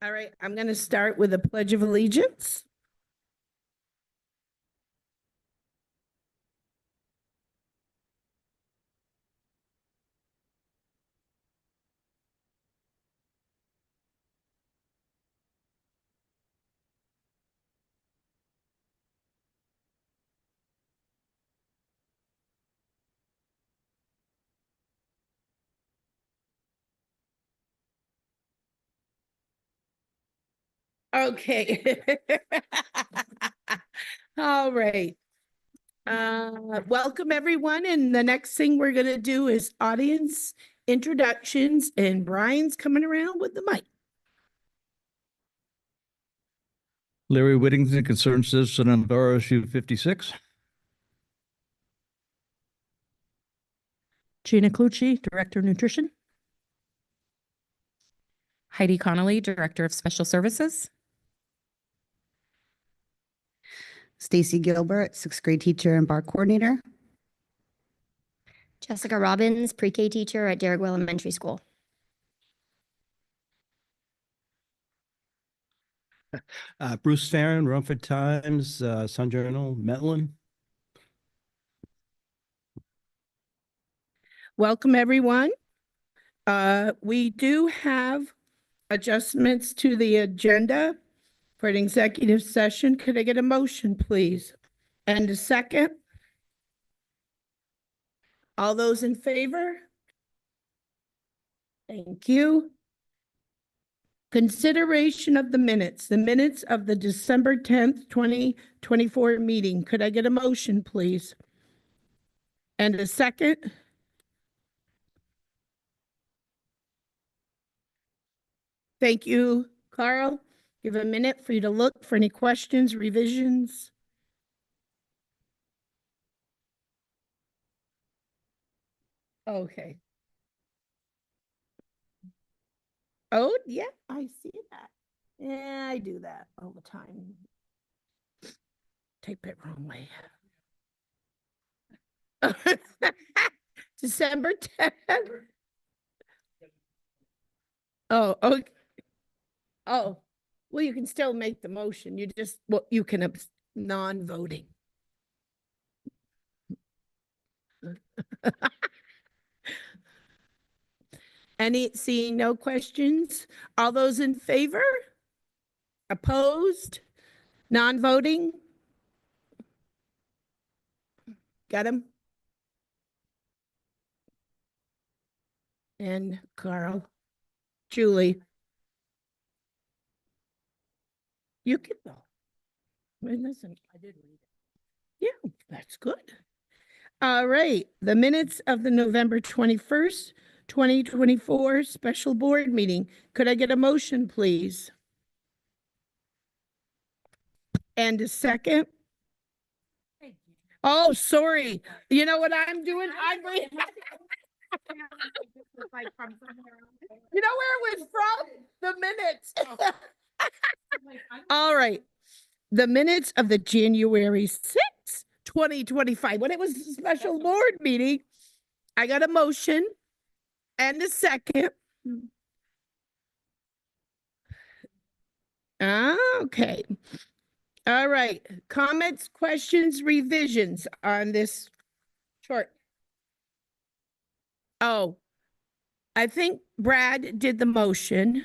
All right, I'm going to start with a Pledge of Allegiance. Okay. All right. Welcome everyone. And the next thing we're going to do is audience introductions, and Brian's coming around with the mic. Larry Whittington, concerned citizen on Bar issue 56. Gina Clucci, Director of Nutrition. Heidi Connolly, Director of Special Services. Stacy Gilbert, sixth grade teacher and bar coordinator. Jessica Robbins, pre-K teacher at Darragh Elementary School. Bruce Farron, Rumford Times, Sun Journal, Metland. Welcome everyone. We do have adjustments to the agenda for an executive session. Could I get a motion, please? And a second? All those in favor? Thank you. Consideration of the minutes of the December 10th, 2024 meeting. Could I get a motion, please? And a second? Thank you, Carl. Give a minute for you to look for any questions, revisions. Okay. Oh, yeah, I see that. Yeah, I do that all the time. Type it wrong way. December 10th. Oh, okay. Oh, well, you can still make the motion. You just, well, you can non-voting. Seeing no questions? All those in favor? Opposed? Non-voting? Got him? And Carl? Julie? You can go. Listen, I did read it. Yeah, that's good. All right, the minutes of the November 21st, 2024 special board meeting. Could I get a motion, please? And a second? Oh, sorry. You know what I'm doing? I'm reading. You know where it was from? The minutes. All right. The minutes of the January 6th, 2025, when it was a special board meeting. I got a motion and a second. Okay. All right. Comments, questions, revisions on this chart. Oh, I think Brad did the motion.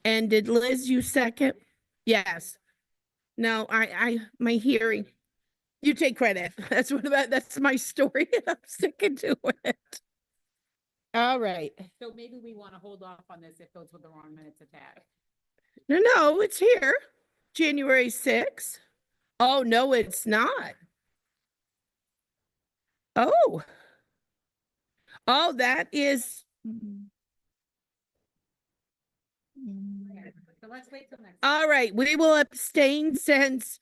And did Liz, you second? Yes. No, my hearing. You take credit. That's my story. I'm sticking to it. All right. So maybe we want to hold off on this if those were the wrong minutes attached. No, it's here. January 6th. Oh, no, it's not. Oh. Oh, that is. So let's wait till next. All right, we will abstain since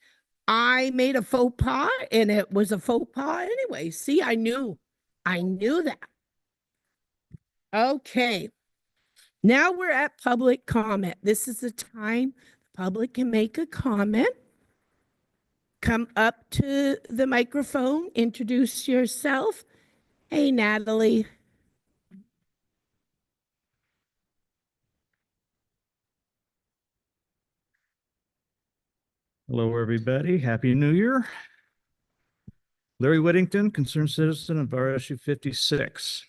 I made a faux pas and it was a faux pas anyway. See, I knew that. Okay. Now we're at public comment. This is the time the public can make a comment. Come up to the microphone, introduce yourself. Hey, Natalie. Hello, everybody. Happy New Year. Larry Whittington, concerned citizen of RSU 56.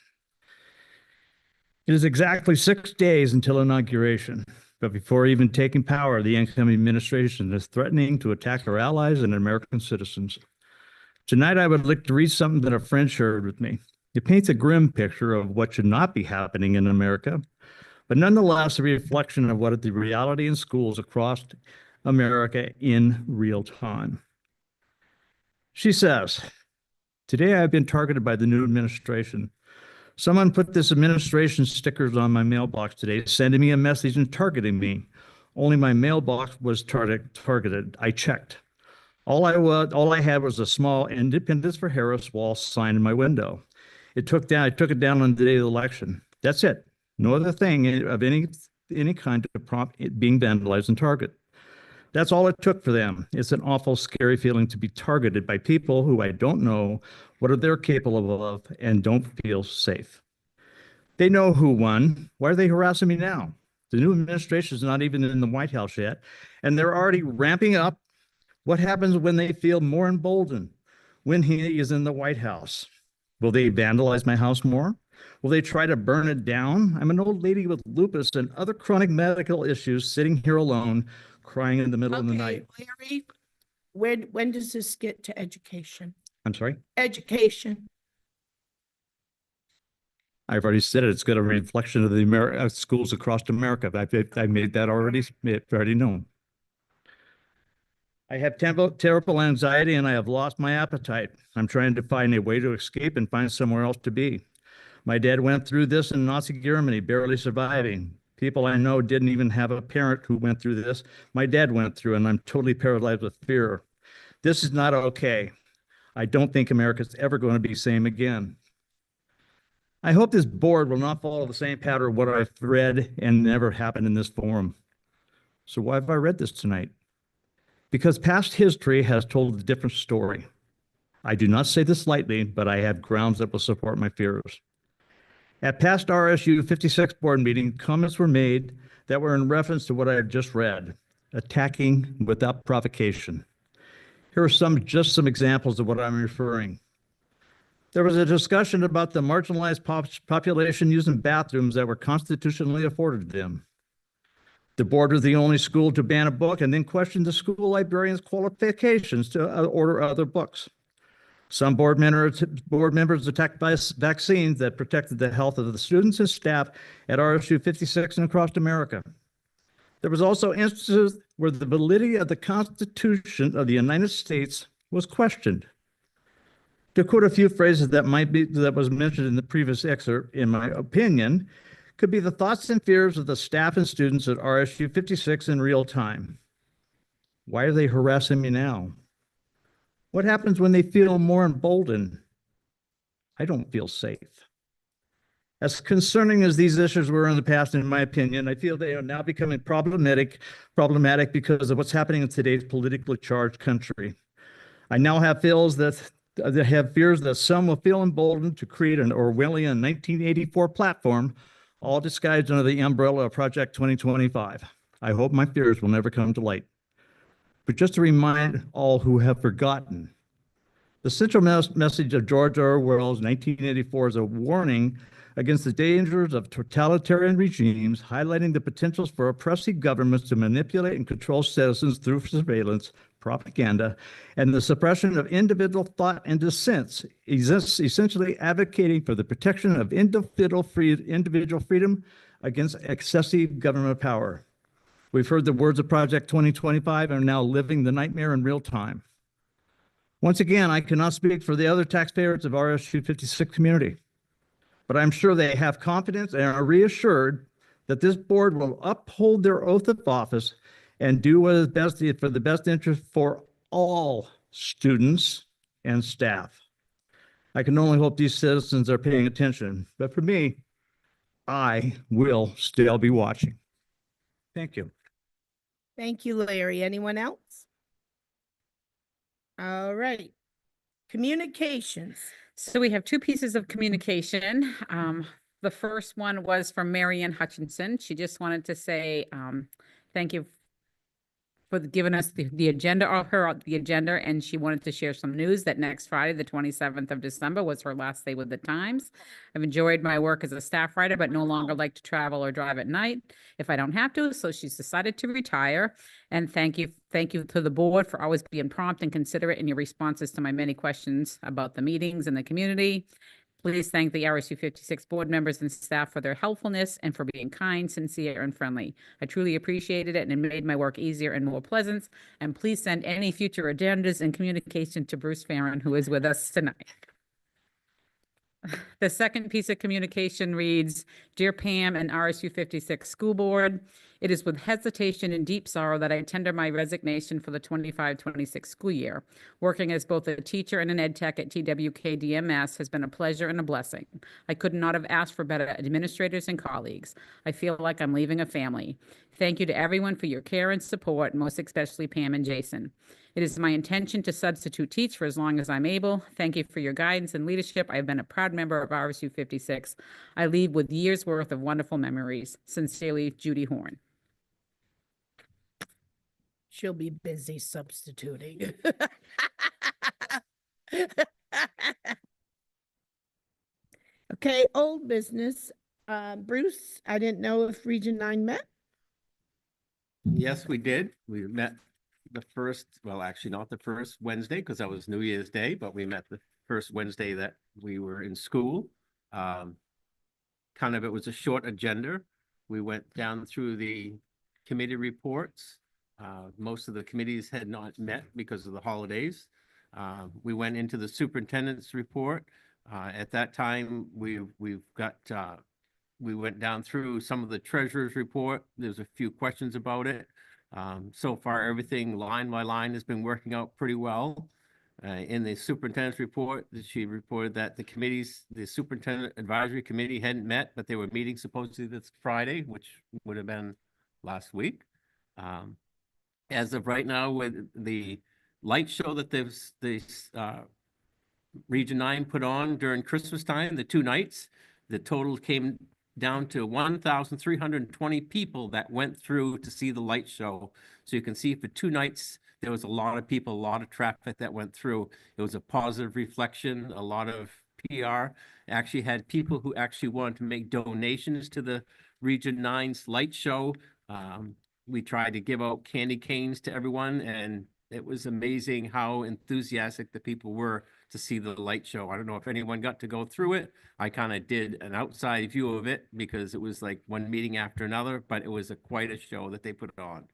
It is exactly 6 days until inauguration, but before even taking power, the incoming administration is threatening to attack our allies and American citizens. Tonight, I would like to read something that a friend shared with me. It paints a grim picture of what should not be happening in America, but nonetheless, a reflection of what is the reality in schools across America in real time. She says, "Today I've been targeted by the new administration. Someone put this administration stickers on my mailbox today, sending me a message and targeting me. Only my mailbox was targeted. I checked. All I had was a small Independence for Harris wall sign in my window. I took it down on the day of the election. That's it. No other thing of any kind to prompt it being vandalized and targeted. That's all it took for them. It's an awful, scary feeling to be targeted by people who I don't know what they're capable of and don't feel safe. They know who won. Why are they harassing me now? The new administration is not even in the White House yet, and they're already ramping up. What happens when they feel more emboldened when he is in the White House? Will they vandalize my house more? Will they try to burn it down? I'm an old lady with lupus and other chronic medical issues sitting here alone, crying in the middle of the night." Larry, when does this get to education? I'm sorry? Education. I've already said it. It's got a reflection of the schools across America. I made that already known. I have terrible anxiety and I have lost my appetite. I'm trying to find a way to escape and find somewhere else to be. My dad went through this in Nazi Germany, barely surviving. People I know didn't even have a parent who went through this. My dad went through, and I'm totally paralyzed with fear. This is not okay. I don't think America's ever going to be the same again. I hope this board will not follow the same pattern of what I've read and never happened in this forum. So why have I read this tonight? Because past history has told a different story. I do not say this lightly, but I have grounds that will support my fears. At past RSU 56 board meeting, comments were made that were in reference to what I have just read, attacking without provocation. Here are just some examples of what I'm referring. There was a discussion about the marginalized population using bathrooms that were constitutionally afforded them. The board was the only school to ban a book and then questioned the school librarian's qualifications to order other books. Some board members attacked vaccines that protected the health of the students and staff at RSU 56 and across America. There was also instances where the validity of the Constitution of the United States was questioned. To quote a few phrases that was mentioned in the previous excerpt, in my opinion, could be the thoughts and fears of the staff and students at RSU 56 in real time. Why are they harassing me now? What happens when they feel more emboldened? I don't feel safe. As concerning as these issues were in the past, in my opinion, I feel they are now becoming problematic because of what's happening in today's politically charged country. I now have fears that some will feel emboldened to create an Orwellian 1984 platform, all disguised under the umbrella of Project 2025. I hope my fears will never come to light. But just to remind all who have forgotten, the central message of George Orwell's 1984 is a warning against the dangers of totalitarian regimes, highlighting the potentials for oppressive governments to manipulate and control citizens through surveillance, propaganda, and the suppression of individual thought and dissent, essentially advocating for the protection of individual freedom against excessive government power. We've heard the words of Project 2025 and are now living the nightmare in real time. Once again, I cannot speak for the other taxpayers of RSU 56 community, but I'm sure they have confidence and are reassured that this board will uphold their oath of office and do what is best for the best interest for all students and staff. I can only hope these citizens are paying attention, but for me, I will still be watching. Thank you. Thank you, Larry. Anyone else? All right. Communications. So we have two pieces of communication. The first one was from Marianne Hutchinson. She just wanted to say thank you for giving us the agenda, or the agenda, and she wanted to share some news that next Friday, the 27th of December, was her last day with the Times. I've enjoyed my work as a staff writer, but no longer like to travel or drive at night if I don't have to, so she's decided to retire. And thank you to the board for always being prompt and considerate in your responses to my many questions about the meetings and the community. Please thank the RSU 56 board members and staff for their helpfulness and for being kind, sincere, and friendly. I truly appreciated it, and it made my work easier and more pleasant. And please send any future agendas and communication to Bruce Farron, who is with us tonight. The second piece of communication reads, Dear Pam and RSU 56 School Board, it is with hesitation and deep sorrow that I tender my resignation for the 25-26 school year. Working as both a teacher and an ed tech at TWK-DMS has been a pleasure and a blessing. I could not have asked for better administrators and colleagues. I feel like I'm leaving a family. Thank you to everyone for your care and support, most especially Pam and Jason. It is my intention to substitute teach for as long as I'm able. Thank you for your guidance and leadership. I have been a proud member of RSU 56. I leave with years worth of wonderful memories. Sincerely, Judy Horn. She'll be busy substituting. Okay, old business. Bruce, I didn't know if Region 9 met. Yes, we did. We met the first, well, actually not the first Wednesday because that was New Year's Day, but we met the first Wednesday that we were in school. It was a short agenda. We went down through the committee reports. Most of the committees had not met because of the holidays. We went into the superintendent's report. At that time, we went down through some of the treasurer's report. There's a few questions about it. So far, everything line by line has been working out pretty well. In the superintendent's report, she reported that the superintendent advisory committee hadn't met, but they were meeting supposedly this Friday, which would have been last week. As of right now, with the light show that the Region 9 put on during Christmas time, the 2 nights, the total came down to 1,320 people that went through to see the light show. So you can see for 2 nights, there was a lot of people, a lot of traffic that went through. It was a positive reflection, a lot of PR. Actually had people who actually wanted to make donations to the Region 9's light show. We tried to give out candy canes to everyone, and it was amazing how enthusiastic the people were to see the light show. I don't know if anyone got to go through it. I kind of did an outside view of it because it was like one meeting after another, but it was quite a show that they put on.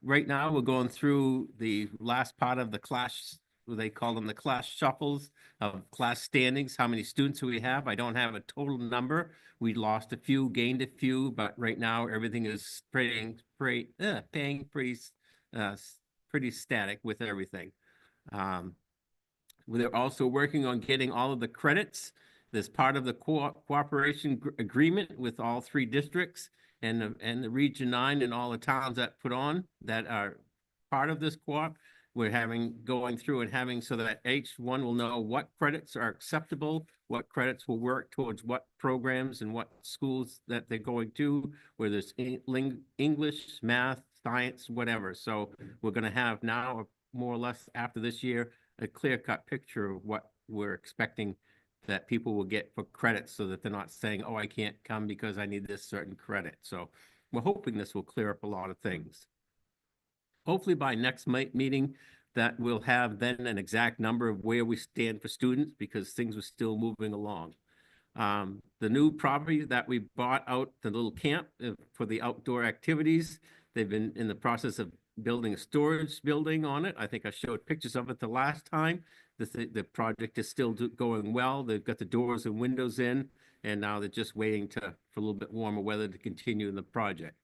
Right now, we're going through the last part of the class. They call them the class shuffles of class standings. How many students do we have? I don't have a total number. We lost a few, gained a few, but right now everything is pretty static with everything. They're also working on getting all of the credits. There's part of the cooperation agreement with all 3 districts and the Region 9 and all the towns that put on that are part of this co-op. We're going through and having so that each one will know what credits are acceptable, what credits will work towards what programs and what schools that they're going to, whether it's English, math, science, whatever. So we're going to have now, more or less after this year, a clear-cut picture of what we're expecting that people will get for credits so that they're not saying, oh, I can't come because I need this certain credit. So we're hoping this will clear up a lot of things. Hopefully by next meeting that we'll have then an exact number of where we stand for students because things are still moving along. The new property that we bought out, the little camp for the outdoor activities, they've been in the process of building a storage building on it. I think I showed pictures of it the last time. The project is still going well. They've got the doors and windows in, and now they're just waiting for a little bit warmer weather to continue the project.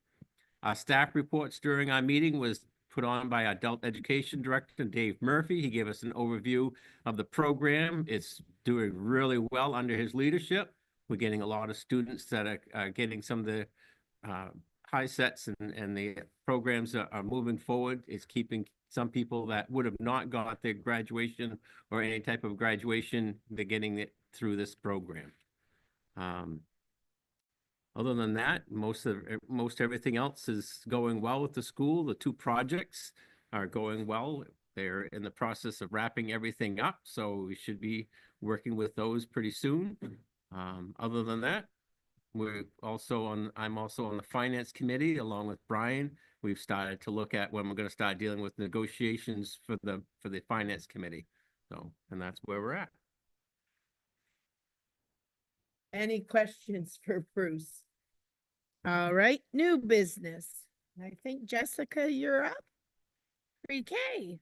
Our staff reports during our meeting was put on by our Adult Education Director, Dave Murphy. He gave us an overview of the program. It's doing really well under his leadership. We're getting a lot of students that are getting some of the high sets and the programs are moving forward. It's keeping some people that would have not got their graduation or any type of graduation, they're getting it through this program. Other than that, most everything else is going well with the school. The two projects are going well. They're in the process of wrapping everything up, so we should be working with those pretty soon. Other than that, I'm also on the finance committee along with Brian. We've started to look at when we're going to start dealing with negotiations for the finance committee. So, and that's where we're at. Any questions for Bruce? All right, new business. I think Jessica, you're up. Pre-K.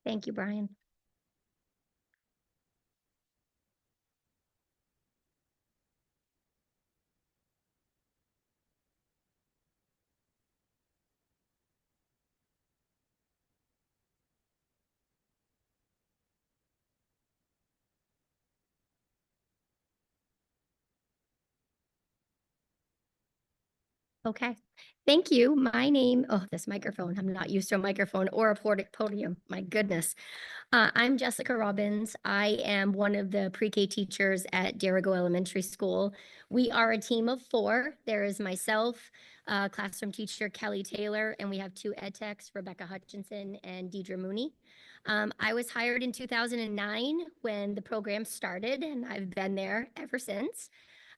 Thank you, Brian. Okay, thank you. My name, oh, this microphone, I'm not used to a microphone or a podium. My goodness. I'm Jessica Robbins. I am one of the pre-K teachers at Derigo Elementary School. We are a team of 4. There is myself, classroom teacher Kelly Taylor, and we have 2 ed techs, Rebecca Hutchinson and Deidre Mooney. I was hired in 2009 when the program started, and I've been there ever since.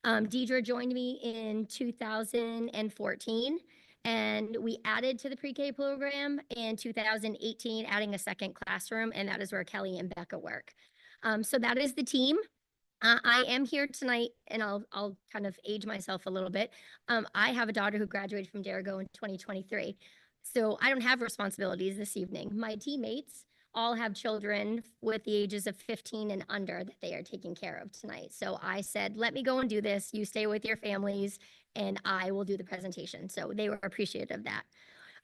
Deidre joined me in 2014, and we added to the pre-K program in 2018, adding a second classroom, and that is where Kelly and Becca work. So that is the team. I am here tonight, and I'll kind of age myself a little bit. I have a daughter who graduated from Derigo in 2023, so I don't have responsibilities this evening. My teammates all have children with the ages of 15 and under that they are taking care of tonight. So I said, let me go and do this. You stay with your families and I will do the presentation. So they were appreciative of that.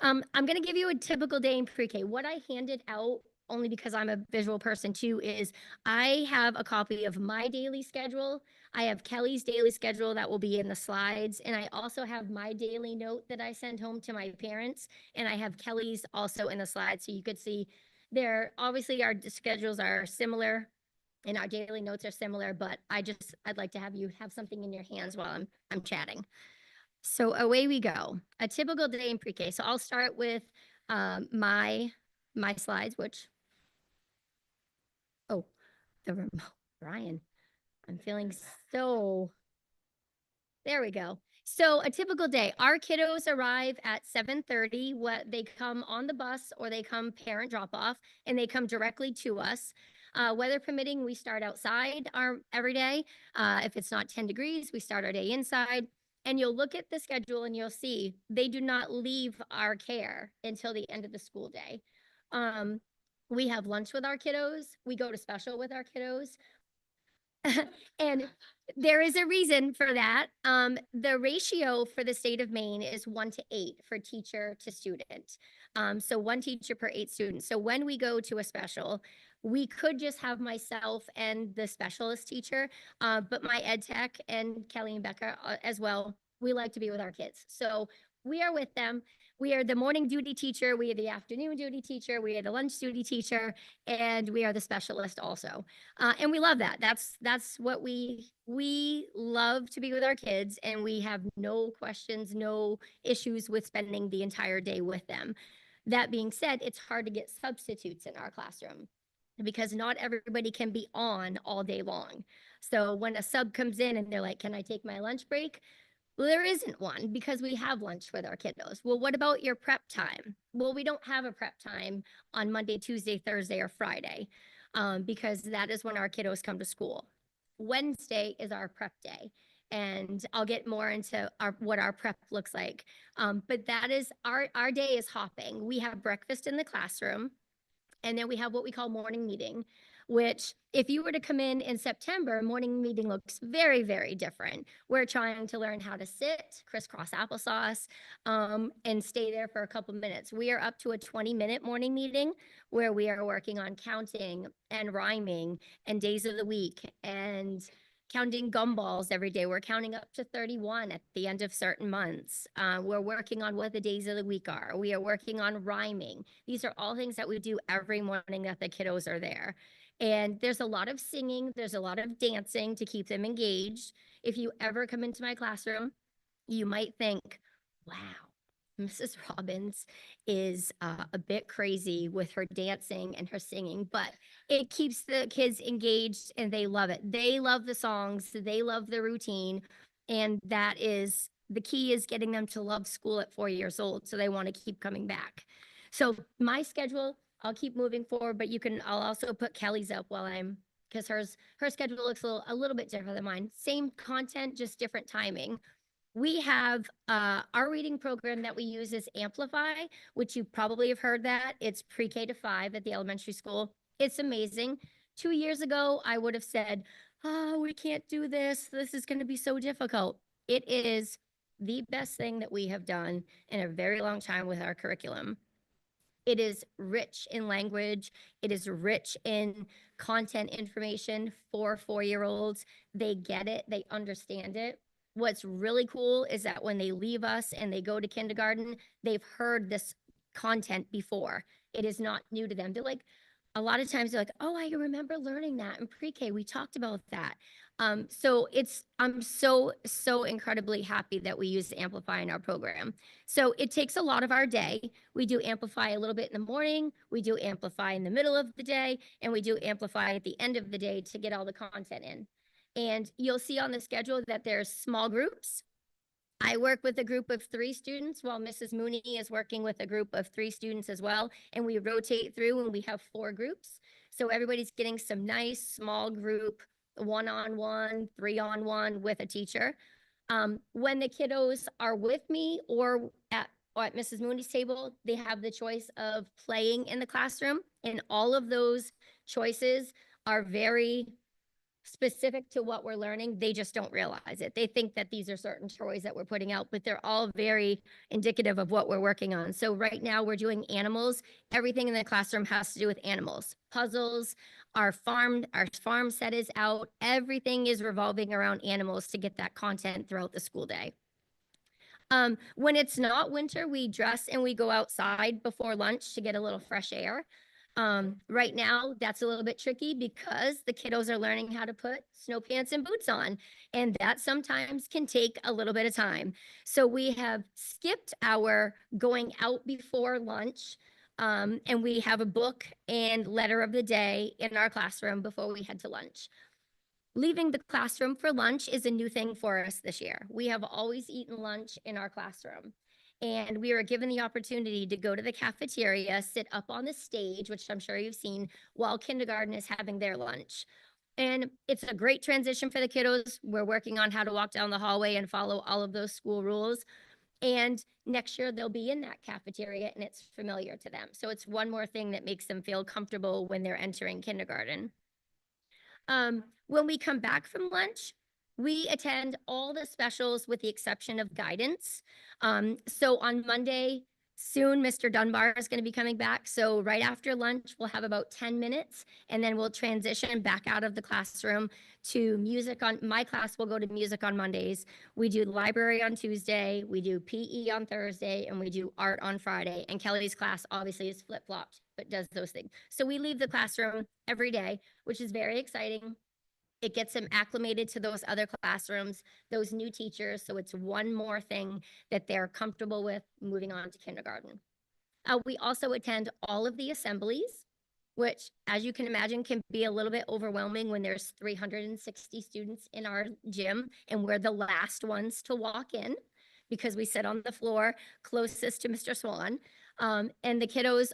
I'm going to give you a typical day in pre-K. What I handed out, only because I'm a visual person too, is I have a copy of my daily schedule. I have Kelly's daily schedule that will be in the slides. And I also have my daily note that I send home to my parents. And I have Kelly's also in the slides. So you could see there, obviously our schedules are similar and our daily notes are similar, but I'd like to have you have something in your hands while I'm chatting. So away we go. A typical day in pre-K. So I'll start with my slides, which, oh, the remote, Brian, I'm feeling so, there we go. So a typical day, our kiddos arrive at 7:30. They come on the bus or they come parent drop off, and they come directly to us. Weather permitting, we start outside every day. If it's not 10 degrees, we start our day inside. And you'll look at the schedule and you'll see they do not leave our care until the end of the school day. We have lunch with our kiddos. We go to special with our kiddos. And there is a reason for that. The ratio for the state of Maine is 1:8 for teacher to student. So 1 teacher per 8 students. So when we go to a special, we could just have myself and the specialist teacher, but my ed tech and Kelly and Becca as well, we like to be with our kids. So we are with them. We are the morning duty teacher, we are the afternoon duty teacher, we are the lunch duty teacher, and we are the specialist also. And we love that. That's what we love to be with our kids, and we have no questions, no issues with spending the entire day with them. That being said, it's hard to get substitutes in our classroom. because not everybody can be on all day long. So when a sub comes in and they're like, can I take my lunch break? Well, there isn't one because we have lunch with our kiddos. Well, what about your prep time? Well, we don't have a prep time on Monday, Tuesday, Thursday, or Friday, because that is when our kiddos come to school. Wednesday is our prep day, and I'll get more into what our prep looks like. But that is our day is hopping. We have breakfast in the classroom, and then we have what we call morning meeting, which if you were to come in September, morning meeting looks very, very different. We're trying to learn how to sit, crisscross applesauce, and stay there for a couple minutes. We are up to a 20-minute morning meeting where we are working on counting and rhyming and days of the week and counting gumballs every day. We're counting up to 31 at the end of certain months. We're working on what the days of the week are. We are working on rhyming. These are all things that we do every morning that the kiddos are there. And there's a lot of singing. There's a lot of dancing to keep them engaged. If you ever come into my classroom, you might think, wow, Mrs. Robbins is a bit crazy with her dancing and her singing, but it keeps the kids engaged and they love it. They love the songs, they love the routine, and that is the key, is getting them to love school at 4 years old, so they want to keep coming back. So my schedule, I'll keep moving forward, but I'll also put Kelly's up while because her schedule looks a little bit different than mine. Same content, just different timing. We have our reading program that we use is Amplify, which you probably have heard that. It's pre-K to 5 at the elementary school. It's amazing. 2 years ago, I would have said, oh, we can't do this. This is going to be so difficult. It is the best thing that we have done in a very long time with our curriculum. It is rich in language. It is rich in content information for 4-year-olds. They get it. They understand it. What's really cool is that when they leave us and they go to kindergarten, they've heard this content before. It is not new to them. They're like, a lot of times they're like, oh, I remember learning that in pre-K. We talked about that. So I'm so incredibly happy that we use Amplify in our program. So it takes a lot of our day. We do Amplify a little bit in the morning. We do Amplify in the middle of the day, and we do Amplify at the end of the day to get all the content in. And you'll see on the schedule that there's small groups. I work with a group of 3 students while Mrs. Mooney is working with a group of 3 students as well. And we rotate through and we have 4 groups. So everybody's getting some nice small group, 1-on-1, 3-on-1 with a teacher. When the kiddos are with me or at Mrs. Mooney's table, they have the choice of playing in the classroom. And all of those choices are very specific to what we're learning. They just don't realize it. They think that these are certain toys that we're putting out, but they're all very indicative of what we're working on. So right now we're doing animals. Everything in the classroom has to do with animals. Puzzles, our farm set is out. Everything is revolving around animals to get that content throughout the school day. When it's not winter, we dress and we go outside before lunch to get a little fresh air. Right now, that's a little bit tricky because the kiddos are learning how to put snow pants and boots on, and that sometimes can take a little bit of time. So we have skipped our going out before lunch, and we have a book and letter of the day in our classroom before we head to lunch. Leaving the classroom for lunch is a new thing for us this year. We have always eaten lunch in our classroom. And we were given the opportunity to go to the cafeteria, sit up on the stage, which I'm sure you've seen, while kindergarten is having their lunch. And it's a great transition for the kiddos. We're working on how to walk down the hallway and follow all of those school rules. And next year they'll be in that cafeteria and it's familiar to them. So it's one more thing that makes them feel comfortable when they're entering kindergarten. When we come back from lunch, we attend all the specials with the exception of guidance. So on Monday, soon, Mr. Dunbar is going to be coming back. So right after lunch, we'll have about 10 minutes and then we'll transition back out of the classroom to music. My class will go to music on Mondays. We do library on Tuesday. We do PE on Thursday and we do art on Friday. And Kelly's class obviously is flip-flopped, but does those things. So we leave the classroom every day, which is very exciting. It gets them acclimated to those other classrooms, those new teachers. So it's one more thing that they're comfortable with moving on to kindergarten. We also attend all of the assemblies. which, as you can imagine, can be a little bit overwhelming when there's 360 students in our gym and we're the last ones to walk in because we sit on the floor closest to Mr. Swan. And the kiddos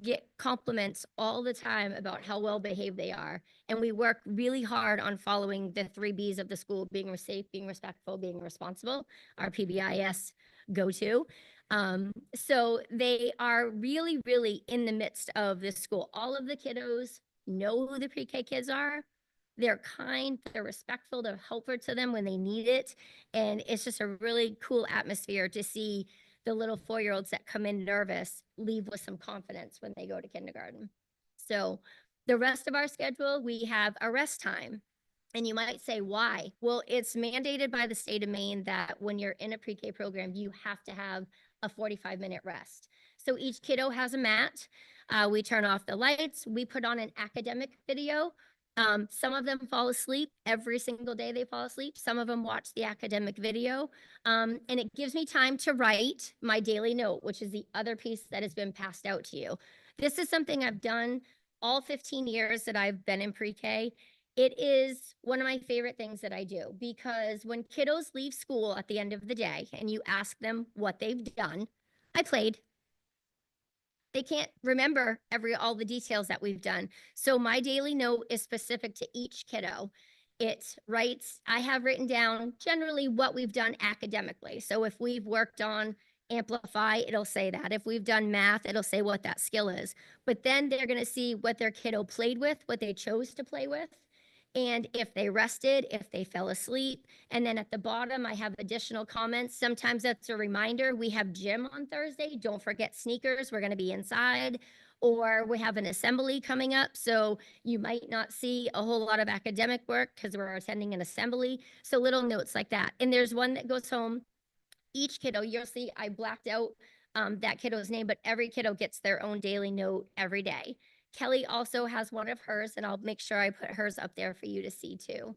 get compliments all the time about how well behaved they are. And we work really hard on following the 3 Bs of the school: being safe, being respectful, being responsible, our PBIS go-to. So they are really, really in the midst of this school. All of the kiddos know who the pre-K kids are. They're kind, they're respectful, they're helpful to them when they need it. And it's just a really cool atmosphere to see the little 4-year-olds that come in nervous leave with some confidence when they go to kindergarten. So the rest of our schedule, we have a rest time. And you might say, why? Well, it's mandated by the state of Maine that when you're in a pre-K program, you have to have a 45-minute rest. So each kiddo has a mat. We turn off the lights. We put on an academic video. Some of them fall asleep. Every single day they fall asleep. Some of them watch the academic video. And it gives me time to write my daily note, which is the other piece that has been passed out to you. This is something I've done all 15 years that I've been in pre-K. It is one of my favorite things that I do, because when kiddos leave school at the end of the day and you ask them what they've done, I played. They can't remember all the details that we've done. So my daily note is specific to each kiddo. I have written down generally what we've done academically. So if we've worked on Amplify, it'll say that. If we've done math, it'll say what that skill is. But then they're going to see what their kiddo played with, what they chose to play with, and if they rested, if they fell asleep. And then at the bottom, I have additional comments. Sometimes that's a reminder. We have gym on Thursday. Don't forget sneakers. We're going to be inside. Or we have an assembly coming up. So you might not see a whole lot of academic work because we're attending an assembly. So little notes like that. And there's one that goes home. Each kiddo, you'll see I blacked out that kiddo's name, but every kiddo gets their own daily note every day. Kelly also has one of hers, and I'll make sure I put hers up there for you to see too.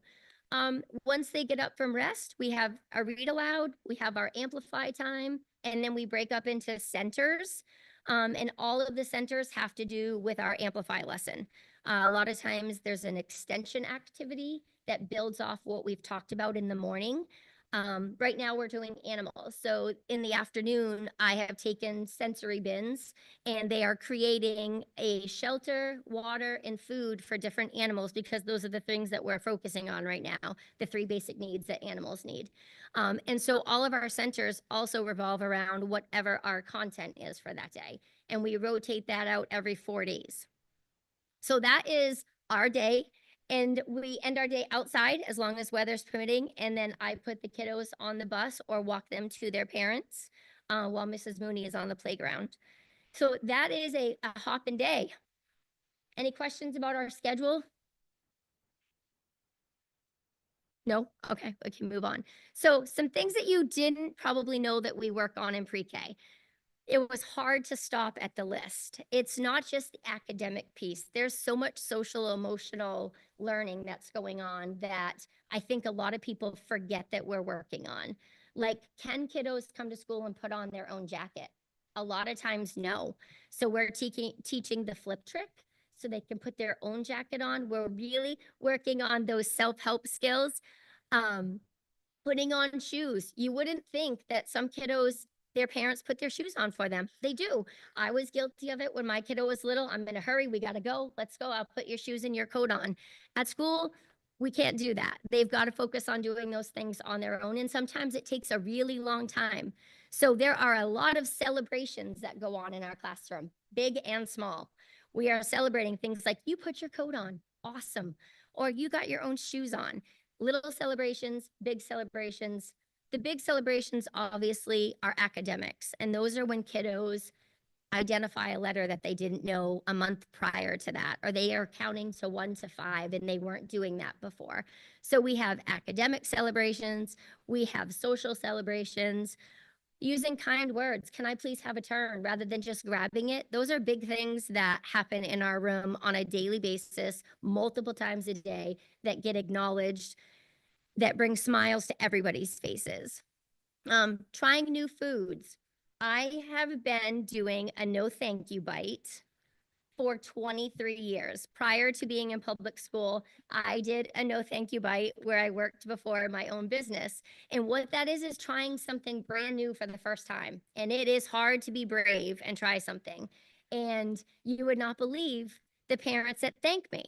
Once they get up from rest, we have a read aloud, we have our Amplify time, and then we break up into centers. And all of the centers have to do with our Amplify lesson. A lot of times there's an extension activity that builds off what we've talked about in the morning. Right now we're doing animals. So in the afternoon, I have taken sensory bins and they are creating a shelter, water, and food for different animals, because those are the things that we're focusing on right now, the 3 basic needs that animals need. And so all of our centers also revolve around whatever our content is for that day. And we rotate that out every 4 days. So that is our day. And we end our day outside as long as weather's permitting. And then I put the kiddos on the bus or walk them to their parents while Mrs. Mooney is on the playground. So that is a hopping day. Any questions about our schedule? No? Okay, we can move on. So some things that you didn't probably know that we work on in pre-K. It was hard to stop at the list. It's not just the academic piece. There's so much social, emotional learning that's going on that I think a lot of people forget that we're working on. Like, can kiddos come to school and put on their own jacket? A lot of times, no. So we're teaching the flip trick so they can put their own jacket on. We're really working on those self-help skills. Putting on shoes. You wouldn't think that some kiddos, their parents put their shoes on for them. They do. I was guilty of it when my kiddo was little. I'm in a hurry. We got to go. Let's go. I'll put your shoes and your coat on. At school, we can't do that. They've got to focus on doing those things on their own. And sometimes it takes a really long time. So there are a lot of celebrations that go on in our classroom, big and small. We are celebrating things like, you put your coat on. Awesome. Or you got your own shoes on. Little celebrations, big celebrations. The big celebrations obviously are academics, and those are when kiddos identify a letter that they didn't know a month prior to that, or they are counting to 1 to 5 and they weren't doing that before. So we have academic celebrations, we have social celebrations, using kind words. Can I please have a turn rather than just grabbing it? Those are big things that happen in our room on a daily basis, multiple times a day, that get acknowledged, that bring smiles to everybody's faces. Trying new foods. I have been doing a no thank you bite for 23 years. Prior to being in public school, I did a no thank you bite where I worked before my own business. And what that is trying something brand new for the first time. And it is hard to be brave and try something. And you would not believe the parents that thank me.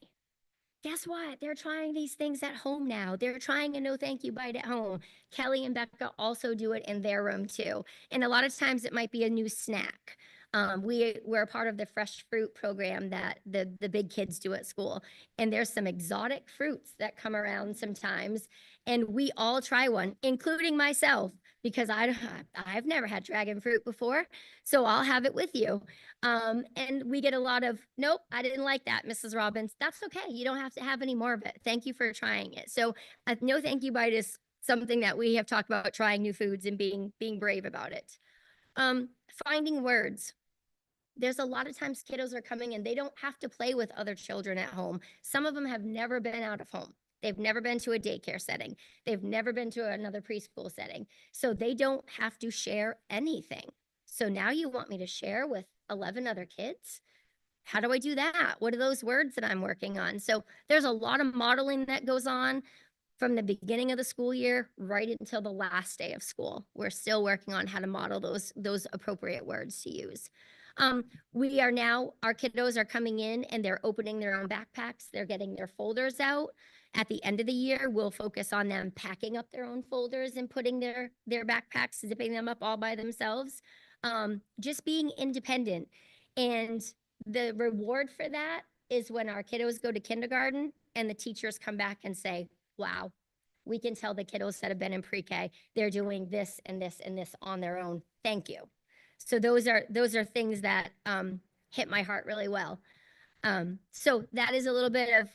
Guess what? They're trying these things at home now. They're trying a no thank you bite at home. Kelly and Becca also do it in their room too. And a lot of times it might be a new snack. We're a part of the fresh fruit program that the big kids do at school. And there's some exotic fruits that come around sometimes. And we all try one, including myself, because I've never had dragon fruit before. So I'll have it with you. And we get a lot of, nope, I didn't like that, Mrs. Robbins. That's okay. You don't have to have any more of it. Thank you for trying it. So no thank you bite is something that we have talked about, trying new foods and being brave about it. Finding words. There's a lot of times kiddos are coming and they don't have to play with other children at home. Some of them have never been out of home. They've never been to a daycare setting. They've never been to another preschool setting. So they don't have to share anything. So now you want me to share with 11 other kids? How do I do that? What are those words that I'm working on? So there's a lot of modeling that goes on from the beginning of the school year right until the last day of school. We're still working on how to model those appropriate words to use. Our kiddos are coming in and they're opening their own backpacks. They're getting their folders out. At the end of the year, we'll focus on them packing up their own folders and putting their backpacks, zipping them up all by themselves. Just being independent. And the reward for that is when our kiddos go to kindergarten and the teachers come back and say, wow, we can tell the kiddos that have been in pre-K, they're doing this and this and this on their own. Thank you. So those are things that hit my heart really well. So that is a little bit of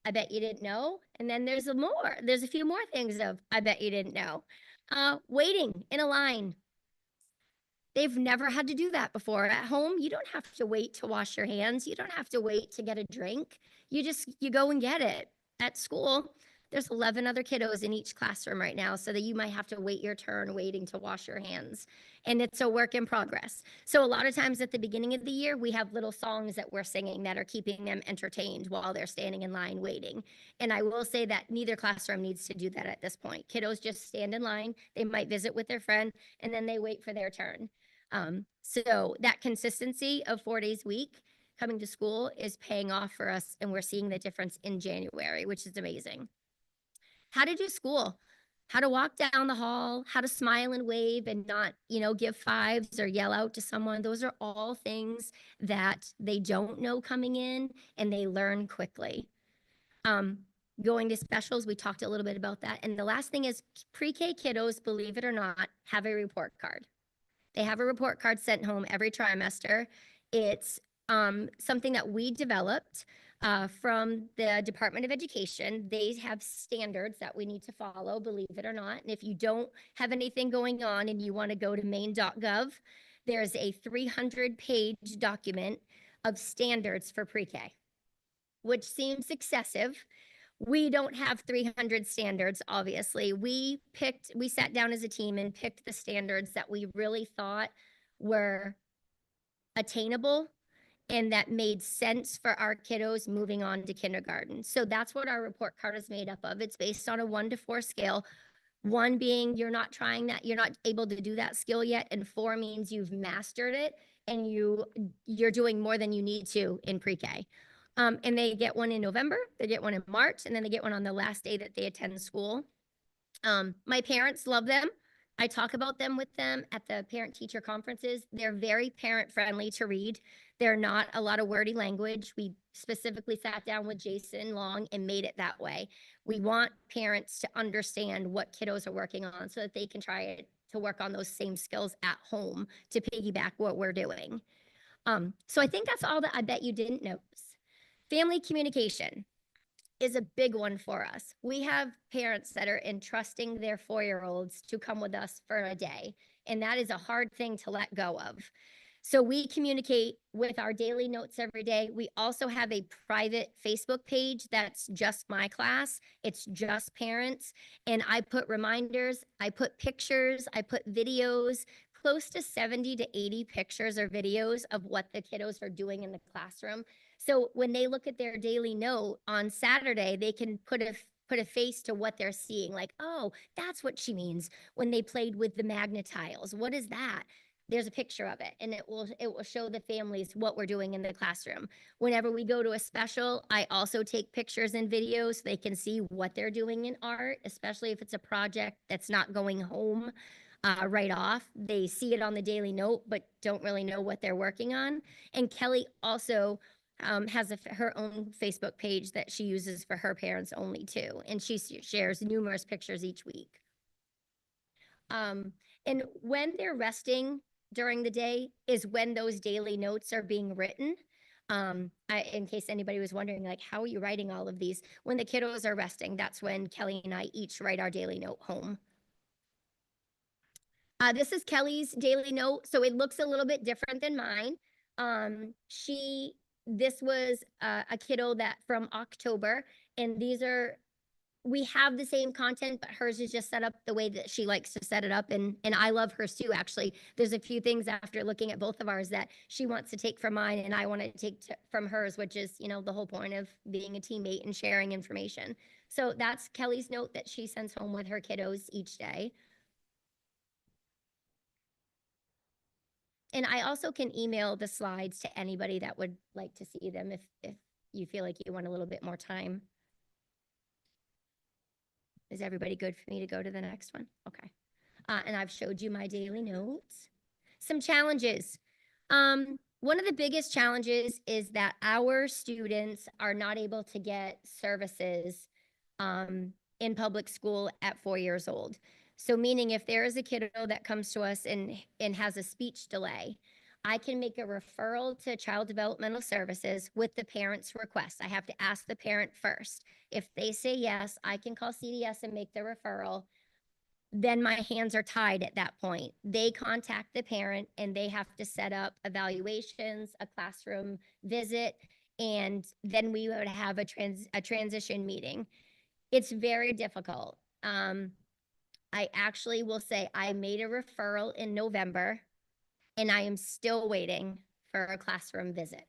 I bet you didn't know. And then there's a few more things of I bet you didn't know. Waiting in a line. They've never had to do that before. At home, you don't have to wait to wash your hands. You don't have to wait to get a drink. You go and get it. At school, there's 11 other kiddos in each classroom right now, so that you might have to wait your turn waiting to wash your hands. And it's a work in progress. So a lot of times at the beginning of the year, we have little songs that we're singing that are keeping them entertained while they're standing in line waiting. And I will say that neither classroom needs to do that at this point. Kiddos just stand in line. They might visit with their friend and then they wait for their turn. So that consistency of 4 days a week coming to school is paying off for us. And we're seeing the difference in January, which is amazing. How to do school, how to walk down the hall, how to smile and wave and not, give fives or yell out to someone. Those are all things that they don't know coming in and they learn quickly. Going to specials, we talked a little bit about that. And the last thing is pre-K kiddos, believe it or not, have a report card. They have a report card sent home every trimester. It's something that we developed from the Department of Education. They have standards that we need to follow, believe it or not. And if you don't have anything going on and you want to go to maine.gov, there's a 300-page document of standards for pre-K, which seems excessive. We don't have 300 standards, obviously. We sat down as a team and picked the standards that we really thought were attainable and that made sense for our kiddos moving on to kindergarten. So that's what our report card is made up of. It's based on a 1 to 4 scale. 1 being you're not trying that, you're not able to do that skill yet, and 4 means you've mastered it and you're doing more than you need to in pre-K. And they get one in November, they get one in March, and then they get one on the last day that they attend school. My parents love them. I talk about them with them at the parent-teacher conferences. They're very parent-friendly to read. They're not a lot of wordy language. We specifically sat down with Jason Long and made it that way. We want parents to understand what kiddos are working on so that they can try to work on those same skills at home to piggyback what we're doing. So I think that's all that I bet you didn't know. Family communication is a big one for us. We have parents that are entrusting their 4-year-olds to come with us for a day, and that is a hard thing to let go of. So we communicate with our daily notes every day. We also have a private Facebook page that's just my class. It's just parents. And I put reminders, I put pictures, I put videos, close to 70 to 80 pictures or videos of what the kiddos are doing in the classroom. So when they look at their daily note on Saturday, they can put a face to what they're seeing. Like, oh, that's what she means when they played with the magnetiles. What is that? There's a picture of it, and it will show the families what we're doing in the classroom. Whenever we go to a special, I also take pictures and videos so they can see what they're doing in art, especially if it's a project that's not going home right off. They see it on the daily note, but don't really know what they're working on. And Kelly also has her own Facebook page that she uses for her parents only too. And she shares numerous pictures each week. And when they're resting during the day is when those daily notes are being written. In case anybody was wondering, like, how are you writing all of these? When the kiddos are resting, that's when Kelly and I each write our daily note home. This is Kelly's daily note, so it looks a little bit different than mine. This was a kiddo that from October, and we have the same content, but hers is just set up the way that she likes to set it up. And I love hers too, actually. There's a few things after looking at both of ours that she wants to take from mine and I want to take from hers, which is, the whole point of being a teammate and sharing information. So that's Kelly's note that she sends home with her kiddos each day. And I also can email the slides to anybody that would like to see them if you feel like you want a little bit more time. Is everybody good for me to go to the next one? Okay. And I've showed you my daily notes. Some challenges. One of the biggest challenges is that our students are not able to get services in public school at 4 years old. So meaning if there is a kiddo that comes to us and has a speech delay, I can make a referral to Child Developmental Services with the parent's request. I have to ask the parent first. If they say yes, I can call CDS and make the referral. Then my hands are tied at that point. They contact the parent and they have to set up evaluations, a classroom visit, and then we would have a transition meeting. It's very difficult. I actually will say I made a referral in November and I am still waiting for a classroom visit.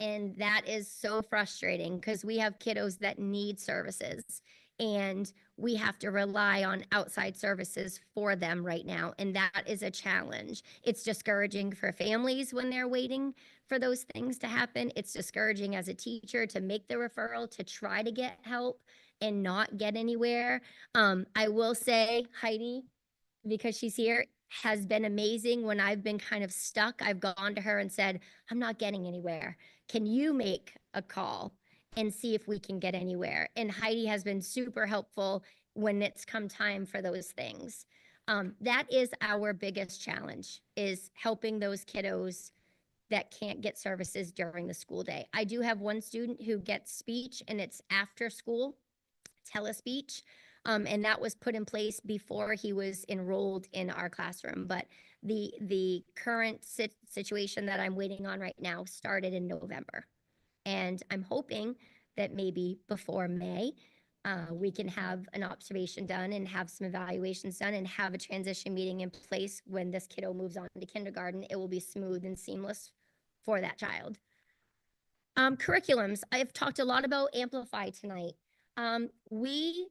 And that is so frustrating because we have kiddos that need services and we have to rely on outside services for them right now. And that is a challenge. It's discouraging for families when they're waiting for those things to happen. It's discouraging as a teacher to make the referral, to try to get help and not get anywhere. I will say Heidi, because she's here, has been amazing. When I've been kind of stuck, I've gone to her and said, I'm not getting anywhere. Can you make a call and see if we can get anywhere? And Heidi has been super helpful when it's come time for those things. That is our biggest challenge, is helping those kiddos that can't get services during the school day. I do have one student who gets speech and it's after school, telespeech. And that was put in place before he was enrolled in our classroom. But the current situation that I'm waiting on right now started in November. And I'm hoping that maybe before May, we can have an observation done and have some evaluations done and have a transition meeting in place when this kiddo moves on to kindergarten. It will be smooth and seamless for that child. Curriculums. I've talked a lot about Amplify tonight. We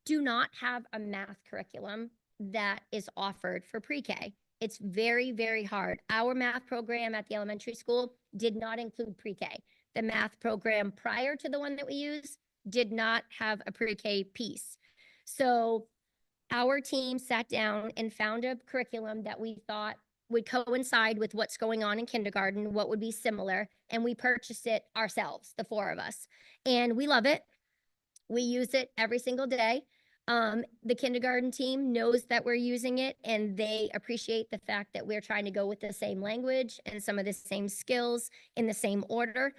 do not have a math curriculum that is offered for pre-K. It's very, very hard. Our math program at the elementary school did not include pre-K. The math program prior to the one that we use did not have a pre-K piece. So our team sat down and found a curriculum that we thought would coincide with what's going on in kindergarten, what would be similar, and we purchased it ourselves, the four of us. And we love it. We use it every single day. The kindergarten team knows that we're using it and they appreciate the fact that we're trying to go with the same language and some of the same skills in the same order.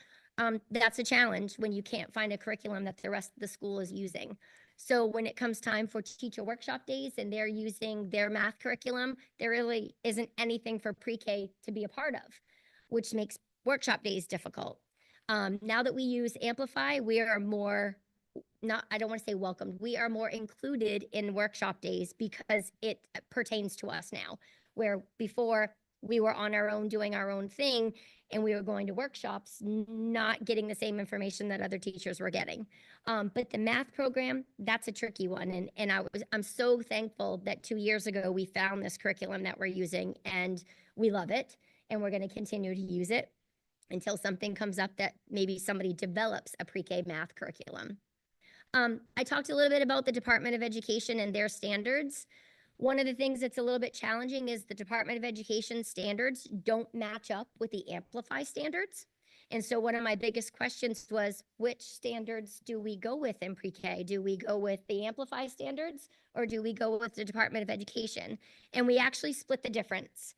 That's a challenge when you can't find a curriculum that the rest of the school is using. So when it comes time for teacher workshop days and they're using their math curriculum, there really isn't anything for pre-K to be a part of, which makes workshop days difficult. Now that we use Amplify, we are more I don't want to say welcomed. We are more included in workshop days because it pertains to us now. where before we were on our own doing our own thing and we were going to workshops, not getting the same information that other teachers were getting. But the math program, that's a tricky one. And I'm so thankful that 2 years ago, we found this curriculum that we're using and we love it. And we're going to continue to use it until something comes up that maybe somebody develops a pre-K math curriculum. I talked a little bit about the Department of Education and their standards. One of the things that's a little bit challenging is the Department of Education standards don't match up with the Amplify standards. And so one of my biggest questions was, which standards do we go with in pre-K? Do we go with the Amplify standards or do we go with the Department of Education? And we actually split the difference.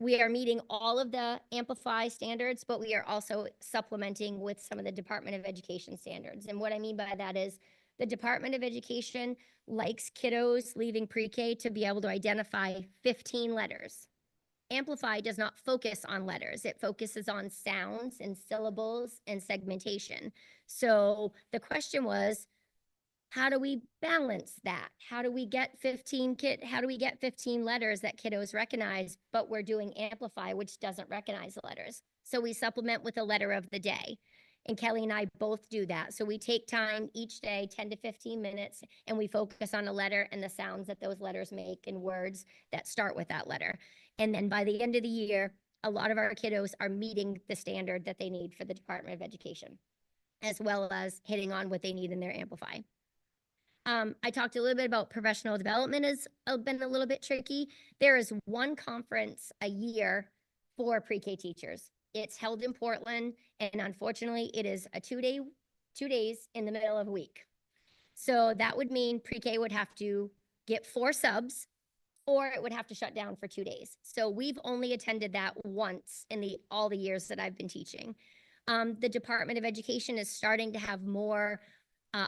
We are meeting all of the Amplify standards, but we are also supplementing with some of the Department of Education standards. And what I mean by that is the Department of Education likes kiddos leaving pre-K to be able to identify 15 letters. Amplify does not focus on letters. It focuses on sounds and syllables and segmentation. So the question was, how do we balance that? How do we get 15 letters that kiddos recognize, but we're doing Amplify, which doesn't recognize the letters? So we supplement with a letter of the day. And Kelly and I both do that. So we take time each day, 10 to 15 minutes, and we focus on a letter and the sounds that those letters make and words that start with that letter. And then by the end of the year, a lot of our kiddos are meeting the standard that they need for the Department of Education, as well as hitting on what they need in their Amplify. I talked a little bit about professional development has been a little bit tricky. There is one conference a year for pre-K teachers. It's held in Portland, and unfortunately, it is a 2 days in the middle of a week. So that would mean pre-K would have to get 4 subs, or it would have to shut down for 2 days. So we've only attended that once in all the years that I've been teaching. The Department of Education is starting to have more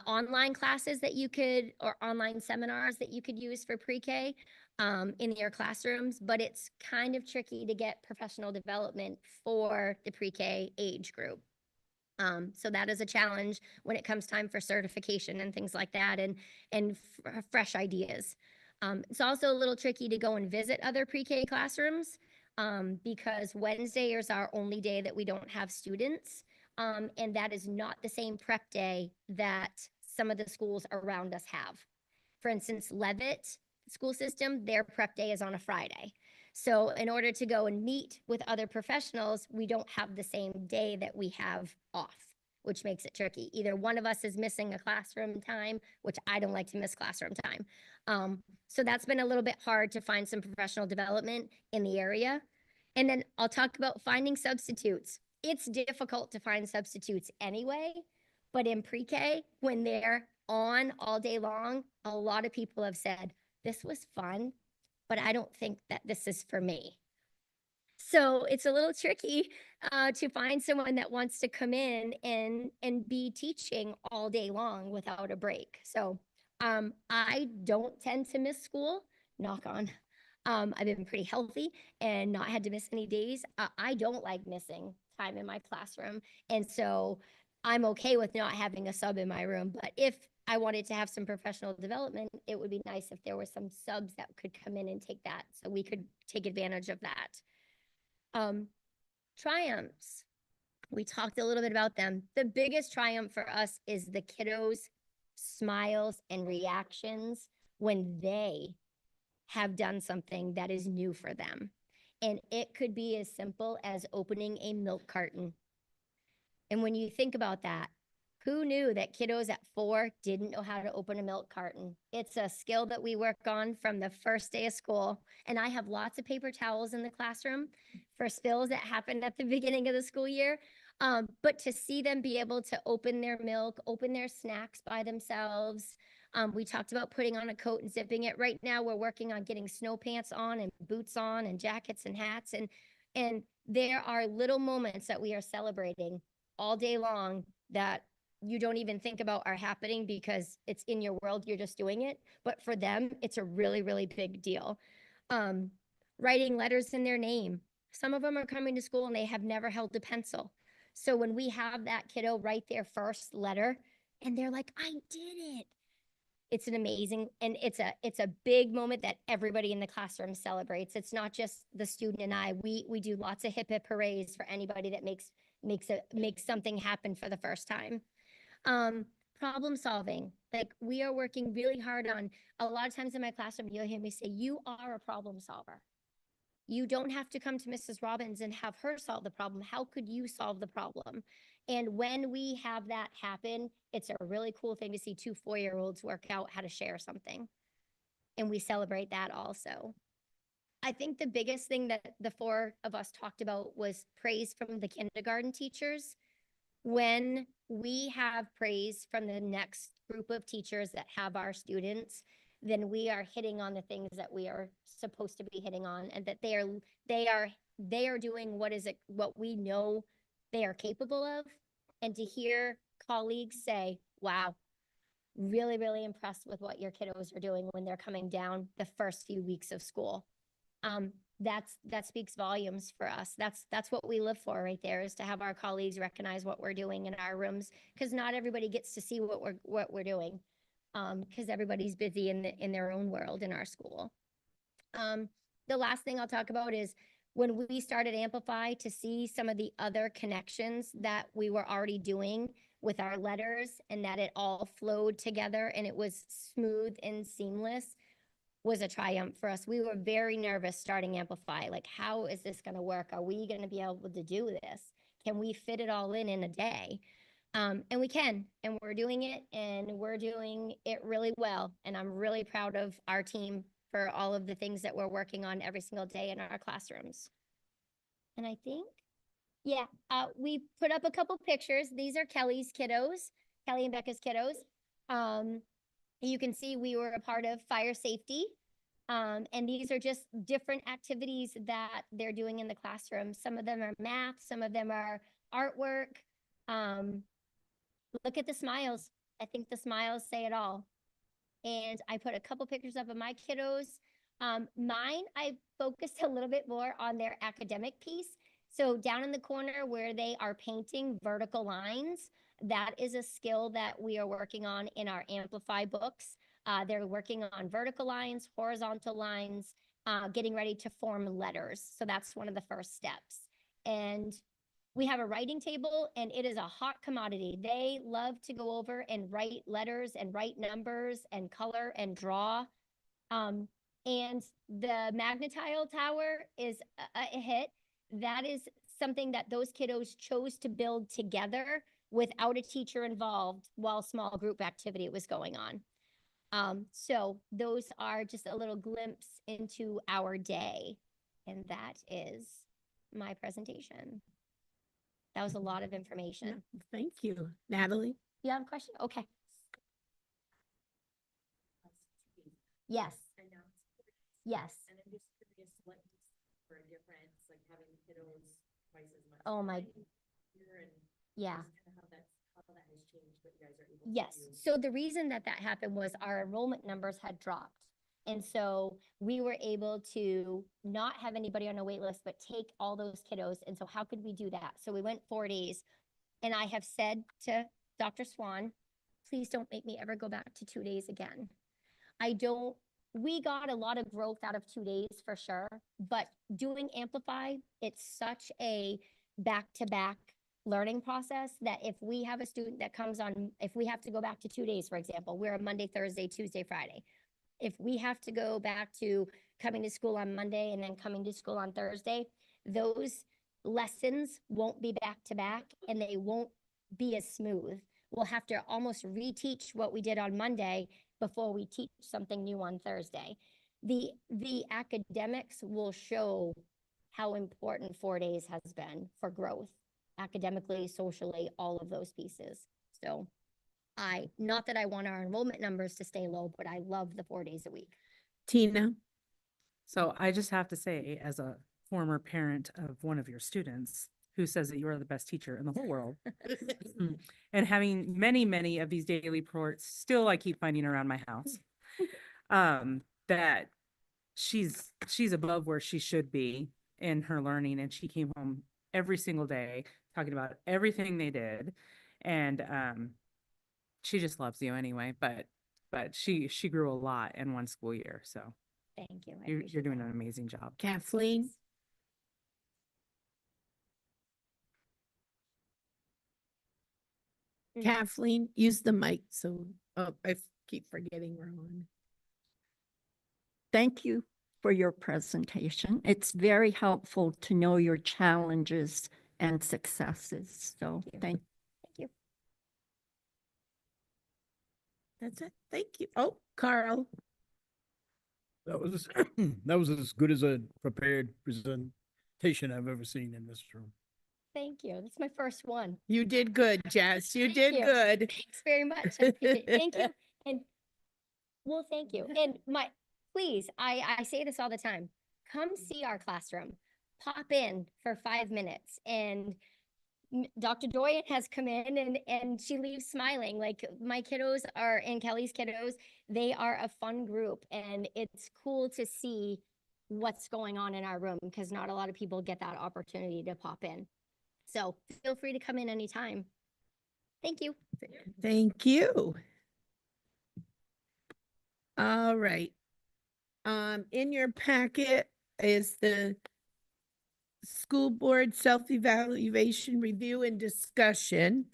online classes that you could, or online seminars that you could use for pre-K in your classrooms, but it's kind of tricky to get professional development for the pre-K age group. So that is a challenge when it comes time for certification and things like that, and fresh ideas. It's also a little tricky to go and visit other pre-K classrooms because Wednesday is our only day that we don't have students. And that is not the same prep day that some of the schools around us have. For instance, Levitt school system, their prep day is on a Friday. So in order to go and meet with other professionals, we don't have the same day that we have off, which makes it tricky. Either one of us is missing a classroom time, which I don't like to miss classroom time. So that's been a little bit hard to find some professional development in the area. And then I'll talk about finding substitutes. It's difficult to find substitutes anyway, but in pre-K, when they're on all day long, a lot of people have said, this was fun, but I don't think that this is for me. So it's a little tricky to find someone that wants to come in and be teaching all day long without a break. So I don't tend to miss school, knock on. I've been pretty healthy and not had to miss any days. I don't like missing time in my classroom. And so I'm okay with not having a sub in my room. But if I wanted to have some professional development, it would be nice if there were some subs that could come in and take that so we could take advantage of that. Triumphs. We talked a little bit about them. The biggest triumph for us is the kiddos' smiles and reactions when they have done something that is new for them. And it could be as simple as opening a milk carton. And when you think about that, who knew that kiddos at 4 didn't know how to open a milk carton? It's a skill that we work on from the first day of school. And I have lots of paper towels in the classroom for spills that happened at the beginning of the school year. But to see them be able to open their milk, open their snacks by themselves. We talked about putting on a coat and zipping it. Right now, we're working on getting snow pants on and boots on and jackets and hats. And there are little moments that we are celebrating all day long that you don't even think about are happening because it's in your world, you're just doing it. But for them, it's a really, really big deal. Writing letters in their name. Some of them are coming to school and they have never held a pencil. So when we have that kiddo write their first letter and they're like, I did it. It's an amazing, and it's a big moment that everybody in the classroom celebrates. It's not just the student and I. We do lots of hip hip hoorays for anybody that makes something happen for the first time. Problem solving. Like, we are working really hard on, a lot of times in my classroom, you'll hear me say, you are a problem solver. You don't have to come to Mrs. Robbins and have her solve the problem. How could you solve the problem? And when we have that happen, it's a really cool thing to see two 4-year-olds work out how to share something. And we celebrate that also. I think the biggest thing that the 4 of us talked about was praise from the kindergarten teachers. When we have praise from the next group of teachers that have our students, then we are hitting on the things that we are supposed to be hitting on, and that they are doing what we know they are capable of. And to hear colleagues say, wow, really, really impressed with what your kiddos are doing when they're coming down the first few weeks of school. That speaks volumes for us. That's what we live for right there, is to have our colleagues recognize what we're doing in our rooms, because not everybody gets to see what we're doing, because everybody's busy in their own world in our school. The last thing I'll talk about is when we started Amplify, to see some of the other connections that we were already doing with our letters, and that it all flowed together and it was smooth and seamless, was a triumph for us. We were very nervous starting Amplify. Like, how is this going to work? Are we going to be able to do this? Can we fit it all in a day? And we can, and we're doing it, and we're doing it really well. And I'm really proud of our team for all of the things that we're working on every single day in our classrooms. And I think, yeah, we put up a couple pictures. These are Kelly's kiddos, Kelly and Becca's kiddos. You can see we were a part of fire safety. And these are just different activities that they're doing in the classroom. Some of them are math, some of them are artwork. Look at the smiles. I think the smiles say it all. And I put a couple pictures up of my kiddos. Mine, I focused a little bit more on their academic piece. So down in the corner where they are painting vertical lines, that is a skill that we are working on in our Amplify books. They're working on vertical lines, horizontal lines, getting ready to form letters. So that's one of the first steps. And we have a writing table, and it is a hot commodity. They love to go over and write letters and write numbers and color and draw. And the Magnetile Tower is a hit. That is something that those kiddos chose to build together without a teacher involved while small group activity was going on. So those are just a little glimpse into our day. And that is my presentation. That was a lot of information. Thank you. Natalie? You have a question? Okay. Yes. Yes. And I'm just curious what for a difference, like having kiddos twice as much. Oh my. Here and Yeah. just kind of how that has changed what you guys are able to Yes. do. So the reason that happened was our enrollment numbers had dropped. And so we were able to not have anybody on a wait list, but take all those kiddos. And so how could we do that? So we went 4 days, and I have said to Dr. Swan, please don't make me ever go back to 2 days again. We got a lot of growth out of 2 days for sure, but doing Amplify, it's such a back-to-back learning process that if we have a student that comes on, if we have to go back to 2 days, for example, we're a Monday, Thursday, Tuesday, Friday. If we have to go back to coming to school on Monday and then coming to school on Thursday, those lessons won't be back to back, and they won't be as smooth. We'll have to almost reteach what we did on Monday before we teach something new on Thursday. The academics will show how important 4 days has been for growth, academically, socially, all of those pieces. So not that I want our enrollment numbers to stay low, but I love the 4 days a week. Tina? So I just have to say, as a former parent of one of your students who says that you are the best teacher in the whole world, and having many, many of these daily reports, still I keep finding around my house, that she's above where she should be in her learning. And she came home every single day talking about everything they did. And she just loves you anyway. But but she grew a lot in one school year. So Thank you. I you're appreciate doing that. an amazing job. Kathleen? Kathleen, use the mic, so, oh, keep forgetting we're on. Thank you for your presentation. It's very helpful to know your challenges and successes. So you. thank Thank you. That's it. Thank you. Oh, Carl. That was that was as good as a prepared presentation I've ever seen in this room. Thank you. That's my first one. You did good, Jess. You Thank did you. good. Thanks very much. I appreciate it. Thank you. And well, thank you. And please, I say this all the time. Come see our classroom. Pop in for 5 minutes. And Dr. Doyen has come in and she leaves smiling. Like my kiddos are, and Kelly's kiddos, they are a fun group. And it's cool to see what's going on in our room because not a lot of people get that opportunity to pop in. So feel free to come in anytime. Thank you. Thank you. All right. In your packet is the school board self-evaluation review and discussion.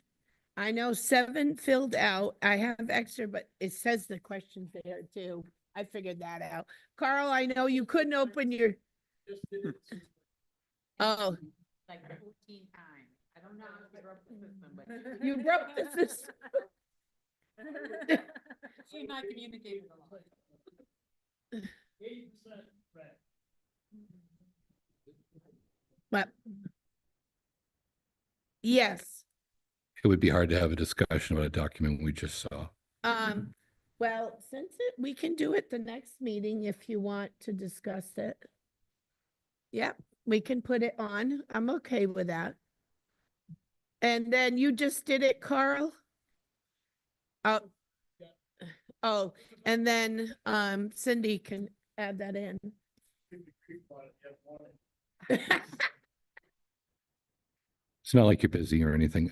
I know 7 filled out. I have extra, but it says the questions there too. I figured that out. Carl, I know you couldn't open your. Oh. Like 14 times. I don't know how to broke the system, but. You broke the system. She's not communicating a lot. But. Yes. It would be hard to have a discussion about a document we just saw. Well, we can do it the next meeting if you want to discuss it. Yep, we can put it on. I'm okay with that. And then you just did it, Carl? Oh, and then Cindy can add that in. It's not like you're busy or anything.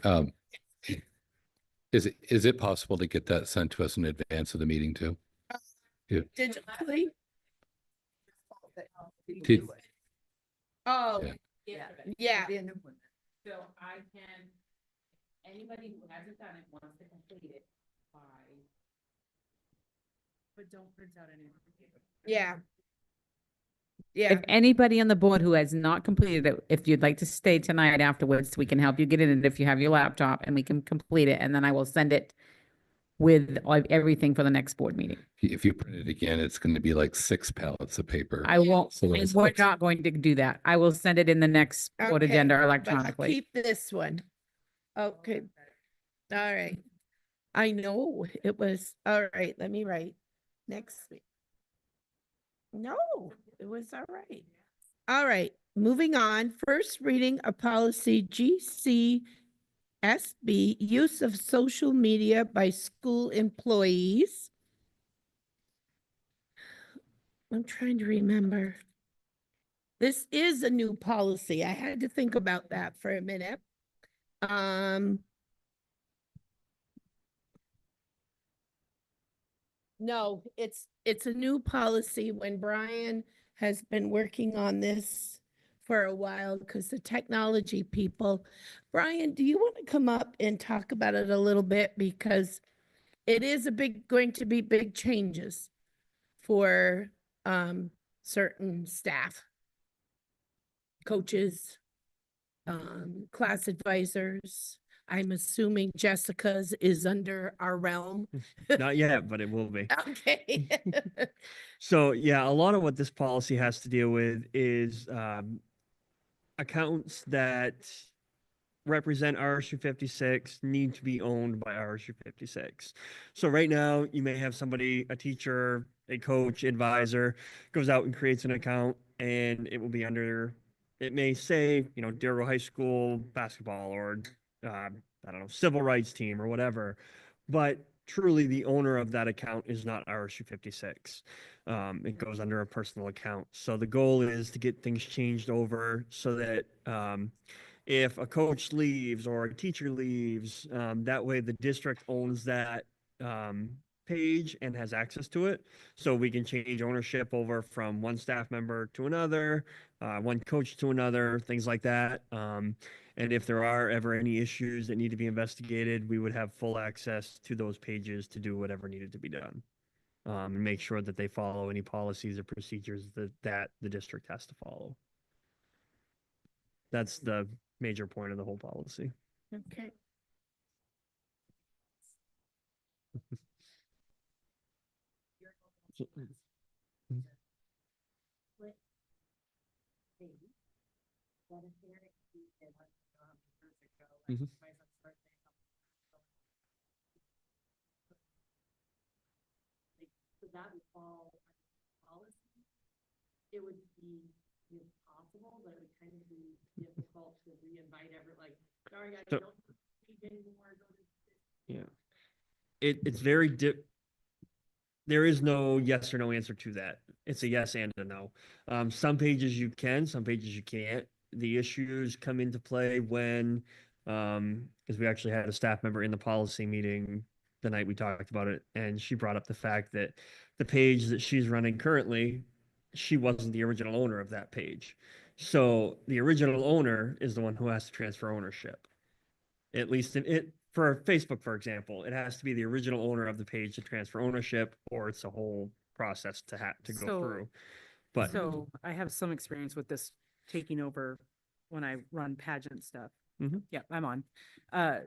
Is it possible to get that sent to us in advance of the meeting too? Yeah. Digitally? Did- Oh, Yeah. yeah. So I can, anybody who hasn't done it wants to complete it by. But don't print out any. Yeah. Yeah. If anybody on the board who has not completed it, if you'd like to stay tonight afterwards, we can help you get it in if you have your laptop and we can complete it and then I will send it with everything for the next board meeting. If you print it again, it's going to be like 6 pallets of paper. I won't, So it's- we're not going to do that. I will send it in the next board Okay, agenda but electronically. keep this one. Okay. All right. I know it was, all right, let me write next week. No, it was all right. All right, moving on. First reading of policy GCSB, use of social media by school employees. I'm trying to remember. This is a new policy. I had to think about that for a minute. No, it's a new policy when Brian has been working on this for a while because the technology people. Brian, do you want to come up and talk about it a little bit? Because it is going to be big changes for certain staff, coaches, class advisors. I'm assuming Jessica's is under our realm. Not yet, but it will be. Okay. So yeah, a lot of what this policy has to deal with is accounts that represent RSU 56 need to be owned by RSU 56. So right now you may have somebody, a teacher, a coach, advisor, goes out and creates an account and it will be under, it may say, you know, Darrow High School basketball or I don't know, civil rights team or whatever, but truly the owner of that account is not RSU 56. It goes under a personal account. So the goal is to get things changed over so that if a coach leaves or a teacher leaves, that way the district owns that page and has access to it. So we can change ownership over from one staff member to another, one coach to another, things like that. And if there are ever any issues that need to be investigated, we would have full access to those pages to do whatever needed to be done. And make sure that they follow any policies or procedures that the district has to follow. That's the major point of the whole policy. Okay. Mhm. So that would fall under policy. It would be possible, but it would kind of be difficult to re-invite sorry, guys, So- don't speak anymore. Go to Yeah. It's very there is no yes or no answer to that. It's a yes and a no. Some pages you can, some pages you can't. The issues come into play when, because we actually had a staff member in the policy meeting the night we talked about it, and she brought up the fact that the page that she's running currently, she wasn't the original owner of that page. So the original owner is the one who has to transfer ownership. At least for Facebook, for example, it has to be the original owner of the page to transfer ownership, or it's a whole process to go So- through. But So I have some experience with this taking over when I run pageant stuff. Mhm. Yeah, I'm on.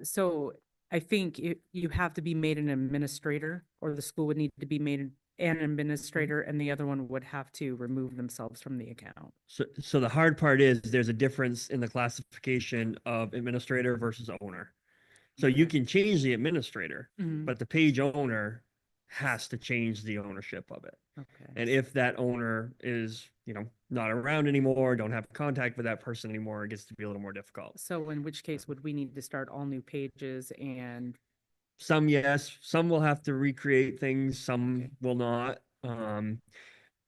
So I think you have to be made an administrator, or the school would need to be made an administrator, and the other one would have to remove themselves from the account. So the hard part is there's a difference in the classification of administrator versus owner. So you can change the administrator, Mhm. but the page owner has to change the ownership of it. Okay. And if that owner is, not around anymore, don't have contact with that person anymore, it gets to be a little more difficult. So in which case would we need to start all new pages and Some, yes, some will have to recreate things, some will not.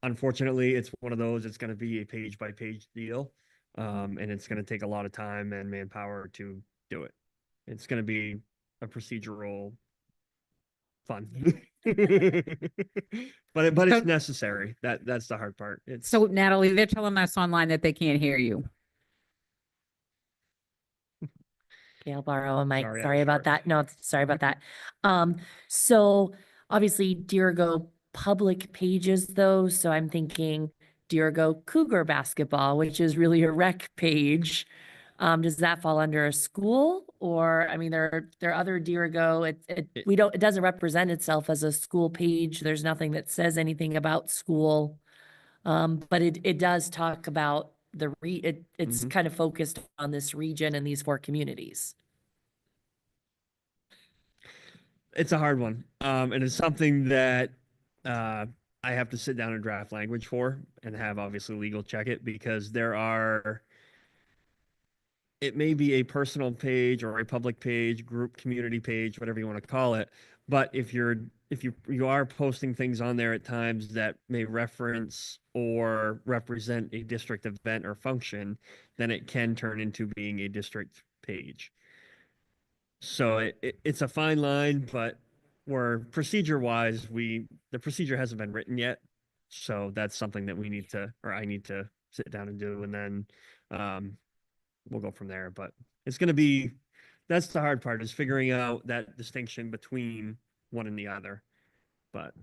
Unfortunately, it's one of those, it's gonna be a page by page deal. And it's gonna take a lot of time and manpower to do it. It's gonna be a procedural fun. But it's So- necessary. That's the hard part. It's So Natalie, they're telling us online that they can't hear you. Gail Barrow, Mike, Sorry, I sorry was about short. that. No, sorry about that. So obviously Deergo public pages though, so I'm thinking Deergo Cougar basketball, which is really a rec page. Does that fall under a school? Or, I mean, there are other Deergo, it doesn't represent itself as a school page. There's nothing that says anything about school. But it does talk about it's Mhm. kind of focused on this region and these 4 communities. It's a hard one. And it's something that I have to sit down and draft language for and have obviously legal check it, because it may be a personal page or a public page, group community page, whatever you want to call it. But if you are posting things on there at times that may reference or represent a district event or function, then it can turn into being a district page. So it's a fine line, but procedure wise, the procedure hasn't been written yet. So that's something that I need to sit down and do, and then we'll go from there. But that's the hard part, is figuring out that distinction between one and the other. But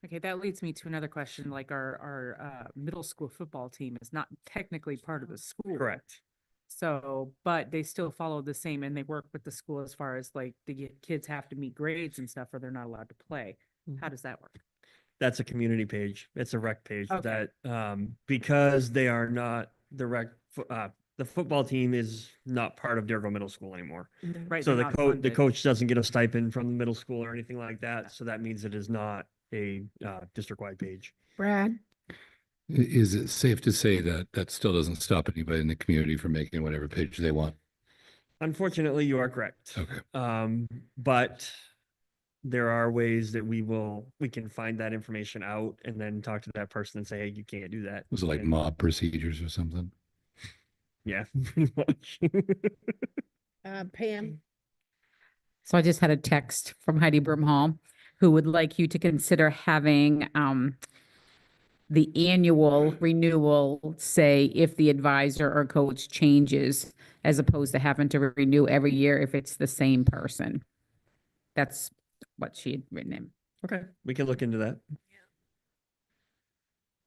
okay, that leads me to another question. Like our middle school football team is not technically part of the school. correct. So, but they still follow the same, and they work with the school as far as like the kids have to meet grades and stuff, or they're not allowed to play. How does that work? That's a community page. It's a rec page Okay. that, because they are not the football team is not part of Deergo Middle School anymore. Right. So they're the not the funded. coach doesn't get a stipend from the middle school or anything like that. So that means it is not a district-wide page. Brad? Is it safe to say that that still doesn't stop anybody in the community from making whatever page they want? Unfortunately, you are correct. Okay. But there are ways that we can find that information out and then talk to that person and say, hey, you can't do that. Was it like And- mob procedures or something? Yeah, pretty much. Pam? So I just had a text from Heidi Brimhall. who would like you to consider having the annual renewal, say if the advisor or coach changes, as opposed to having to renew every year if it's the same person. That's what she had written in. Okay, we can look into that.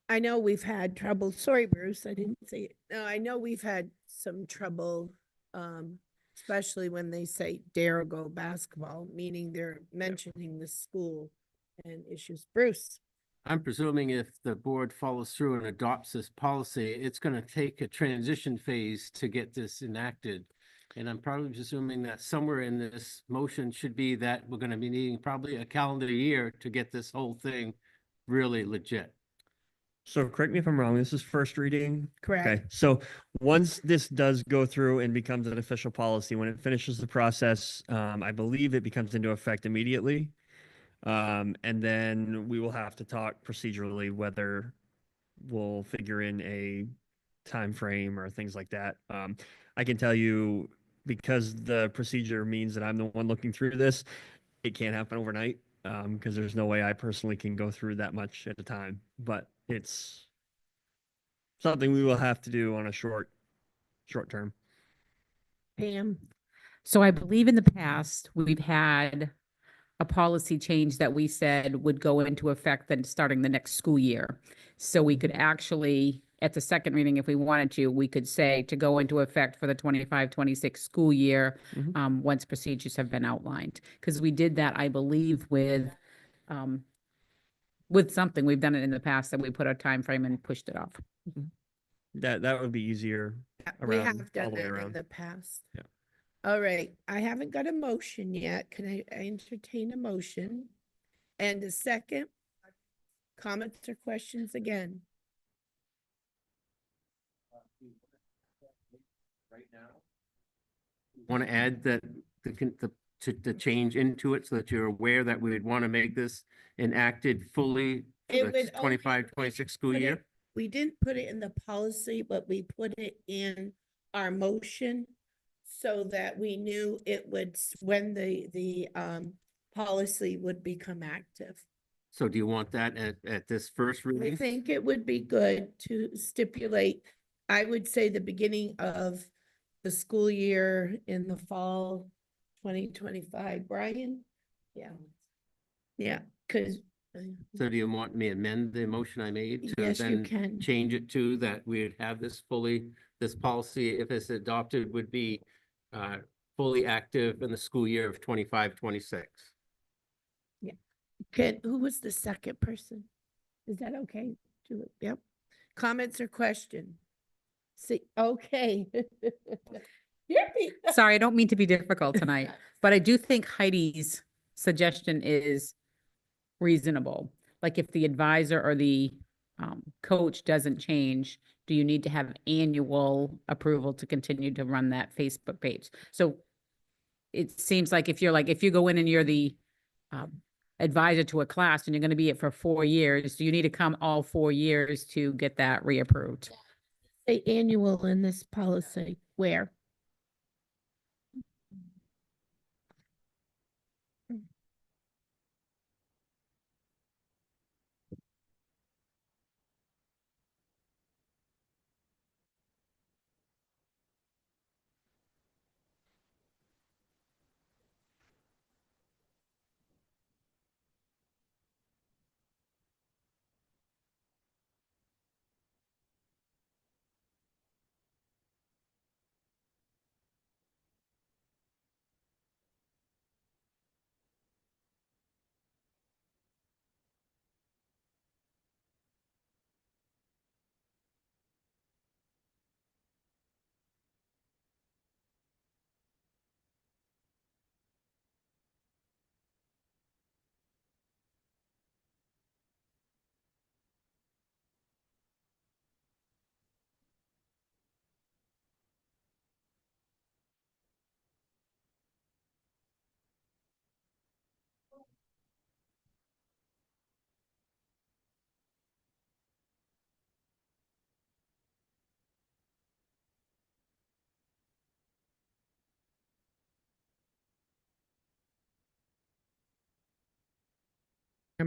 I know we've had trouble, sorry, Bruce, I didn't say it. No, I know we've had some trouble, especially when they say dare go basketball, meaning they're mentioning the school and issues. Bruce? I'm presuming if the board follows through and adopts this policy, it's gonna take a transition phase to get this enacted. And I'm probably presuming that somewhere in this motion should be that we're gonna be needing probably a calendar year to get this whole thing really legit. So correct me if I'm wrong, this is first reading? Correct. Okay, so once this does go through and becomes an official policy, when it finishes the process, I believe it becomes into effect immediately. And then we will have to talk procedurally whether we'll figure in a time frame or things like that. I can tell you, because the procedure means that I'm the one looking through this, it can't happen overnight, because there's no way I personally can go through that much at a time. But it's something we will have to do on a short term. Pam? So I believe in the past, we've had a policy change that we said would go into effect then starting the next school year. So we could actually, at the second reading, if we wanted to, we could say to go into effect for the 25-26 school year, once procedures have been outlined. Because we did that, I believe, with something, we've done it in the past that we put a time frame and pushed it off. That would be easier We around, have all done the way that in around. the past. Yeah. All right, I haven't got a motion yet. Can I entertain a motion? And a second? Comments or questions again? Want to add that the change into it so that you're aware that we would want to make this enacted fully It for would the only- 25-26 school put it- year? We didn't put it in the policy, but we put it in our motion so that we knew it would, when the policy would become active. So do you want that at this first I reading? think it would be good to stipulate, I would say the beginning of the school year in the fall 2025. Brian? Yeah. Yeah, because. So do you want me to amend the motion I made to Yes, you then can. change it to that we'd have this this policy, if it's adopted, would be fully active in the school year of 25-26? Who was the second person? Is that okay? Yep. Comments or question? See, okay. Sorry, I don't mean to be difficult tonight, but I do think Heidi's suggestion is reasonable. Like if the advisor or the coach doesn't change, do you need to have annual approval to continue to run that Facebook page? So it seems like if you go in and you're the advisor to a class and you're going to be it for 4 years, do you need to come all 4 years to get that reapproved? Say annual in this policy, where?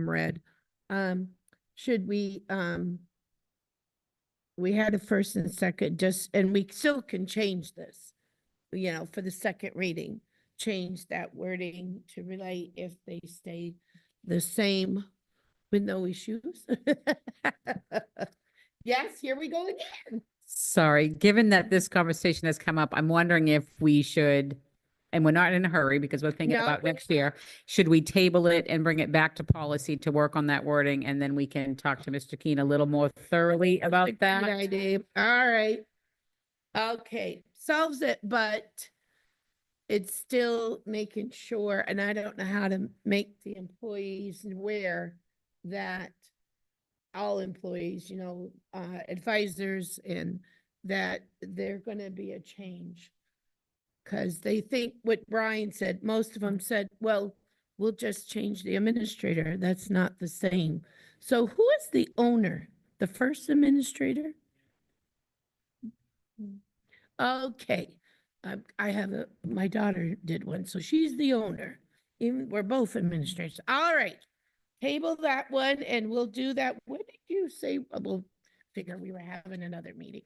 read. Should we had a first and second, and we still can change this, for the second reading, change that wording to relate if they stay the same with no issues. Yes, here we go again. Sorry, given that this conversation has come up, I'm wondering if we should, and we're not in a hurry because we're thinking No, about we're next year, should we table it and bring it back to policy to work on that wording? And then we can talk to Mr. Keene a little more thoroughly about Good that? idea. All right. Okay, solves it, but it's still making sure, and I don't know how to make the employees aware that all employees, advisors, and that they're gonna be a change. Cause they think what Brian said, most of them said, well, we'll just change the administrator. That's not the same. So who is the owner? The first administrator? Okay. I have my daughter did one, so she's the owner. Even, we're both administrators. All right. Table that one and we'll do that. What did you say? We'll figure we were having another meeting.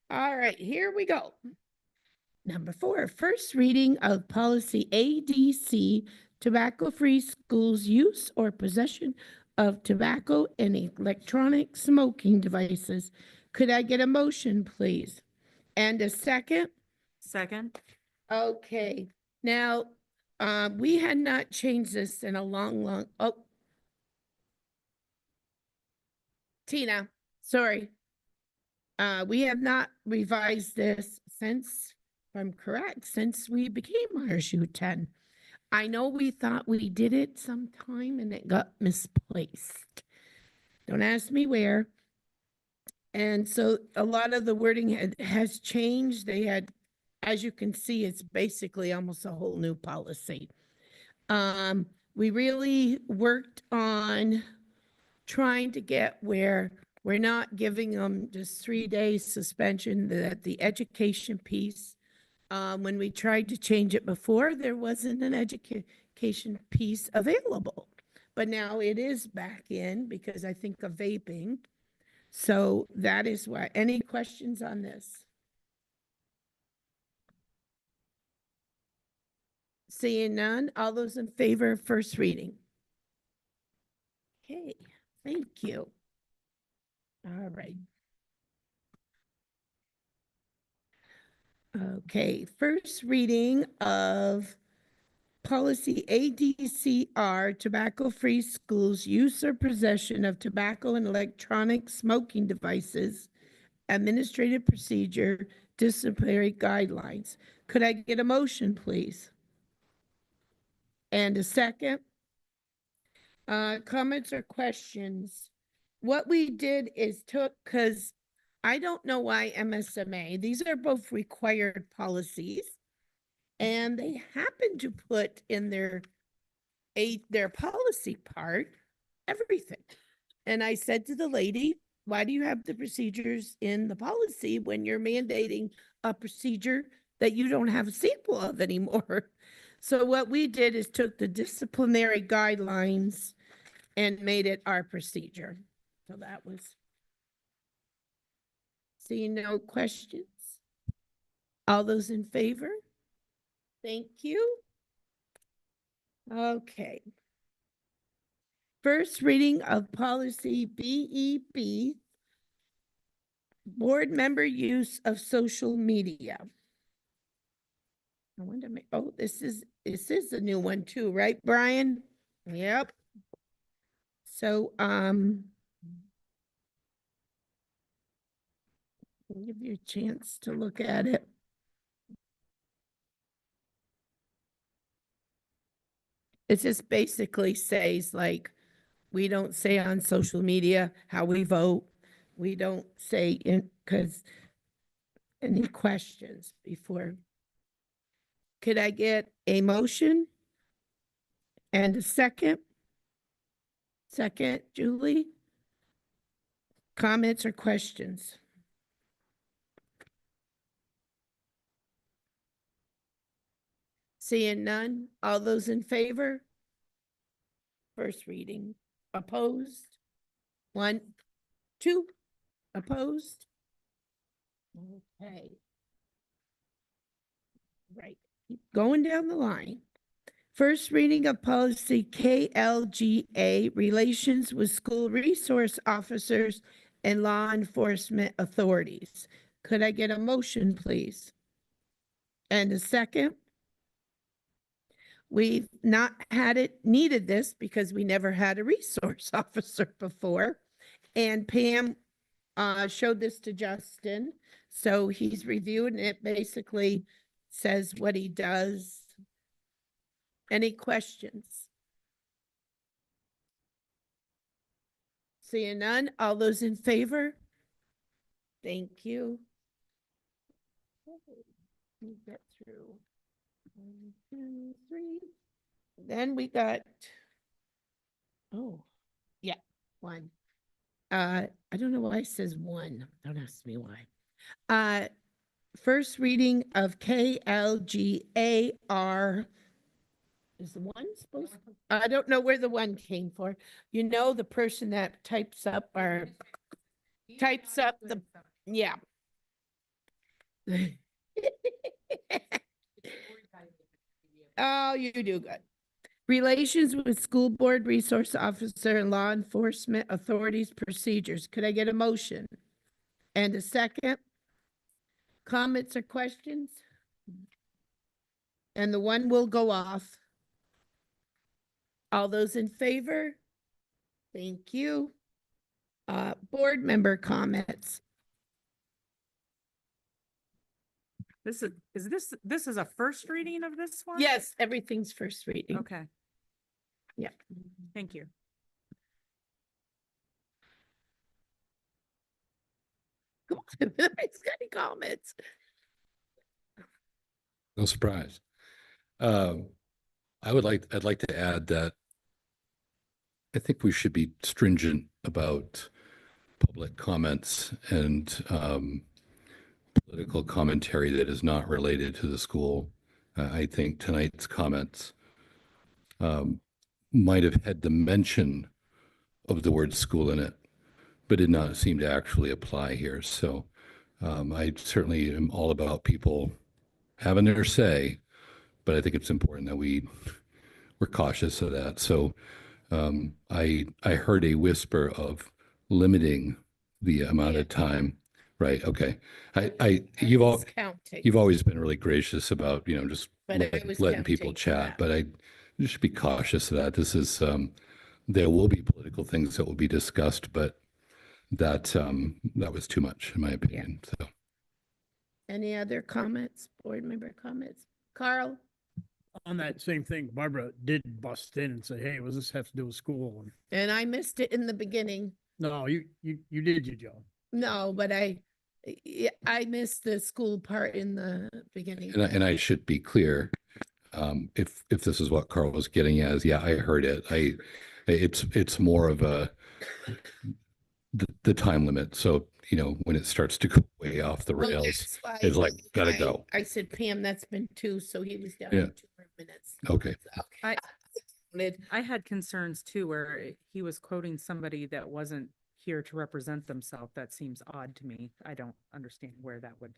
All right, here we go. Number 4, first reading of policy ADC, tobacco-free schools use or possession of tobacco and electronic smoking devices. Could I get a motion, please? And a second? Second. Okay, now, we had not changed this in a long, oh. Tina, sorry. We have not revised this since, if I'm correct, since we became RSU 10. I know we thought we did it sometime and it got misplaced. Don't ask me where. And so a lot of the wording has changed. They had, as you can see, it's basically almost a whole new policy. We really worked on trying to get where we're not giving them just 3 days suspension, that the education piece. When we tried to change it before, there wasn't an education piece available. But now it is back in because I think of vaping. So that is why. Any questions on this? Seeing none, all those in favor of first reading? Okay, thank you. All right. Okay, first reading of policy ADCR, tobacco-free schools, use or possession of tobacco and electronic smoking devices, administrative procedure, disciplinary guidelines. Could I get a motion, please? And a second? Comments or questions? What we did is because I don't know why MSMA, these are both required policies, and they happen to put in their policy part everything. And I said to the lady, why do you have the procedures in the policy when you're mandating a procedure that you don't have a sample of anymore? So what we did is took the disciplinary guidelines and made it our procedure. So that was. Seeing no questions? All those in favor? Thank you. Okay. First reading of policy BEB, board member use of social media. I wonder, oh, this is a new one too, right, Brian? Yep. So, I'll give you a chance to look at it. It just basically says, like, we don't say on social media how we vote. We don't say because any questions before. Could I get a motion? And a second? Second, Julie? Comments or questions? Seeing none, all those in favor? First reading. Opposed? 1, 2, opposed? Okay. Right, keep going down the line. First reading of policy KLGA, relations with school resource officers and law enforcement authorities. Could I get a motion, please? And a second? We've not needed this because we never had a resource officer before. And Pam showed this to Justin. So he's reviewed and it basically says what he does. Any questions? Seeing none, all those in favor? Thank you. Let me get through 1, 2, 3. Then we got, oh, yeah, 1. I don't know why it says 1. Don't ask me why. First reading of KLGAR. Is the 1 supposed? I don't know where the 1 came for. You know, the person that types up the, yeah. Oh, you do good. Relations with school board resource officer and law enforcement authorities procedures. Could I get a motion? And a second? Comments or questions? And the 1 will go off. All those in favor? Thank you. Board member comments. This is a first reading of this one? Yes, everything's first reading. Okay. Yeah. Thank you. Come on, nobody's got any comments. No surprise. I'd like to add that I think we should be stringent about public comments and political commentary that is not related to the school. I think tonight's comments might have had the mention of the word school in it, but did not seem to actually apply here. So I certainly am all about people having their say, but I think it's important that we're cautious of that. So I heard a whisper of limiting the amount of time. Right. Okay. You've always been really gracious about, just letting people chat, but I should be cautious of that. This is, there will be political things that will be discussed, but that was too much in my opinion. So. Any other comments, board member comments? Carl? On that same thing, Barbara did bust in and say, hey, what does this have to do with school? And I missed it in the beginning. No, you did your job. No, but I missed the school part in the beginning. And I should be clear, if this is what Carl was getting at, is I heard it. It's more of the time limit. So, when it starts to go way off the rails, it's like, gotta go. I said, Pam, that's been 2, so he was down Yeah. to 2 more minutes. Okay. I had concerns too, where he was quoting somebody that wasn't here to represent themselves. That seems odd to me. I don't understand where that would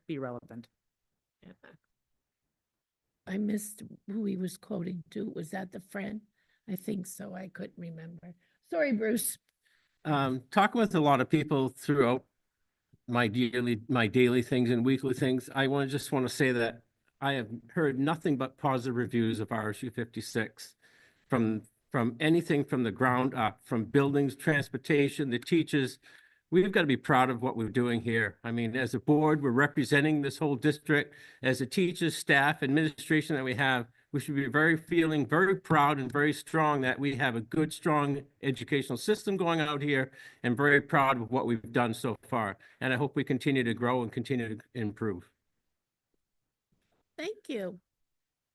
be relevant. Yeah. I missed who he was quoting to. Was that the friend? I think so. I couldn't remember. Sorry, Bruce. Talking with a lot of people throughout my daily things and weekly things, I just want to say that I have heard nothing but positive reviews of RSU 56 from anything from the ground up, from buildings, transportation, the teachers. We've got to be proud of what we're doing here. I mean, as a board, we're representing this whole district. As a teachers, staff, administration that we have, we should be feeling very proud and very strong that we have a good, strong educational system going out here, and very proud of what we've done so far. And I hope we continue to grow and continue to improve. Thank you.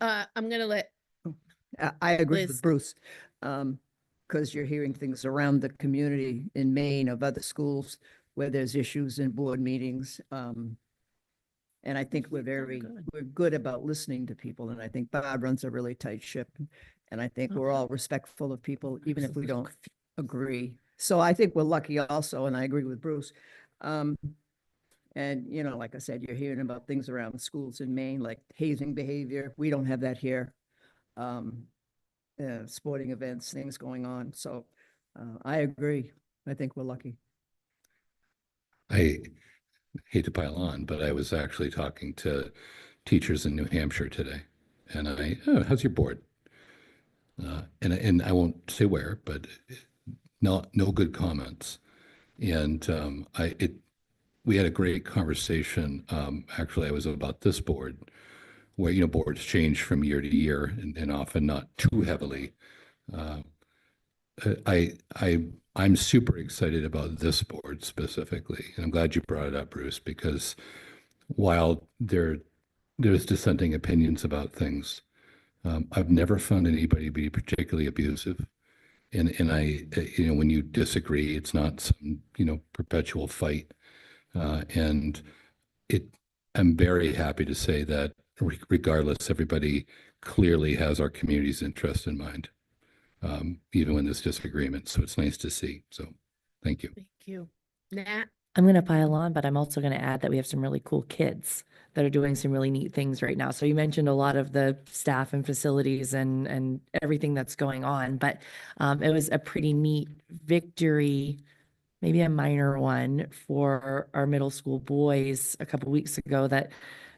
I'm going to let I agree Liz. with Bruce, because you're hearing things around the community in Maine of other schools where there's issues in board meetings. And I think we're good about listening to people. And I think Bob runs a really tight ship. And I think we're all respectful of people, even if we don't agree. So I think we're lucky also, and I agree with Bruce. And, you know, like I said, you're hearing about things around the schools in Maine, like hazing behavior. We don't have that here. Sporting events, things going on. So I agree. I think we're lucky. I hate to pile on, but I was actually talking to teachers in New Hampshire today, and oh, how's your board? And I won't say where, but no good comments. And we had a great conversation. Actually, I was about this board, where, you know, boards change from year to year and often not too heavily. I'm super excited about this board specifically, and I'm glad you brought it up, Bruce, because while there's dissenting opinions about things, I've never found anybody be particularly abusive. And you know, when you disagree, it's not some, you know, perpetual fight. And I'm very happy to say that regardless, everybody clearly has our community's interest in mind, even when there's disagreement. So it's nice to see. So thank you. Thank you. Nat? I'm going to pile on, but I'm also going to add that we have some really cool kids that are doing some really neat things right now. So you mentioned a lot of the staff and facilities and everything that's going on, but it was a pretty neat victory, maybe a minor one, for our middle school boys a couple weeks ago that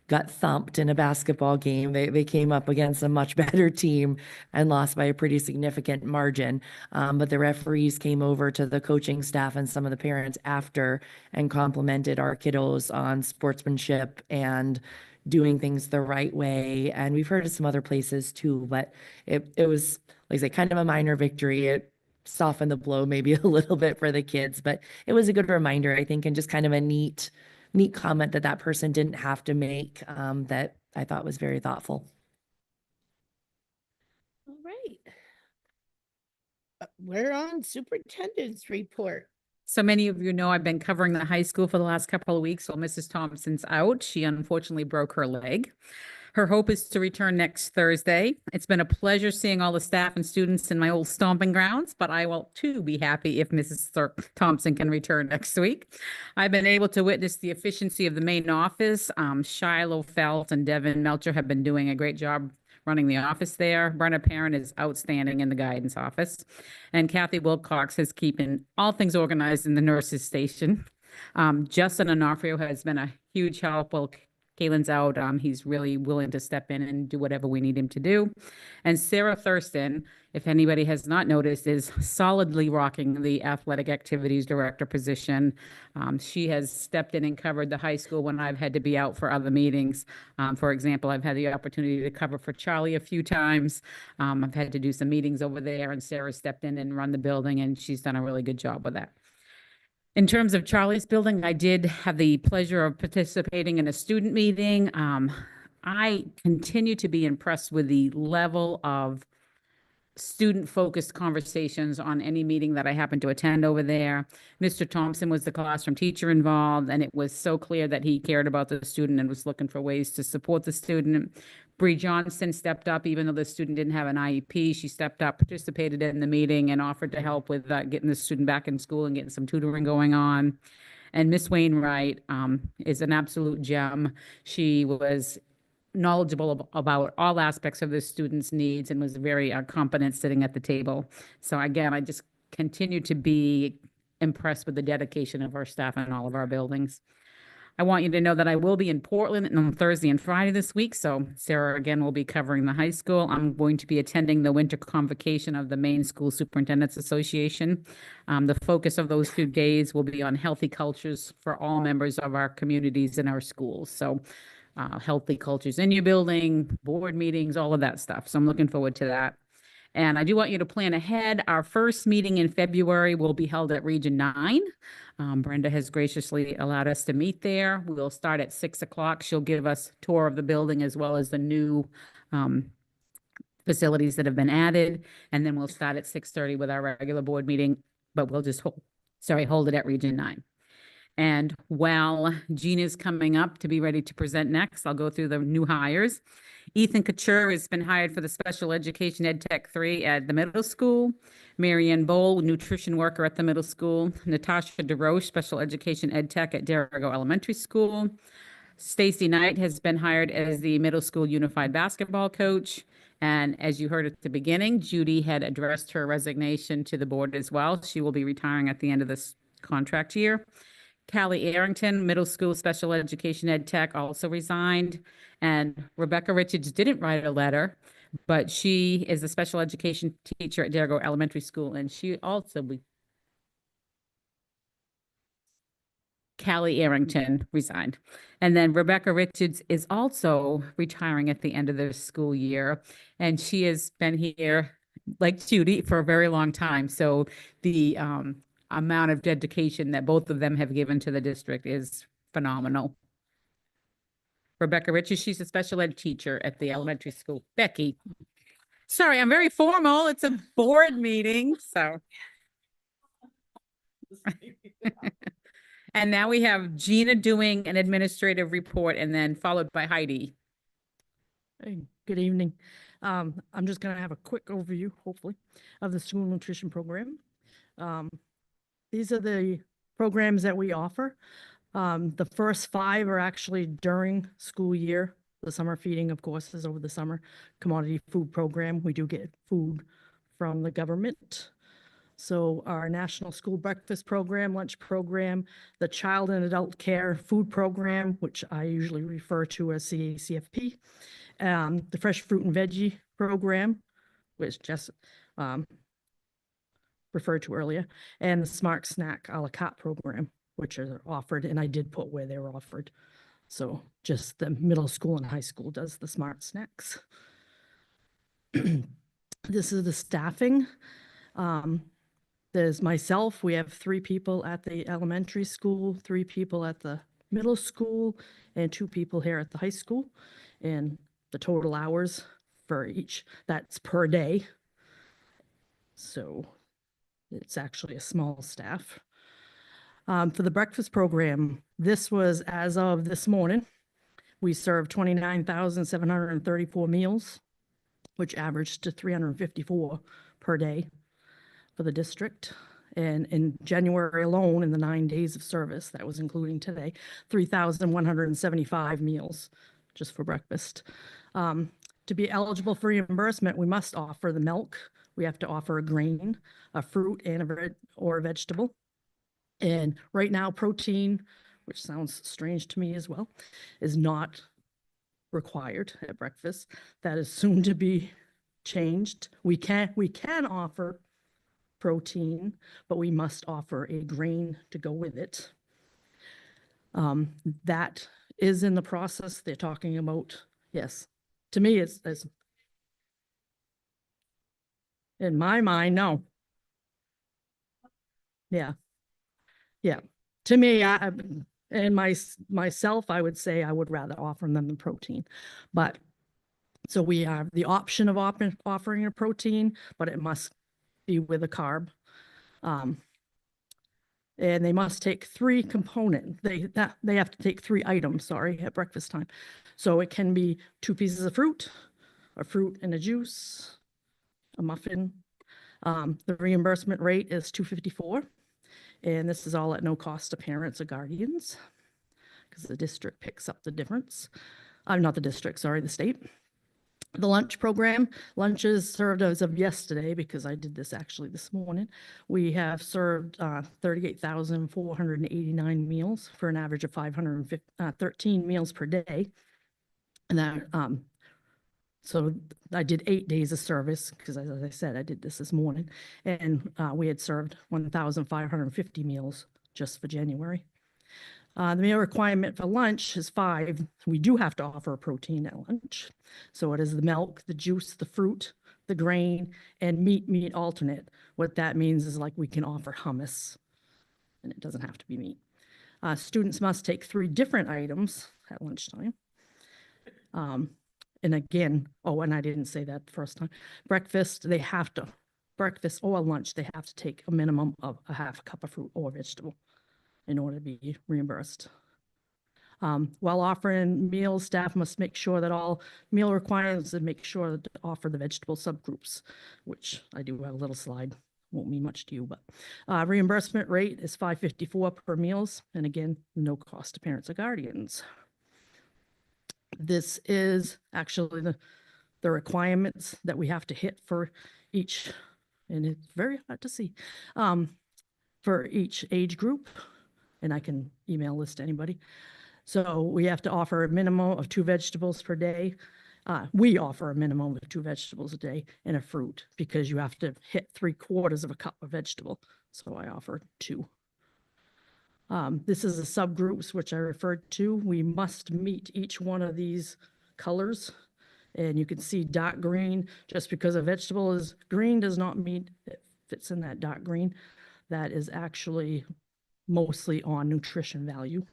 got thumped in a basketball game. They came up against a much better team and lost by a pretty significant margin. But the referees came over to the coaching staff and some of the parents after and complimented our kiddos on sportsmanship and doing things the right way. And we've heard of some other places too, but it was, like I say, kind of a minor victory. It softened the blow maybe a little bit for the kids, but it was a good reminder, I think, and just kind of a neat comment that person didn't have to make, that I thought was very thoughtful. All right. We're on superintendent's report. So many of you know I've been covering the high school for the last couple of weeks while Mrs. Thompson's out. She unfortunately broke her leg. Her hope is to return next Thursday. It's been a pleasure seeing all the staff and students in my old stomping grounds, but I will too be happy if Mrs. Thompson can return next week. I've been able to witness the efficiency of the main office. Shiloh Felt and Devin Melcher have been doing a great job running the office there. Brenna Parent is outstanding in the guidance office. And Kathy Wilcox is keeping all things organized in the nurses station. Justin Onofrio has been a huge help. Well, Kalen's out. He's really willing to step in and do whatever we need him to do. And Sarah Thurston, if anybody has not noticed, is solidly rocking the athletic activities director position. She has stepped in and covered the high school when I've had to be out for other meetings. For example, I've had the opportunity to cover for Charlie a few times. I've had to do some meetings over there, and Sarah stepped in and run the building, and she's done a really good job with that. In terms of Charlie's building, I did have the pleasure of participating in a student meeting. I continue to be impressed with the level of student-focused conversations on any meeting that I happen to attend over there. Mr. Thompson was the classroom teacher involved, and it was so clear that he cared about the student and was looking for ways to support the student. Bree Johnson stepped up, even though the student didn't have an IEP. She stepped up, participated in the meeting, and offered to help with getting the student back in school and getting some tutoring going on. And Miss Wainwright is an absolute gem. She was knowledgeable about all aspects of the student's needs and was very competent sitting at the table. So again, I just continue to be impressed with the dedication of our staff in all of our buildings. I want you to know that I will be in Portland on Thursday and Friday this week. So Sarah, again, will be covering the high school. I'm going to be attending the winter convocation of the Maine School Superintendents Association. The focus of those 2 days will be on healthy cultures for all members of our communities and our schools. So healthy cultures in your building, board meetings, all of that stuff. So I'm looking forward to that. And I do want you to plan ahead. Our first meeting in February will be held at Region 9. Brenda has graciously allowed us to meet there. We'll start at 6 o'clock. She'll give us a tour of the building as well as the new facilities that have been added. And then we'll start at 6:30 with our regular board meeting, but we'll just hold it at Region 9. And while Gina's coming up to be ready to present next, I'll go through the new hires. Ethan Couture has been hired for the Special Education Ed Tech 3 at the middle school. Marianne Bowl, nutrition worker at the middle school. Natasha DeRoche, Special Education Ed Tech at Derigo Elementary School. Stacy Knight has been hired as the middle school unified basketball coach. And as you heard at the beginning, Judy had addressed her resignation to the board as well. She will be retiring at the end of this contract year. Callie Arrington, middle school special education ed tech, also resigned. And Rebecca Richards didn't write a letter, but she is a special education teacher at Derigo Elementary School, and she also Callie Arrington resigned. And then Rebecca Richards is also retiring at the end of the school year. And she has been here, like Judy, for a very long time. So the amount of dedication that both of them have given to the district is phenomenal. Rebecca Richards, she's a special ed teacher at the elementary school. Becky. Sorry, I'm very formal. It's a board meeting, so. And now we have Gina doing an administrative report and then followed by Heidi. Hey, good evening. I'm just going to have a quick overview, hopefully, of the school nutrition program. These are the programs that we offer. The first 5 are actually during school year. The summer feeding, of course, is over the summer. Commodity food program, we do get food from the government. So our National School Breakfast Program, lunch program, the Child and Adult Care Food Program, which I usually refer to as CACFP, the Fresh Fruit and Veggie Program, which just referred to earlier, and the Smart Snack a la carte program, which are offered, and I did put where they were offered. So just the middle school and high school does the Smart Snacks. This is the staffing. There's myself, we have 3 people at the elementary school, 3 people at the middle school, and 2 people here at the high school. And the total hours for each, that's per day. So it's actually a small staff. For the breakfast program, this was as of this morning, we served 29,734 meals, which averaged to 354 per day for the district. And in January alone, in the 9 days of service, that was including today, 3,175 meals just for breakfast. To be eligible for reimbursement, we must offer the milk. We have to offer a grain, a fruit, and a vegetable. And right now, protein, which sounds strange to me as well, is not required at breakfast. That is soon to be changed. We can offer protein, but we must offer a grain to go with it. That is in the process. They're talking about, yes. To me, it's in my mind, no. Yeah. Yeah. To me, myself, I would say I would rather offer them the protein. But so we have the option of offering a protein, but it must be with a carb. And they must take 3 components. They have to take 3 items, sorry, at breakfast time. So it can be 2 pieces of fruit, a fruit and a juice, a muffin. The reimbursement rate is $254. And this is all at no cost to parents or guardians, because the district picks up the difference. Not the district, sorry, the state. The lunch program, lunch is served as of yesterday, because I did this actually this morning. We have served 38,489 meals for an average of 513 meals per day. And that, so I did 8 days of service, because as I said, I did this morning. And we had served 1,550 meals just for January. The meal requirement for lunch is 5. We do have to offer a protein at lunch. So it is the milk, the juice, the fruit, the grain, and meat alternate. What that means is, like, we can offer hummus, and it doesn't have to be meat. Students must take 3 different items at lunchtime. And again, and I didn't say that the first time. Breakfast or lunch, they have to take a minimum of a half cup of fruit or vegetable. in order to be reimbursed. While offering meals, staff must make sure that all meal requirements and make sure to offer the vegetable subgroups, which I do have a little slide. Won't mean much to you, but reimbursement rate is $5.54 per meals, and again, no cost to parents or guardians. This is actually the requirements that we have to hit for each, and it's very hard to see, for each age group, and I can email this to anybody. So we have to offer a minimum of 2 vegetables per day. We offer a minimum of 2 vegetables a day and a fruit because you have to hit 3/4 of a cup of vegetable. So I offer 2. This is the subgroups which I referred to. We must meet each one of these colors. And you can see dark green, just because a vegetable is green does not mean it fits in that dark green. That is actually mostly on nutrition value.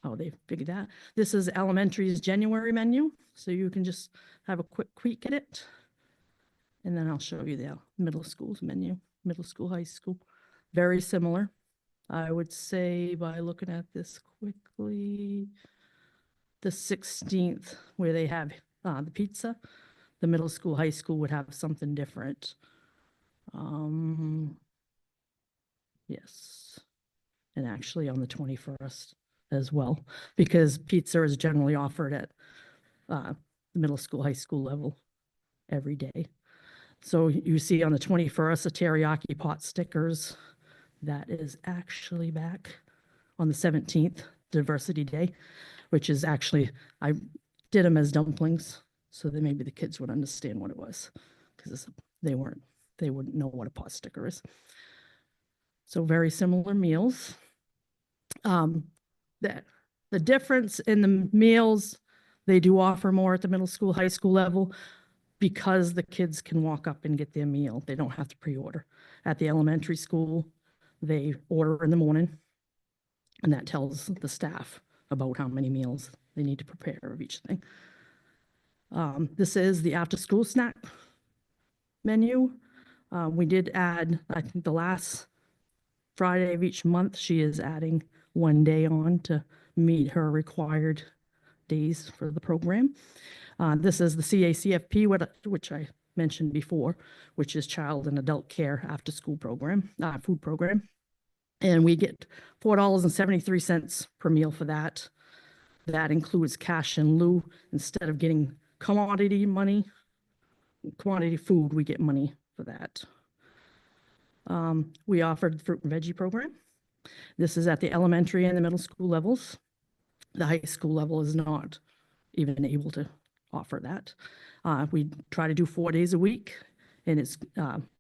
Oh, they figured that. This is elementary's January menu, so you can just have a quick peek at it. And then I'll show you the middle school's menu, middle school, high school. Very similar. I would say by looking at this quickly, the 16th, where they have the pizza, the middle school, high school would have something different. Yes. And actually on the 21st as well, because pizza is generally offered at the middle school, high school level every day. So you see on the 21st, the teriyaki pot stickers. That is actually back on the 17th, Diversity Day, which is actually, I did them as dumplings so that maybe the kids would understand what it was, because they wouldn't know what a pot sticker is. So very similar meals. The difference in the meals, they do offer more at the middle school, high school level, because the kids can walk up and get their meal. They don't have to pre-order. At the elementary school, they order in the morning, and that tells the staff about how many meals they need to prepare of each thing. This is the after-school snack menu. We did add, I think the last Friday of each month, she is adding 1 day on to meet her required days for the program. This is the CACFP, which I mentioned before, which is Child and Adult Care After School Program, food program. And we get $4.73 per meal for that. That includes cash in lieu. Instead of getting commodity food, we get money for that. We offered the fruit and veggie program. This is at the elementary and the middle school levels. The high school level is not even able to offer that. We try to do 4 days a week, and it's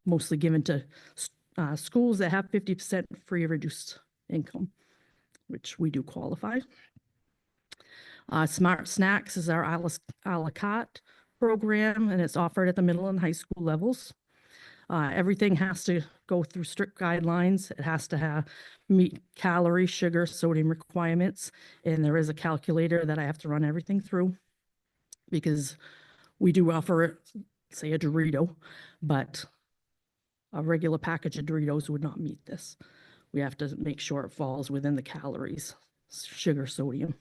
mostly given to schools that have 50% free or reduced income, which we do qualify. Smart Snacks is our a la carte program, and it's offered at the middle and high school levels. Everything has to go through strict guidelines. It has to meet calorie, sugar, sodium requirements. And there is a calculator that I have to run everything through, because we do offer, say, a Dorito, but a regular package of Doritos would not meet this. We have to make sure it falls within the calories, sugar, sodium.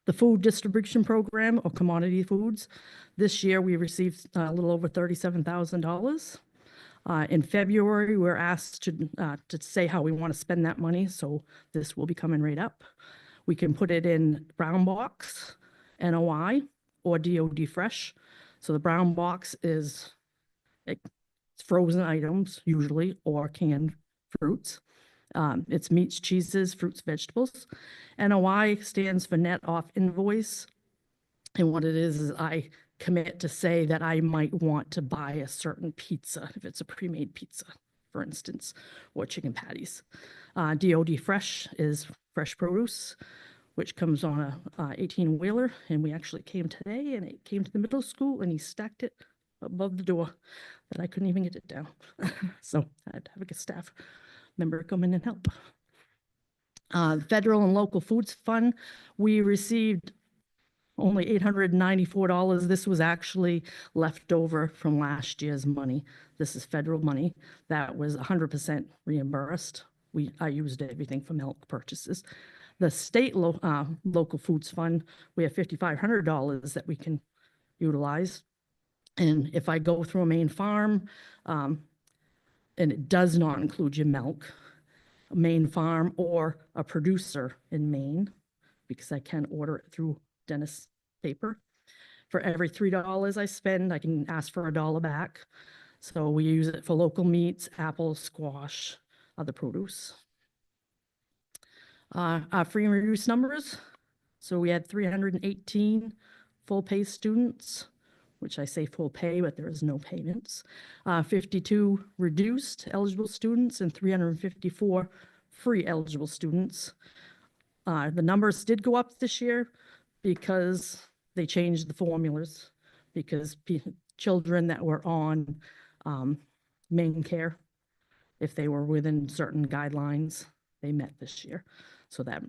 The food distribution program, or commodity foods, this year we received a little over $37,000. In February, we're asked to say how we want to spend that money, so this will be coming right up. We can put it in brown box, NOI, or DOD fresh. So the brown box is it's frozen items usually, or canned fruits. It's meats, cheeses, fruits, vegetables. NOI stands for net off invoice. And what it is I commit to say that I might want to buy a certain pizza, if it's a pre-made pizza, for instance, or chicken patties. DOD fresh is fresh produce, which comes on a 18-wheeler. And we actually came today, and it came to the middle school, and he stacked it above the door that I couldn't even get it down. So I had to have a staff member come in and help. Federal and local foods fund, we received only $894. This was actually left over from last year's money. This is federal money that was 100% reimbursed I used everything for milk purchases. The state local foods fund, we have $5,500 that we can utilize. And if I go through a Maine farm, and it does not include your milk, a Maine farm or a producer in Maine, because I can order it through Dennis Paper. For every $3 I spend, I can ask for $1 back. So we use it for local meats, apples, squash, other produce. Our free and reduced numbers. So we had 318 full pay students, which I say full pay, but there is no payments. 52 reduced eligible students and 354 free eligible students. The numbers did go up this year because they changed the formulas, because children that were on main care, if they were within certain guidelines, they met this year. So that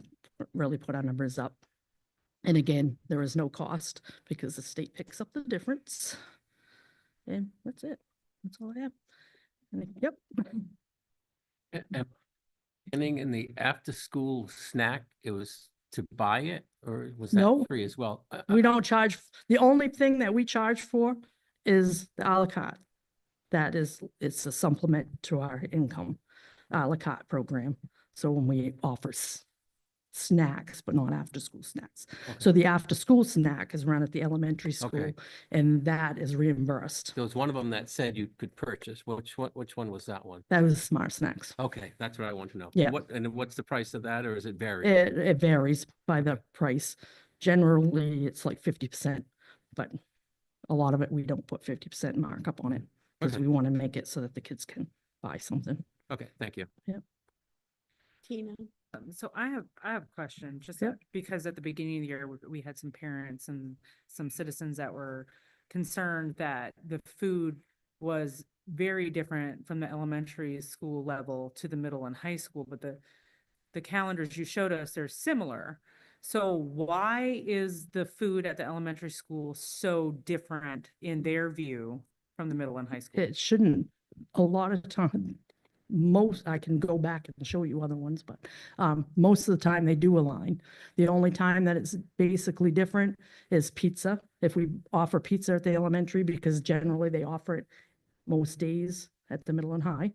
really put our numbers up. And again, there is no cost because the state picks up the difference. And that's it. That's all I have. Yep. And in the after-school snack, it was to buy it, or was No. that free as well? We don't charge, the only thing that we charge for is the a la carte. That is, it's a supplement to our income, a la carte program. So when we offer snacks, but not after-school snacks. So the after-school snack is run at the elementary school, Okay. and that is reimbursed. There was one of them that said you could purchase. Which one was that one? That was Smart Snacks. Okay, that's what I want to know. Yeah. What's the price of that, or is it vary? It varies by the price. Generally, it's like 50%, but a lot of it, we don't put 50% markup on it because Okay. we want to make it so that the kids can buy something. Okay, thank you. Tina? So I have a question, just Yep. because at the beginning of the year, we had some parents and some citizens that were concerned that the food was very different from the elementary school level to the middle and high school, but the calendars you showed us, they're similar. So why is the food at the elementary school so different in their view from the middle and high school? It shouldn't, a lot of time, I can go back and show you other ones, but most of the time they do align. The only time that it's basically different is pizza. If we offer pizza at the elementary, because generally they offer it most days at the middle and high.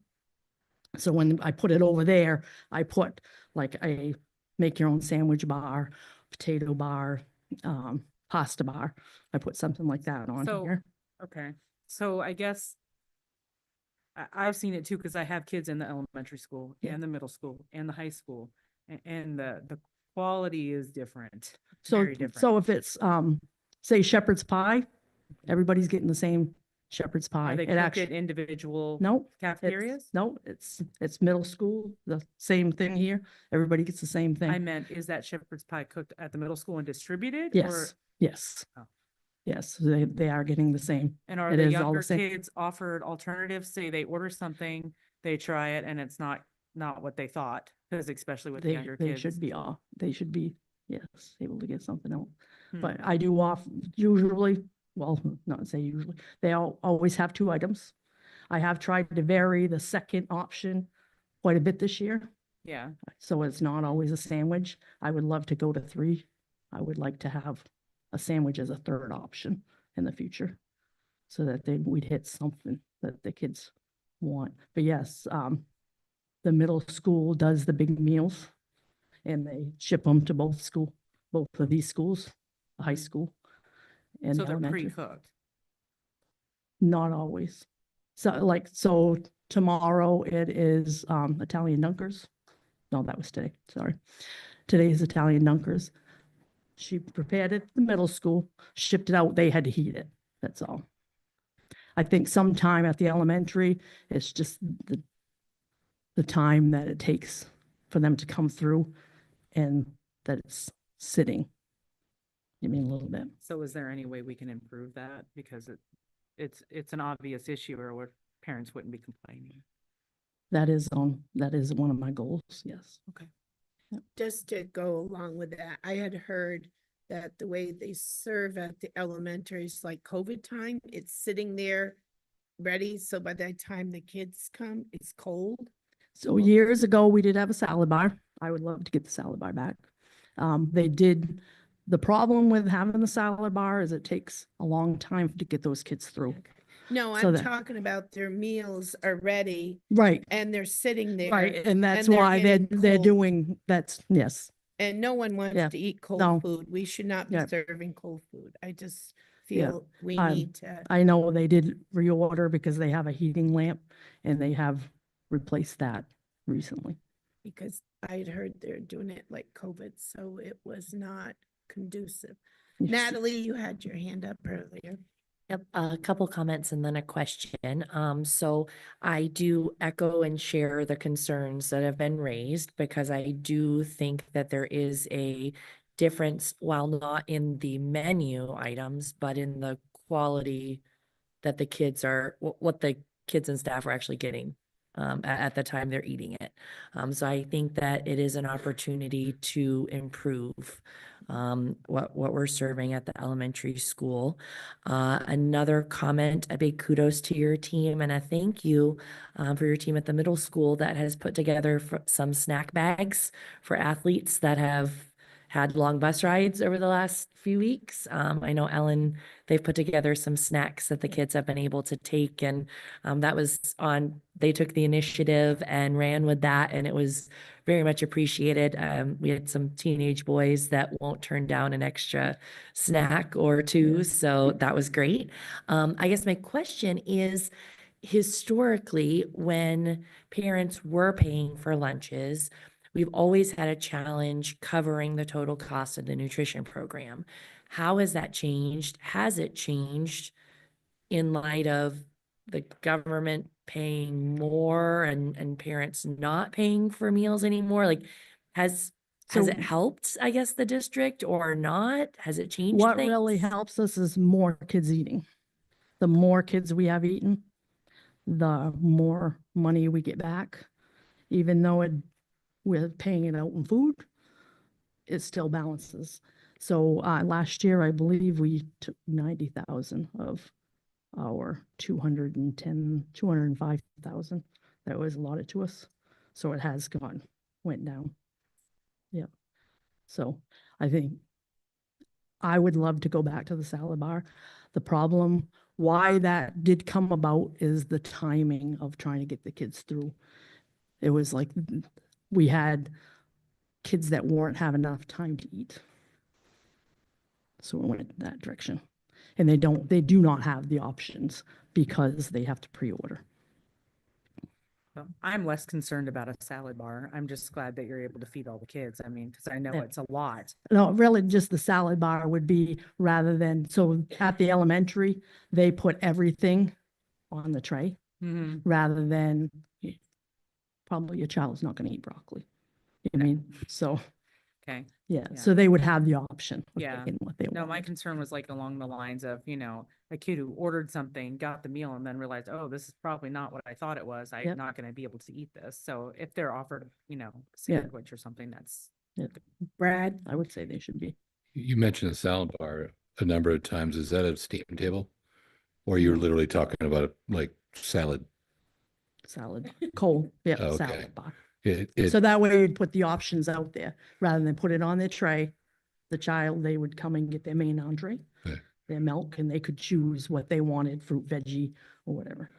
So when I put it over there, I put like a make your own sandwich bar, potato bar, pasta bar. I put something like that on So, here. okay, so I guess I've seen it too, because I have kids in the elementary school Yeah. and the middle school and the high school, and the quality is different. So, very different. so if it's, say shepherd's pie, everybody's getting the same shepherd's pie. Are they It cooked actu- at individual No. cafeterias? No, it's middle school, the same thing here. Everybody gets the same I thing. meant, is that shepherd's pie cooked at the middle school and distributed? Yes, or- yes. Oh. Yes, they are getting the same. And are It the is all younger the same. kids offered alternatives? Say they order something, they try it, and it's not what they thought, because especially with the younger They kids. should be off, they should be, yes, able to get something else. Hmm. But I do off, usually, well, not say usually, they always have 2 items. I have tried to vary the second option quite a bit this year, Yeah, so it's not always a sandwich. I would love to go to 3. I would like to have a sandwich as a third option in the future, so that we'd hit something that the kids want. But yes, the middle school does the big meals, and they ship them to both of these schools, the high school and so the they're elementary. pre-cooked. Not always. So tomorrow it is Italian Dunkers. No, that was today, sorry. Today is Italian Dunkers. She prepared it at the middle school, shipped it out, they had to heat it, that's all. I think sometime at the elementary, it's just the time that it takes for them to come through and that it's sitting. I mean, a little bit. So is there any way we can improve that? Because it's an obvious issue, or where parents wouldn't be complaining. That is one of my goals, yes. Okay. Just to go along with that, I had heard that the way they serve at the elementaries, like COVID time, it's sitting there ready. So by the time the kids come, it's cold. So years ago, we did have a salad bar. I would love to get the salad bar back. They did, the problem with having the salad bar is it takes a long time to get those kids through. No, So I'm that- talking about their meals are ready Right, and they're sitting there. right. And that's they're why they're getting cold. doing, that's, yes. And no one wants Yeah. to eat No. cold food. We should not be Yeah. serving cold food. I just Yeah. feel we Um, need to. I know they did reorder because they have a heating lamp and they have replaced that recently. Because I'd heard they're doing it like COVID, so it was not conducive. Yes. Natalie, you had your hand up earlier. Yep, a couple comments and then a question. So I do echo and share the concerns that have been raised because I do think that there is a difference, while not in the menu items, but in the quality that the kids are, what the kids and staff are actually getting at the time they're eating it. So I think that it is an opportunity to improve what we're serving at the elementary school. Another comment, a big kudos to your team and a thank you for your team at the middle school that has put together some snack bags for athletes that have had long bus rides over the last few weeks. I know Ellen, they've put together some snacks that the kids have been able to take, and that was on, they took the initiative and ran with that, and it was very much appreciated. We had some teenage boys that won't turn down an extra snack or two, so that was great. I guess my question is, historically, when parents were paying for lunches, we've always had a challenge covering the total cost of the nutrition program. How has that changed? Has it changed in light of the government paying more and parents not paying for meals anymore? Like, has it helped, I guess, the district or not? Has it changed What things? really helps us is more kids eating. The more kids we have eaten, the more money we get back. Even though we're paying it out in food, it still balances. So last year, I believe we took 90,000 of our 205,000 that was allotted to us. So it has went down. Yep. So I think I would love to go back to the salad bar. The problem, why that did come about is the timing of trying to get the kids through. It was like we had kids that weren't having enough time to eat. So we went in that direction. And they do not have the options because they have to pre-order. Well, I'm less concerned about a salad bar. I'm just glad that you're able to feed all the kids. I mean, because I know Yeah. it's a lot. No, really just the salad bar would be rather than, so at the elementary, they put everything on the tray Mhm. rather than probably your child's not going to eat broccoli. I mean, so, Okay. yeah, Yeah. so they would have the option of Yeah. taking what they No, my want. concern was like along the lines of, a kid who ordered something, got the meal and then realized, oh, this is probably not what I thought it was. I'm Yep. not going to be able to eat this. So if they're offered, sandwich or something, that's Brad, I would say they should be. You mentioned a salad bar a number of times. Is that a steam table? Or you're literally talking about like salad? Salad, cold, yeah, Okay. salad bar. It, So that way you'd put the options out there rather than put it on their tray. The child, they would come and get their main entree, Okay. their milk, and they could choose what they wanted, fruit, veggie, or whatever.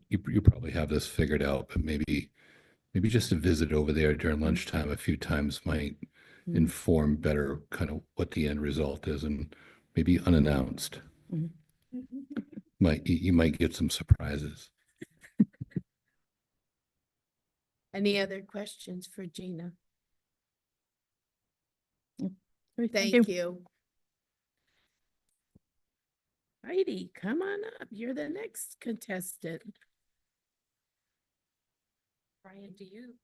you probably have this figured out, but maybe just a visit over there during lunchtime a few times might Mhm. inform better kind of what the end result is, and maybe unannounced. Mhm. You might get some surprises. Any other questions for Gina? Great, Thank you. Heidi, come on up. You're the next contestant. Brian, do you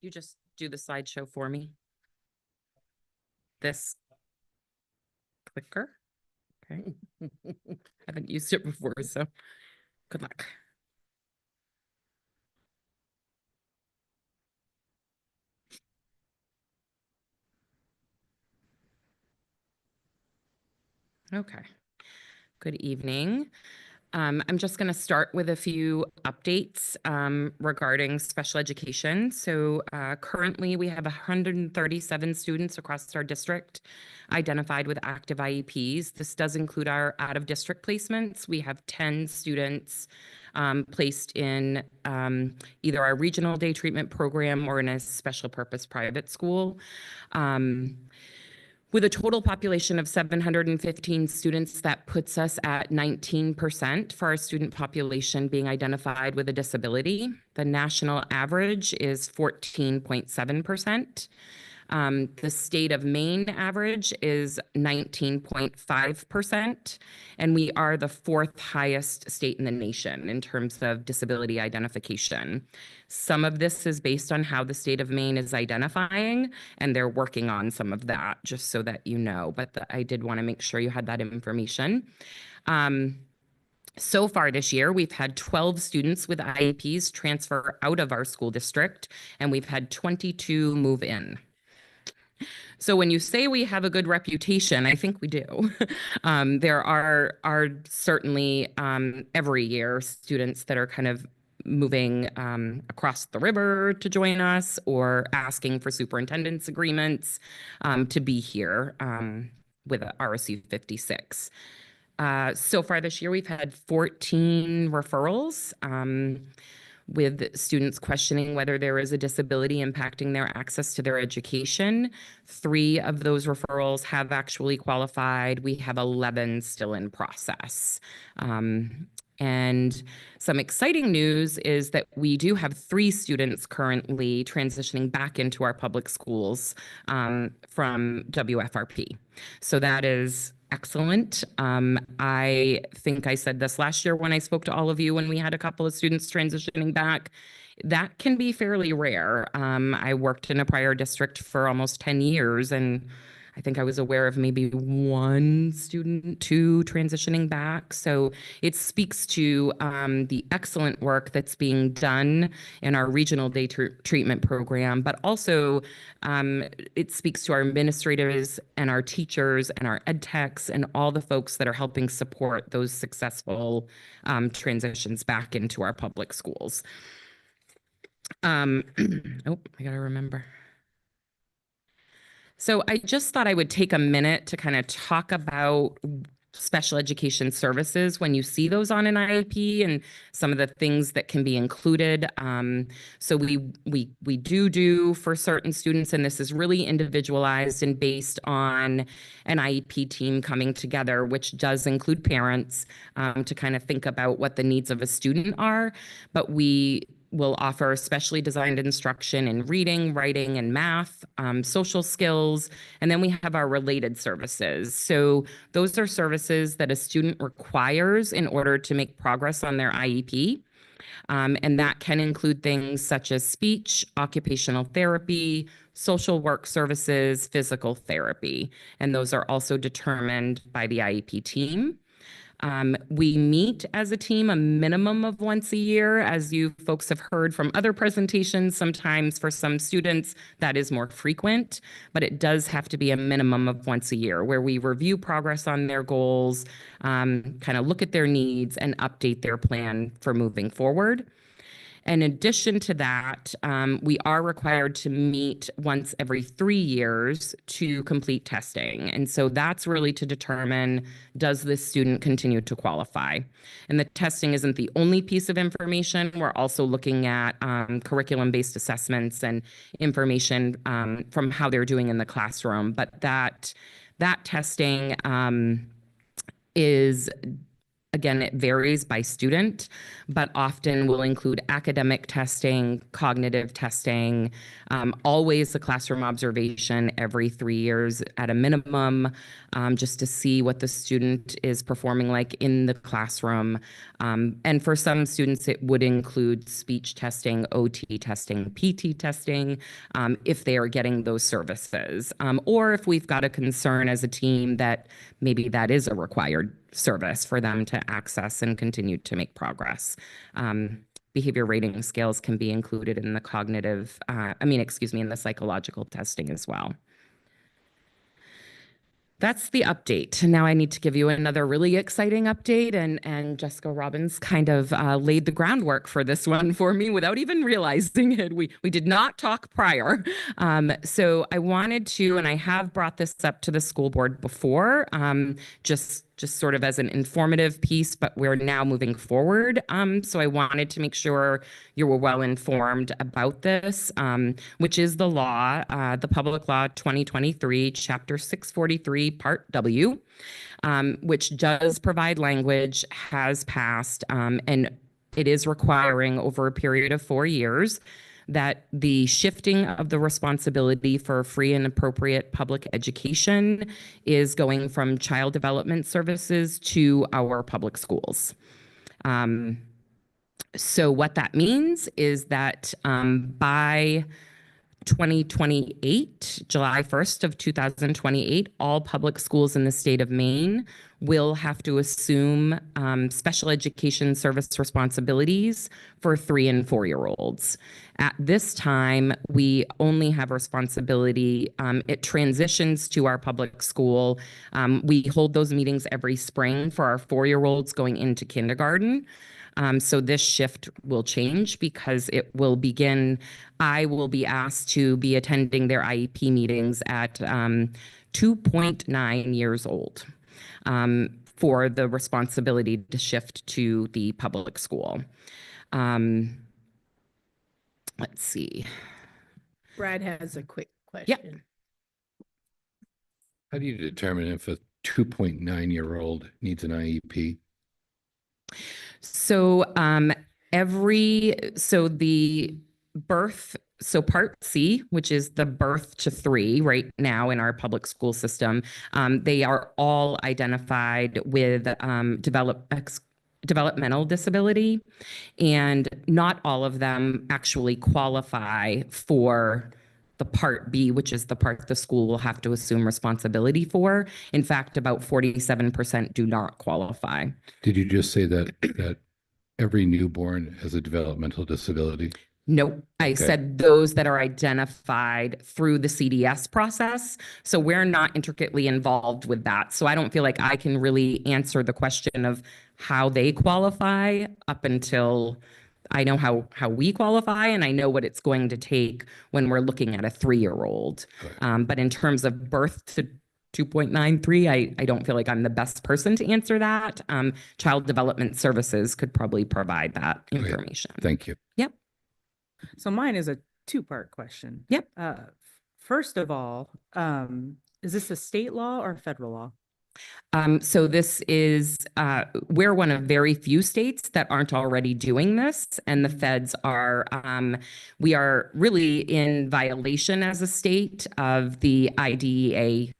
just do the slideshow for me? This clicker? Okay. Haven't used it before, so good luck. Okay. Good evening. I'm just going to start with a few updates regarding special education. So currently we have 137 students across our district identified with active IEPs. This does include our out-of-district placements. We have 10 students placed in either our regional day treatment program or in a special purpose private school. With a total population of 715 students, that puts us at 19% for our student population being identified with a disability. The national average is 14.7%. The state of Maine average is 19.5%, and we are the 4th highest state in the nation in terms of disability identification. Some of this is based on how the state of Maine is identifying, and they're working on some of that, just so that you know, but I did want to make sure you had that information. So far this year, we've had 12 students with IEPs transfer out of our school district, and we've had 22 move in. So when you say we have a good reputation, I think we do. There are certainly every year students that are kind of moving across the river to join us or asking for superintendent's agreements to be here with a RSU 56. So far this year, we've had 14 referrals with students questioning whether there is a disability impacting their access to their education. 3 of those referrals have actually qualified. We have 11 still in process. And some exciting news is that we do have 3 students currently transitioning back into our public schools from WFRP. So that is excellent. I think I said this last year when I spoke to all of you when we had a couple of students transitioning back. That can be fairly rare. I worked in a prior district for almost 10 years, and I think I was aware of maybe 1 student, 2 transitioning back. So it speaks to the excellent work that's being done in our regional day treatment program, but also it speaks to our administrators and our teachers and our ed techs and all the folks that are helping support those successful transitions back into our public schools. Oh, I gotta remember. So I just thought I would take a minute to kind of talk about special education services when you see those on an IEP and some of the things that can be included. So we do for certain students, and this is really individualized and based on an IEP team coming together, which does include parents to kind of think about what the needs of a student are. But we will offer specially designed instruction in reading, writing, and math, social skills, and then we have our related services. So those are services that a student requires in order to make progress on their IEP. And that can include things such as speech, occupational therapy, social work services, physical therapy, and those are also determined by the IEP team. We meet as a team a minimum of once a year. As you folks have heard from other presentations, sometimes for some students that is more frequent, but it does have to be a minimum of once a year where we review progress on their goals, kind of look at their needs and update their plan for moving forward. In addition to that, we are required to meet once every 3 years to complete testing. And so that's really to determine, does this student continue to qualify? And the testing isn't the only piece of information. We're also looking at curriculum-based assessments and information from how they're doing in the classroom. But that testing is, again, it varies by student, but often will include academic testing, cognitive testing, always a classroom observation every 3 years at a minimum, just to see what the student is performing like in the classroom. And for some students, it would include speech testing, OT testing, PT testing, if they are getting those services. Or if we've got a concern as a team that maybe that is a required service for them to access and continue to make progress. Behavior rating scales can be included in the cognitive, in the psychological testing as well. That's the update. Now I need to give you another really exciting update, and Jessica Robbins kind of laid the groundwork for this one for me without even realizing it. We did not talk prior. So I wanted to, and I have brought this up to the school board before, just sort of as an informative piece, but we're now moving forward. So I wanted to make sure you were well informed about this, which is the law, the Public Law 2023, Chapter 643, Part W, which does provide language, has passed, and it is requiring over a period of 4 years that the shifting of the responsibility for free and appropriate public education is going from child development services to our public schools. So what that means is that by 2028, July 1st of 2028, all public schools in the state of Maine will have to assume special education service responsibilities for 3 and 4-year-olds. At this time, we only have responsibility. It transitions to our public school. We hold those meetings every spring for our 4-year-olds going into kindergarten. So this shift will change because it will begin, I will be asked to be attending their IEP meetings at 2.9 years old for the responsibility to shift to the public school. Let's see. Brad has a quick question. How do you determine if a 2.9-year-old needs an IEP? So Part C, which is the birth to 3 right now in our public school system, they are all identified with developmental disability, and not all of them actually qualify for the Part B, which is the part the school will have to assume responsibility for. In fact, about 47% do not qualify. Did you just say that every newborn has a developmental disability? Nope. I said those that are identified through the CDS process. So we're not intricately involved with that. So I don't feel like I can really answer the question of how they qualify up until I know how we qualify, and I know what it's going to take when we're looking at a 3-year-old. But in terms of birth to 2.93, I don't feel like I'm the best person to answer that. Child Development Services could probably provide that information. Thank you. Yep. So mine is a 2-part question. Yep. First of all, is this a state law or federal law? So this is, we're one of very few states that aren't already doing this, and the feds are, we are really in violation as a state of the IDEA,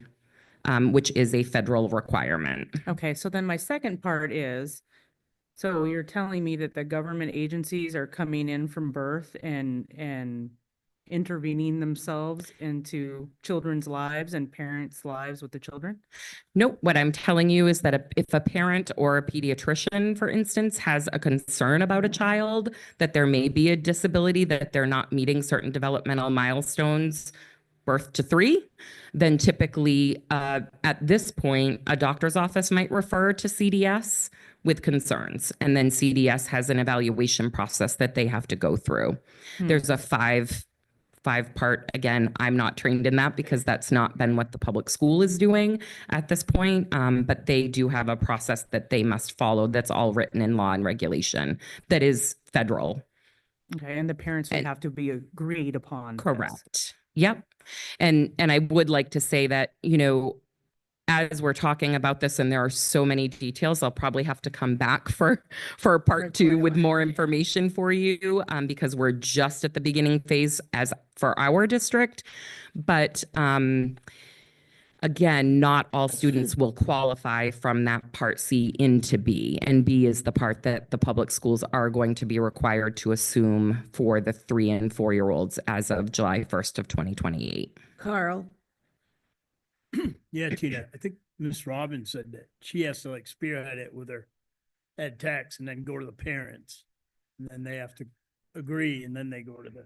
which is a federal requirement. Okay, so then my second part is, so you're telling me that the government agencies are coming in from birth and intervening themselves into children's lives and parents' lives with the children? Nope. What I'm telling you is that if a parent or a pediatrician, for instance, has a concern about a child, that there may be a disability, that they're not meeting certain developmental milestones, birth to 3, then typically at this point, a doctor's office might refer to CDS with concerns. And then CDS has an evaluation process that they have to go through. There's a five-part, again, I'm not trained in that because that's not been what the public school is doing at this point. But they do have a process that they must follow that's all written in law and regulation that is federal. Okay, and the parents would have to be agreed upon. Correct. Yep. And I would like to say that, as we're talking about this and there are so many details, I'll probably have to come back for part 2 with more information for you, because we're just at the beginning phase as for our district. But again, not all students will qualify from that Part C into B, and B is the part that the public schools are going to be required to assume for the 3 and 4-year-olds as of July 1st of 2028. Carl. Yeah, Tina, I think Ms. Robbins said that she has to spearhead it with her ed techs and then go to the parents. And then they have to agree, and then they go to the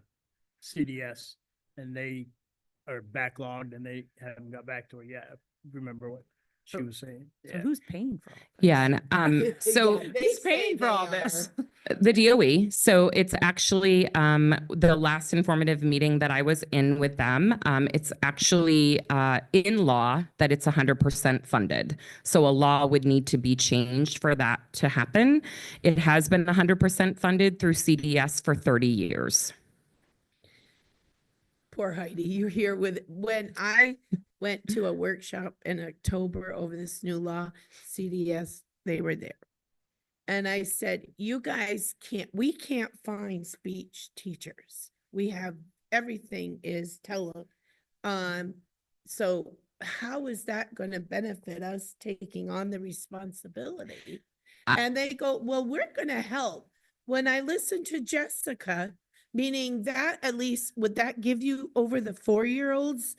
CDS, and they are backlogged and they haven't got back to her yet. remember what she was saying. So who's paying for all? Yeah, and so Who's paying for all this? the DOE. So it's actually the last informative meeting that I was in with them. It's actually in law that it's 100% funded. So a law would need to be changed for that to happen. It has been 100% funded through CDS for 30 years. Poor Heidi, you're here with, when I went to a workshop in October over this new law, CDS, they were there. And I said, you guys we can't find speech teachers. We have, everything is so how is that going to benefit us taking on the responsibility? And they go, well, we're going to help. When I listened to Jessica, meaning that at least, would that give you over the 4-year-olds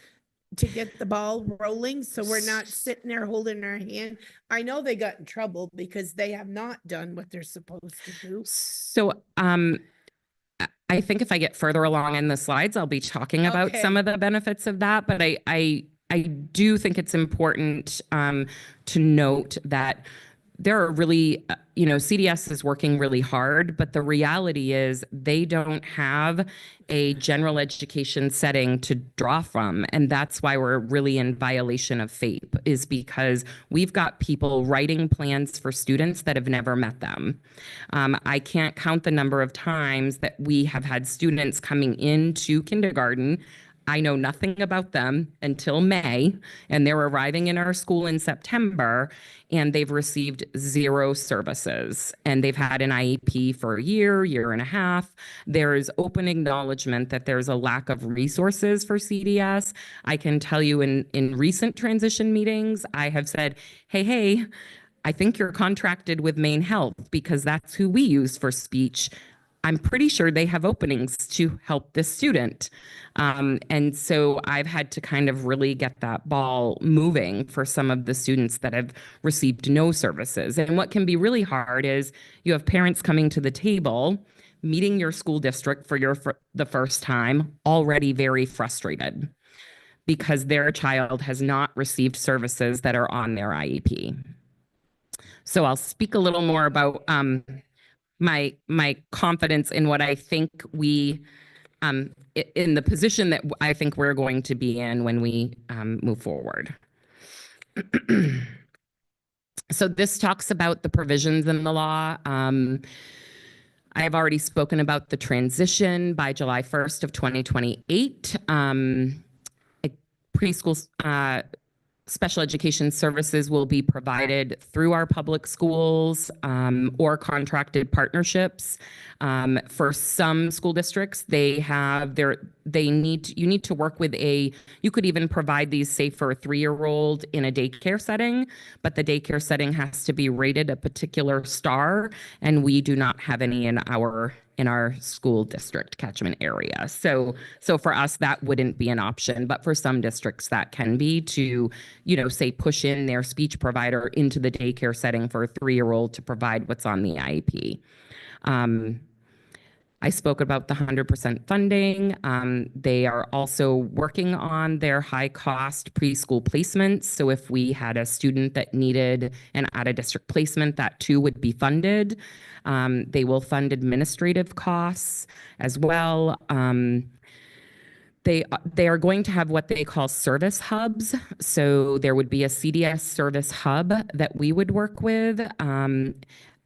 to get the ball rolling? So we're not sitting there holding our hand. I know they got in trouble because they have not done what they're supposed to do. So I think if I get further along in the slides, I'll be talking about some of the benefits of that. But I do think it's important to note that there are really, CDS is working really hard, but the reality is they don't have a general education setting to draw from. And that's why we're really in violation of FAPE, is because we've got people writing plans for students that have never met them. I can't count the number of times that we have had students coming into kindergarten. I know nothing about them until May, and they're arriving in our school in September, and they've received 0 services, and they've had an IEP for a year and a half. There's open acknowledgement that there's a lack of resources for CDS. I can tell you in recent transition meetings, I have said, hey, I think you're contracted with Maine Health because that's who we use for speech. I'm pretty sure they have openings to help this student. And so I've had to kind of really get that ball moving for some of the students that have received no services. And what can be really hard is you have parents coming to the table, meeting your school district for the first time, already very frustrated because their child has not received services that are on their IEP. So I'll speak a little more about my confidence in what I think we, in the position that I think we're going to be in when we move forward. So this talks about the provisions in the law. I have already spoken about the transition by July 1st of 2028. Preschool special education services will be provided through our public schools or contracted partnerships. For some school districts, you need to work with you could even provide these, say, for a 3-year-old in a daycare setting, but the daycare setting has to be rated a particular star, and we do not have any in our school district catchment area. So for us, that wouldn't be an option, but for some districts that can be to, say, push in their speech provider into the daycare setting for a 3-year-old to provide what's on the IEP. I spoke about the 100% funding. They are also working on their high-cost preschool placements. So if we had a student that needed an out-of-district placement, that too would be funded. They will fund administrative costs as well. They are going to have what they call service hubs. So there would be a CDS service hub that we would work with.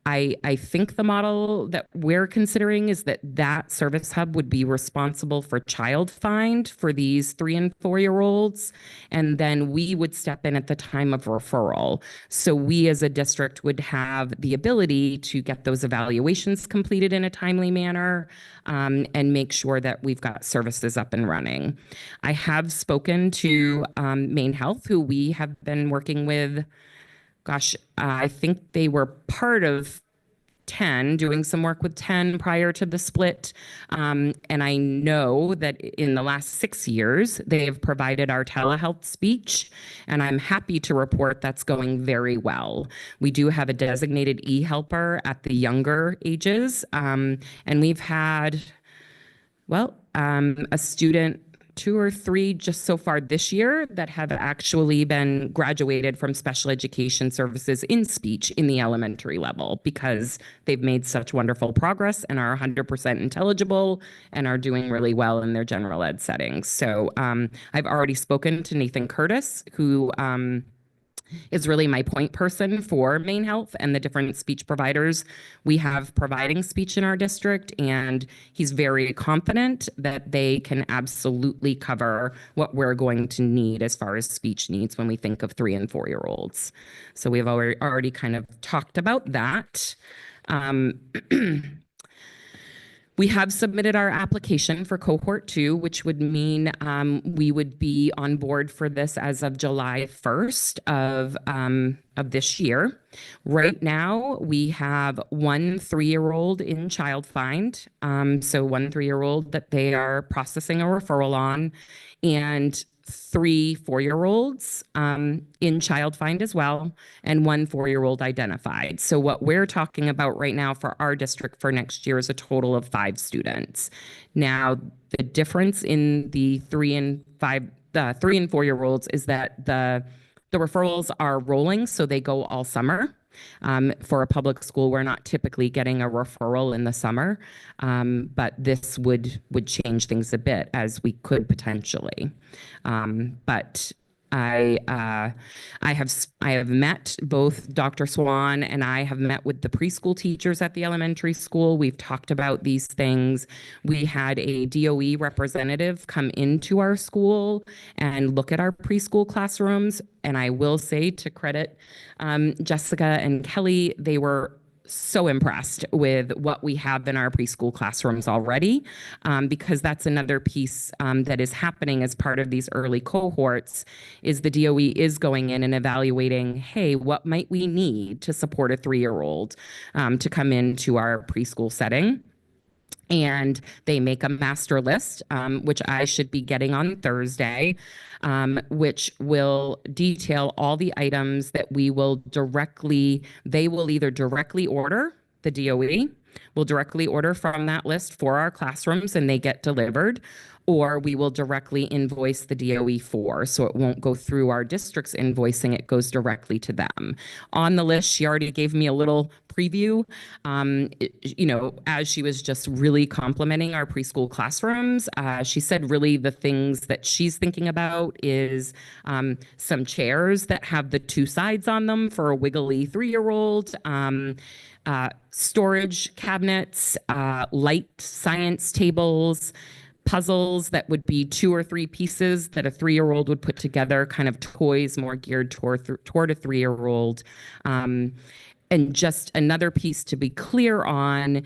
I think the model that we're considering is that service hub would be responsible for child find for these 3- and 4-year-olds, and then we would step in at the time of referral. So we as a district would have the ability to get those evaluations completed in a timely manner and make sure that we've got services up and running. I have spoken to Maine Health, who we have been working with. I think they were part of 10, doing some work with 10 prior to the split. And I know that in the last 6 years, they have provided our telehealth speech, and I'm happy to report that's going very well. We do have a designated e-helper at the younger ages, and we've had, a student 2 or 3 just so far this year that have actually been graduated from special education services in speech in the elementary level because they've made such wonderful progress and are 100% intelligible and are doing really well in their general ed settings. So I've already spoken to Nathan Curtis, who is really my point person for Maine Health and the different speech providers we have providing speech in our district. And he's very confident that they can absolutely cover what we're going to need as far as speech needs when we think of 3 and 4-year-olds. So we've already kind of talked about that. We have submitted our application for cohort 2, which would mean we would be on board for this as of July 1st of this year. Right now, we have 1 3-year-old in Child Find. So 1 3-year-old that they are processing a referral on, and 3 4-year-olds in Child Find as well, and 1 4-year-old identified. So what we're talking about right now for our district for next year is a total of 5 students. Now, the difference in the 3 and 4-year-olds is that the referrals are rolling, so they go all summer. For a public school, we're not typically getting a referral in the summer, but this would change things a bit as we could potentially. But I have met both Dr. Swan and I have met with the preschool teachers at the elementary school. We've talked about these things. We had a DOE representative come into our school and look at our preschool classrooms. And I will say, to credit Jessica and Kelly, they were so impressed with what we have in our preschool classrooms already, because that's another piece that is happening as part of these early cohorts, is the DOE is going in and evaluating, hey, what might we need to support a 3-year-old to come into our preschool setting? And they make a master list, which I should be getting on Thursday, which will detail all the items that they will either directly order, the DOE will directly order from that list for our classrooms and they get delivered, or we will directly invoice the DOE for. So it won't go through our district's invoicing, it goes directly to them. On the list, she already gave me a little preview, as she was just really complimenting our preschool classrooms. She said really the things that she's thinking about is some chairs that have the 2 sides on them for a wiggly 3-year-old, storage cabinets, light science tables, puzzles that would be 2 or 3 pieces that a 3-year-old would put together, kind of toys more geared toward a 3-year-old. And just another piece to be clear on,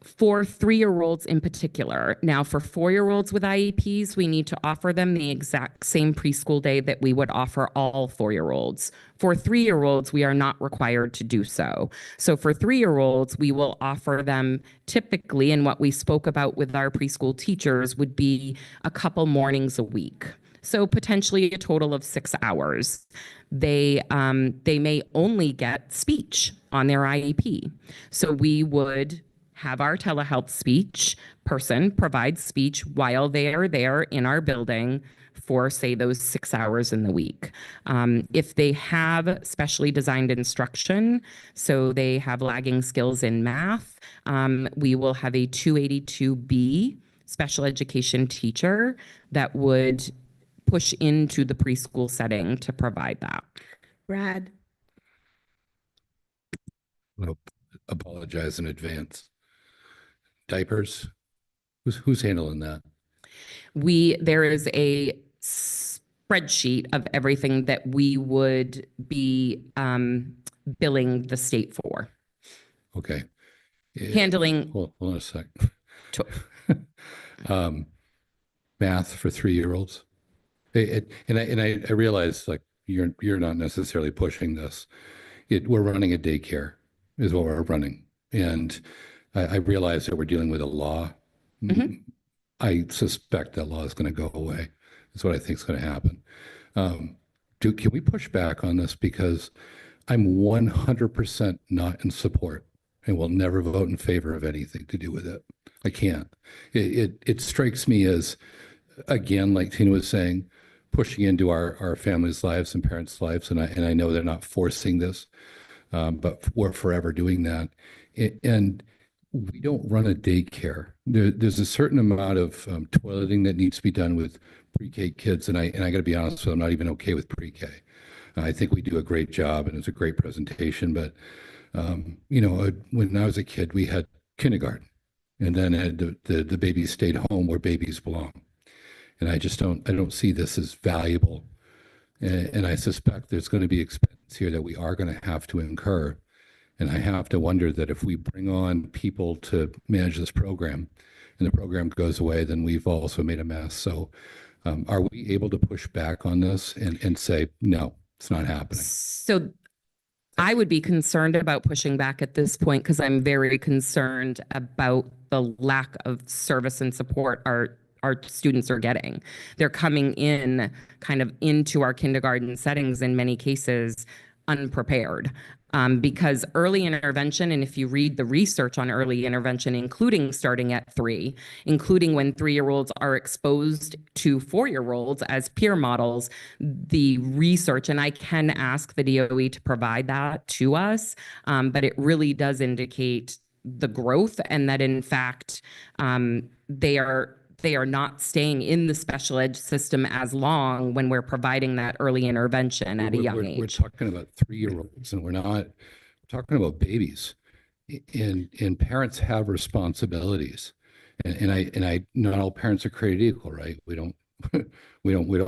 for 3-year-olds in particular. Now, for 4-year-olds with IEPs, we need to offer them the exact same preschool day that we would offer all 4-year-olds. For 3-year-olds, we are not required to do so. So for 3-year-olds, we will offer them typically, and what we spoke about with our preschool teachers would be a couple mornings a week. So potentially a total of 6 hours. They may only get speech on their IEP. So we would have our telehealth speech person provide speech while they are there in our building for, say, those 6 hours in the week. If they have specially designed instruction, so they have lagging skills in math, we will have a 282B special education teacher that would push into the preschool setting to provide that. Brad? I'll apologize in advance. Diapers, who's handling that? There is a spreadsheet of everything that we would be billing the state for. Okay. Handling. Hold on a sec. Math for 3-year-olds. And I realize, like, you're not necessarily pushing this. We're running a daycare is what we're running. And I realize that we're dealing with a law. Mm-hmm. I suspect that law is going to go away. That's what I think is going to happen. Can we push back on this? Because I'm 100% not in support and will never vote in favor of anything to do with it. I can't. It strikes me as again, like Tina was saying, pushing into our families' lives and parents' lives. And I know they're not forcing this, but we're forever doing that. And we don't run a daycare. There's a certain amount of toileting that needs to be done with pre-K kids. And I got to be honest with you, I'm not even okay with pre-K. I think we do a great job and it's a great presentation. But, when I was a kid, we had kindergarten and then had the babies stayed home where babies belong. And I don't see this as valuable. And I suspect there's going to be expense here that we are going to have to incur. And I have to wonder that if we bring on people to manage this program and the program goes away, then we've also made a mess. So are we able to push back on this and say, no, it's not happening? So I would be concerned about pushing back at this point because I'm very concerned about the lack of service and support our students are getting. They're coming in kind of into our kindergarten settings in many cases unprepared. Because early intervention, and if you read the research on early intervention, including starting at 3, including when 3-year-olds are exposed to 4-year-olds as peer models, the research, and I can ask the DOE to provide that to us, but it really does indicate the growth and that in fact, they are not staying in the special ed system as long when we're providing that early intervention at a young age. We're talking about 3-year-olds and we're talking about babies, and parents have responsibilities, and I not all parents are created equal, right? We don't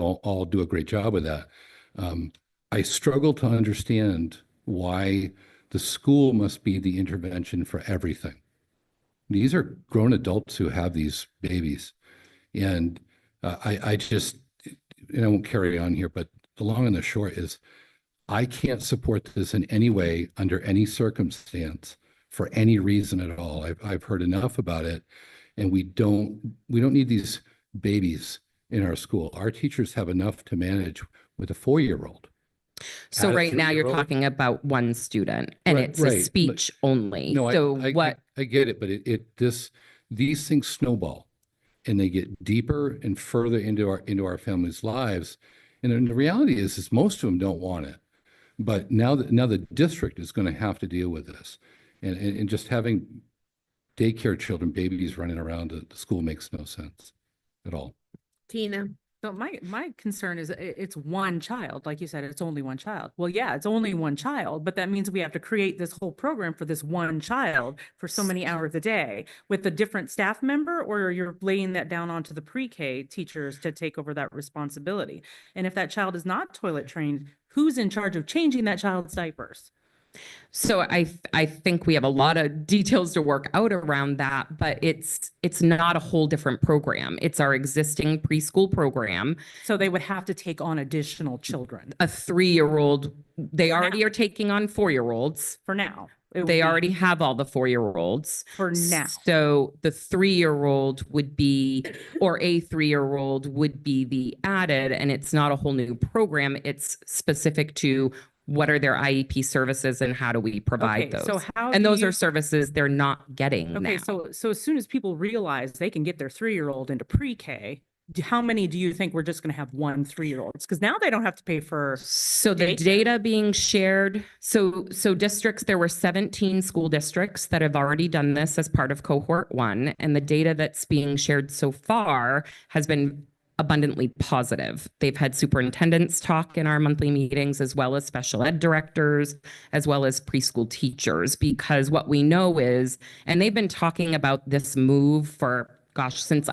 all do a great job with that. I struggle to understand why the school must be the intervention for everything. These are grown adults who have these babies. And I just, and I won't carry on here, but the long and the short is I can't support this in any way under any circumstance for any reason at all. I've heard enough about it, and we don't need these babies in our school. Our teachers have enough to manage with a 4-year-old. So right now you're talking about one student and it's a speech only. No, so I get it, but these things snowball and they get deeper and further into our families' lives. And the reality is most of them don't want it. But now the district is going to have to deal with this. And just having daycare children, babies running around the school makes no sense at all. Tina? So my concern is it's one child. Like you said, it's only one child. Well, yeah, it's only one child, but that means we have to create this whole program for this one child for so many hours a day with a different staff member, or you're laying that down onto the pre-K teachers to take over that responsibility. And if that child is not toilet trained, who's in charge of changing that child's diapers? So I think we have a lot of details to work out around that, but it's not a whole different program. It's our existing preschool program. So they would have to take on additional children. A 3-year-old, they already are taking on 4-year-olds. For now. They already have all the 4-year-olds. For now. So the 3-year-old would be, or a 3-year-old would be the added, and it's not a whole new program. It's specific to what are their IEP services and how do we provide those? So how and do those you- are services they're not getting Okay, now. so as soon as people realize they can get their 3-year-old into pre-K, how many do you think we're just going to have 1 3-year-olds? Because now they don't have to pay for. So the data being shared, so districts, there were 17 school districts that have already done this as part of cohort 1, and the data that's being shared so far has been abundantly positive. They've had superintendents talk in our monthly meetings, as well as special ed directors, as well as preschool teachers, because what we know is, and they've been talking about this move for, since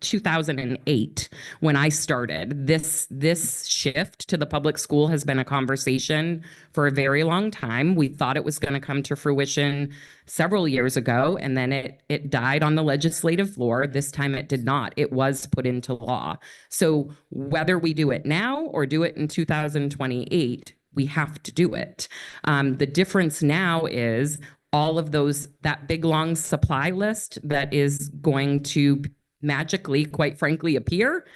2008, when I started, this shift to the public school has been a conversation for a very long time. We thought it was going to come to fruition several years ago, and then it died on the legislative floor. This time it did not. It was put into law. So whether we do it now or do it in 2028, we have to do it. The difference now is all of that big long supply list that is going to magically, quite frankly, appear.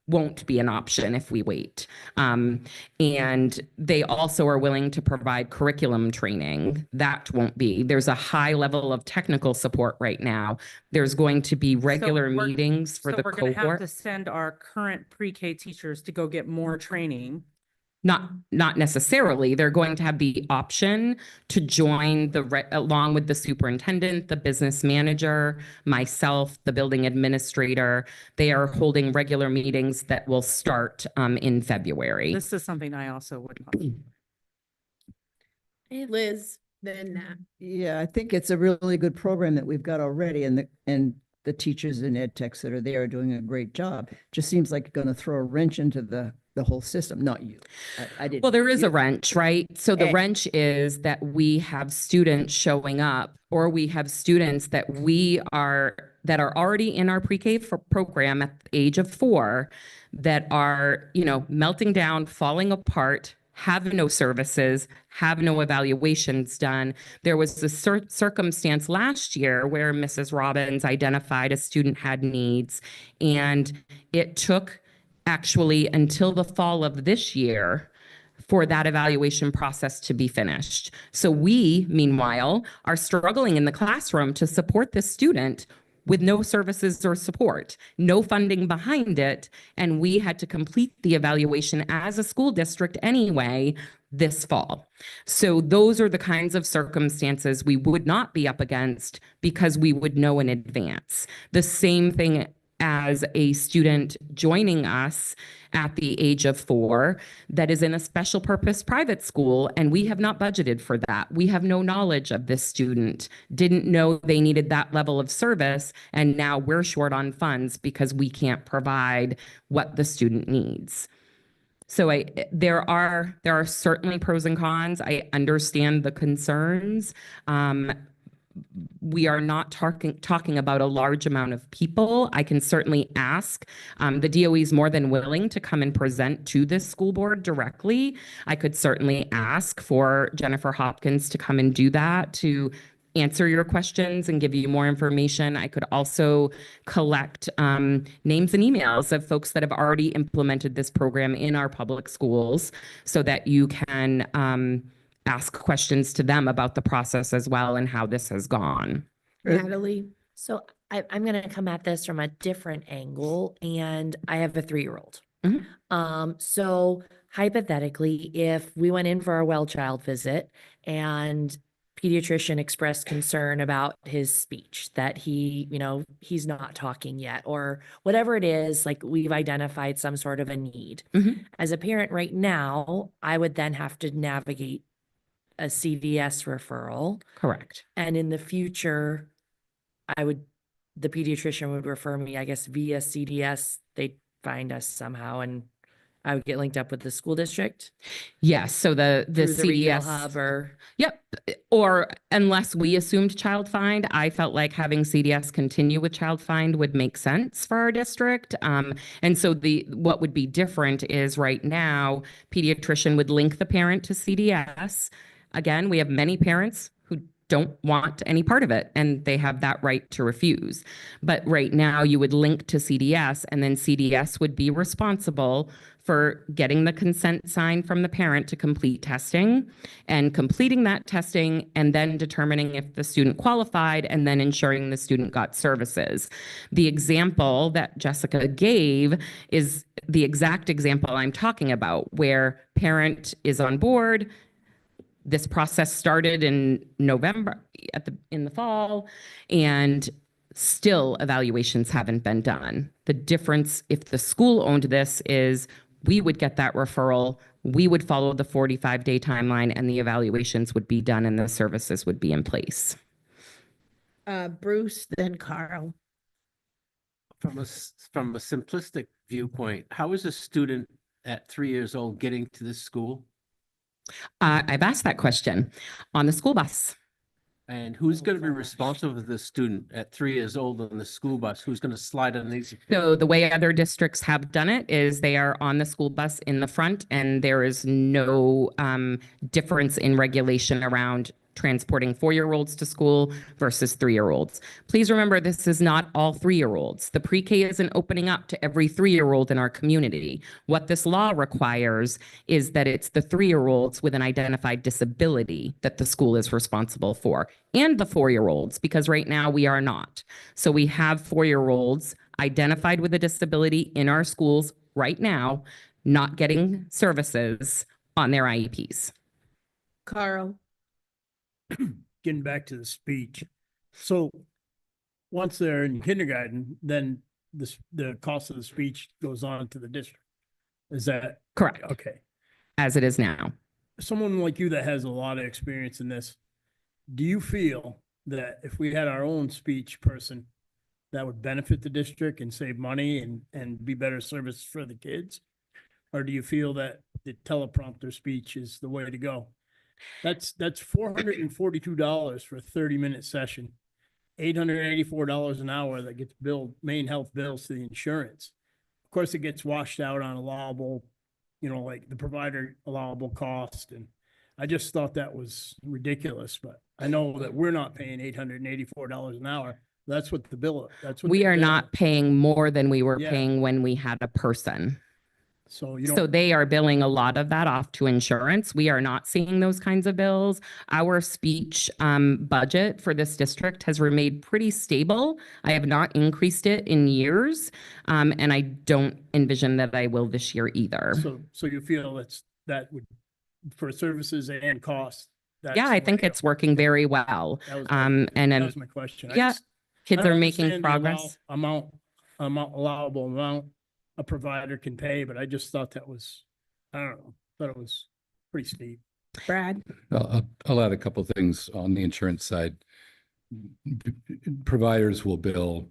won't be an option if we wait. And they also are willing to provide curriculum training. That won't be. There's a high level of technical support right now. There's going to be regular we're- meetings for So the we're gonna have cohort. to send our current pre-K teachers to go get more training. Not necessarily. They're going to have the option to join along with the superintendent, the business manager, myself, the building administrator. They are holding regular meetings that will start in February. This is something I also would love. Liz, then Nat. Yeah, I think it's a really good program that we've got already, and the teachers and ed techs that are there are doing a great job. Just seems like going to throw a wrench into the whole system. Not you. I didn't. Well, there is you- a wrench, right? So the Eh. wrench is that we have students showing up, or we have students that that are already in our pre-K program at the age of 4 that are, melting down, falling apart, have no services, have no evaluations done. There was a circumstance last year where Mrs. Robbins identified a student had needs, and it took actually until the fall of this year for that evaluation process to be finished. So we, meanwhile, are struggling in the classroom to support this student with no services or support, no funding behind it. And we had to complete the evaluation as a school district anyway this fall. So those are the kinds of circumstances we would not be up against because we would know in advance. The same thing as a student joining us at the age of 4 that is in a special purpose private school, and we have not budgeted for that. We have no knowledge of this student, didn't know they needed that level of service, and now we're short on funds because we can't provide what the student needs. So there are certainly pros and cons. I understand the concerns. We are not talking about a large amount of people. I can certainly ask. The DOE is more than willing to come and present to this school board directly. I could certainly ask for Jennifer Hopkins to come and do that, to answer your questions and give you more information. I could also collect names and emails of folks that have already implemented this program in our public schools so that you can ask questions to them about the process as well and how this has gone. Natalie. So I'm going to come at this from a different angle, and I have a 3-year-old. So hypothetically, if we went in for our well child visit and pediatrician expressed concern about his speech, that he's not talking yet, or whatever it is, like we've identified some sort of a need. As a parent right now, I would then have to navigate a CVS referral. Correct. And in the future, the pediatrician would refer me, I guess, via CDS. They'd find us somehow, and I would get linked up with the school district. Yes. So the through the regional CDS hub, or Yep. Or unless we assumed Child Find, I felt like having CDS continue with Child Find would make sense for our district. And so what would be different is right now, pediatrician would link the parent to CDS. Again, we have many parents who don't want any part of it, and they have that right to refuse. But right now, you would link to CDS, and then CDS would be responsible for getting the consent sign from the parent to complete testing and completing that testing, and then determining if the student qualified, and then ensuring the student got services. The example that Jessica gave is the exact example I'm talking about, where parent is on board. This process started in November, in the fall, and still evaluations haven't been done. The difference, if the school owned this, is we would get that referral, we would follow the 45-day timeline, and the evaluations would be done and the services would be in place. Bruce, then Carl. From a simplistic viewpoint, how is a student at 3 years old getting to this school? I've asked that question on the school bus. And who's going to be responsible for the student at 3 years old on the school bus? Who's going to slide on these? So the way other districts have done it is they are on the school bus in the front, and there is no difference in regulation around transporting 4-year-olds to school versus 3-year-olds. Please remember, this is not all 3-year-olds. The pre-K isn't opening up to every 3-year-old in our community. What this law requires is that it's the 3-year-olds with an identified disability that the school is responsible for, and the 4-year-olds, because right now we are not. So we have 4-year-olds identified with a disability in our schools right now, not getting services on their IEPs. Carl. Getting back to the speech. So once they're in kindergarten, then the cost of the speech goes on to the district. Is that correct? Okay. As it is now. Someone like you that has a lot of experience in this, do you feel that if we had our own speech person, that would benefit the district and save money and be better service for the kids? Or do you feel that the teleprompter speech is the way to go? That's $442 for a 30-minute session, $884 an hour that gets billed, Maine Health bills to the insurance. Of course, it gets washed out on allowable, like the provider allowable cost. And I just thought that was ridiculous, but I know that we're not paying $884 an hour. That's what the bill, that's what We they are bill. not paying more than we were Yeah. paying when we had a person. So you So don't, they are billing a lot of that off to insurance. We are not seeing those kinds of bills. Our speech budget for this district has remained pretty stable. I have not increased it in years, and I don't envision that I will this year either. so you feel that would, for services and costs? that's Yeah, the I way think to it's working very well. That was And That then, was my question. I yeah, just- kids I are making understand the progress. allowable amount a provider can pay, but I just thought that was, I don't know, thought it was pretty steep. Brad. I'll add a couple of things on the insurance side. Providers will bill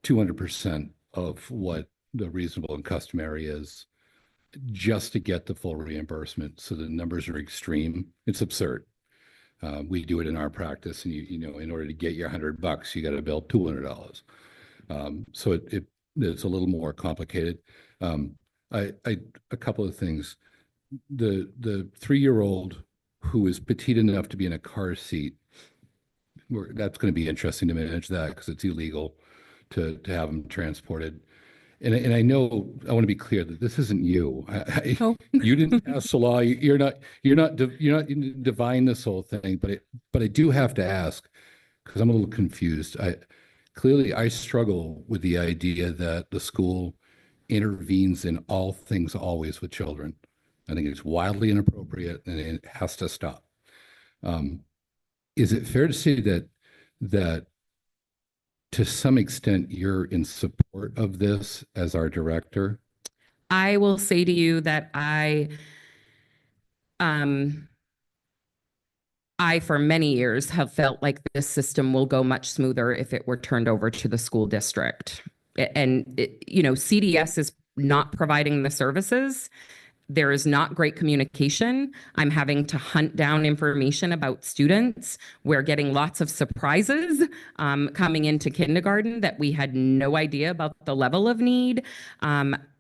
200% of what the reasonable and customary is just to get the full reimbursement. So the numbers are extreme. It's absurd. We do it in our practice, and in order to get your $100, you got to bill $200. So it's a little more complicated. A couple of things. The 3-year-old who is petite enough to be in a car seat, that's going to be interesting to manage that because it's illegal to have them transported. And I know, I want to be clear that this isn't you. You didn't pass the law. You're not divine this whole thing. But I do have to ask, because I'm a little confused. Clearly, I struggle with the idea that the school intervenes in all things always with children. I think it's wildly inappropriate and it has to stop. Is it fair to say that to some extent you're in support of this as our director? I will say to you that I, for many years, have felt like this system will go much smoother if it were turned over to the school district. And, CDS is not providing the services. There is not great communication. I'm having to hunt down information about students. We're getting lots of surprises coming into kindergarten that we had no idea about the level of need.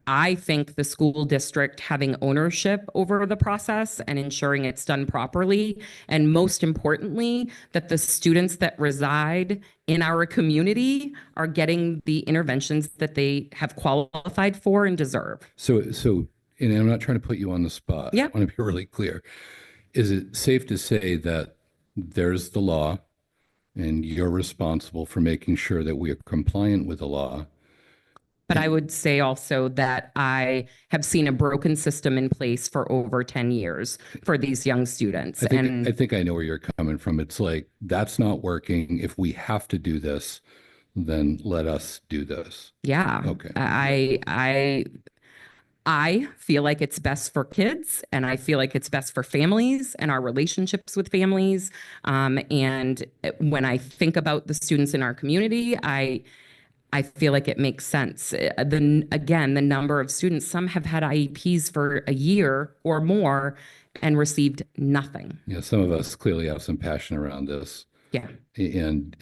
I think the school district having ownership over the process and ensuring it's done properly, and most importantly, that the students that reside in our community are getting the interventions that they have qualified for and deserve. So, and I'm not trying to put you on the spot. Yeah. I want to be really clear. Is it safe to say that there's the law and you're responsible for making sure that we are compliant with the law? But I would say also that I have seen a broken system in place for over 10 years for these young students. I think I know where you're coming from. It's like, that's not working. If we have to do this, then let us do this. Yeah. Okay. I feel like it's best for kids, and I feel like it's best for families and our relationships with families. And when I think about the students in our community, I feel like it makes sense. The number of students, some have had IEPs for a year or more and received nothing. Yeah, some of us clearly have some passion around this. Yeah. And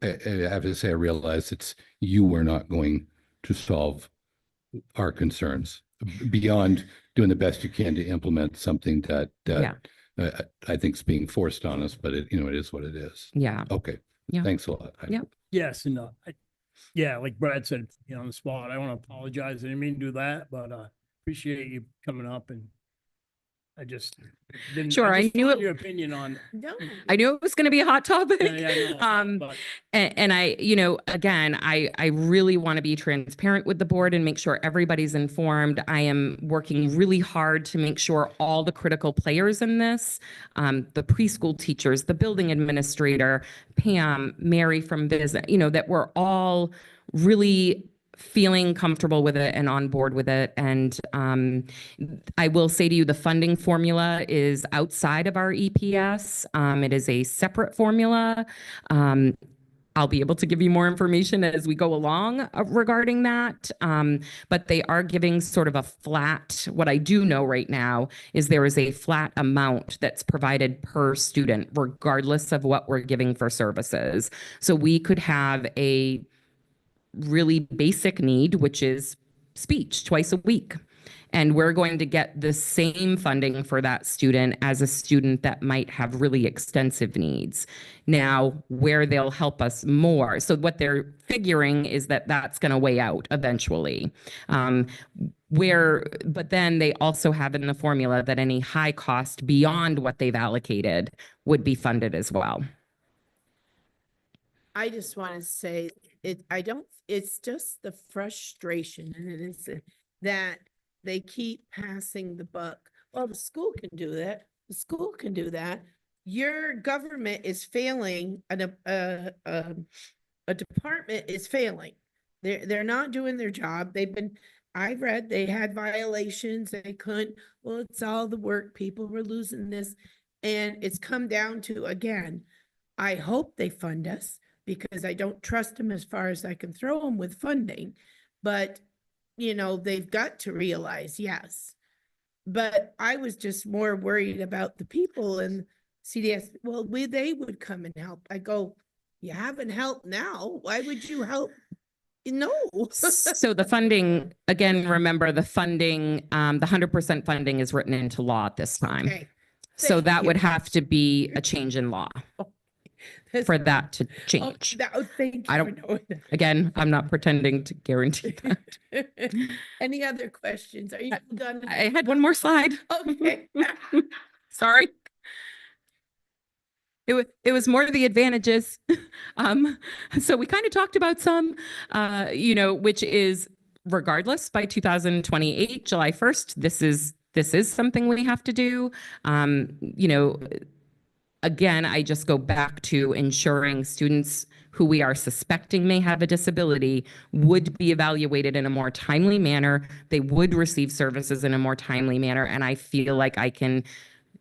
I have to say, I realize you are not going to solve our concerns beyond doing the best you can to implement something that I think it's being forced on us, but it, you know, it is what it is. Yeah. Okay. Yeah. Thanks a lot. Yeah. Yes, and yeah, like Brad said, you know, on the spot, I want to apologize. I didn't mean to do that, but appreciate you coming up, and I just didn't. Sure, I just knew wanted it- your opinion on. No. I knew it was going to be a hot topic. Yeah, I know, but- And I, you know, again, I really want to be transparent with the board and make sure everybody's informed. I am working really hard to make sure all the critical players in this, the preschool teachers, the building administrator, Pam, Mary from Biz, you know, that we're all really feeling comfortable with it and on board with it. And I will say to you, the funding formula is outside of our EPS. It is a separate formula. I'll be able to give you more information as we go along regarding that. But they are giving sort of a flat, what I do know right now is there is a flat amount that's provided per student, regardless of what we're giving for services. So we could have a really basic need, which is speech twice a week. And we're going to get the same funding for that student as a student that might have really extensive needs. Now, where they'll help us more. So what they're figuring is that that's going to weigh out eventually. But then they also have in the formula that any high cost beyond what they've allocated would be funded as well. I just want to say it's just the frustration and it is that they keep passing the buck. Well, the school can do that. The school can do that. Your government is failing, a department is failing. They're not doing their job. I've read they had violations. They couldn't, well, it's all the work. People were losing this. And it's come down to, again, I hope they fund us, because I don't trust them as far as I can throw them with funding. But, you know, they've got to realize, yes. But I was just more worried about the people and CDS. Well, they would come and help. I go, you haven't helped now. Why would you help? No. So the funding, again, remember the funding, the 100% funding is written into law at this time. Okay. So Thank that would you. have to be a change in law for that to change. Thank you I for don't, knowing that. again, I'm not pretending to guarantee that. Any other questions? Are you done? I had one more slide. Okay. Sorry. It was more the advantages. So we kind of talked about some, you know, which is regardless by 2028, July 1st, this is something we have to do. You know, again, I just go back to ensuring students who we are suspecting may have a disability would be evaluated in a more timely manner. They would receive services in a more timely manner. And I feel like I can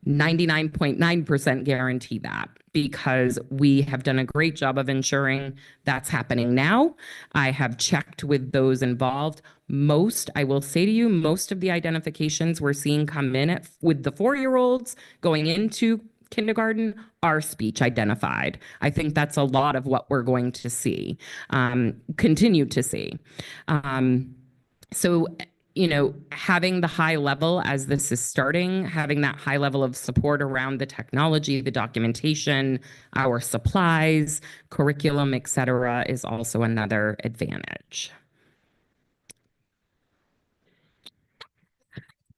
99.9% guarantee that, because we have done a great job of ensuring that's happening now. I have checked with those involved. I will say to you, most of the identifications we're seeing come in with the 4-year-olds going into kindergarten are speech identified. I think that's a lot of what we're going to see, continue to see. So, you know, having the high level as this is starting, having that high level of support around the technology, the documentation, our supplies, curriculum, et cetera, is also another advantage.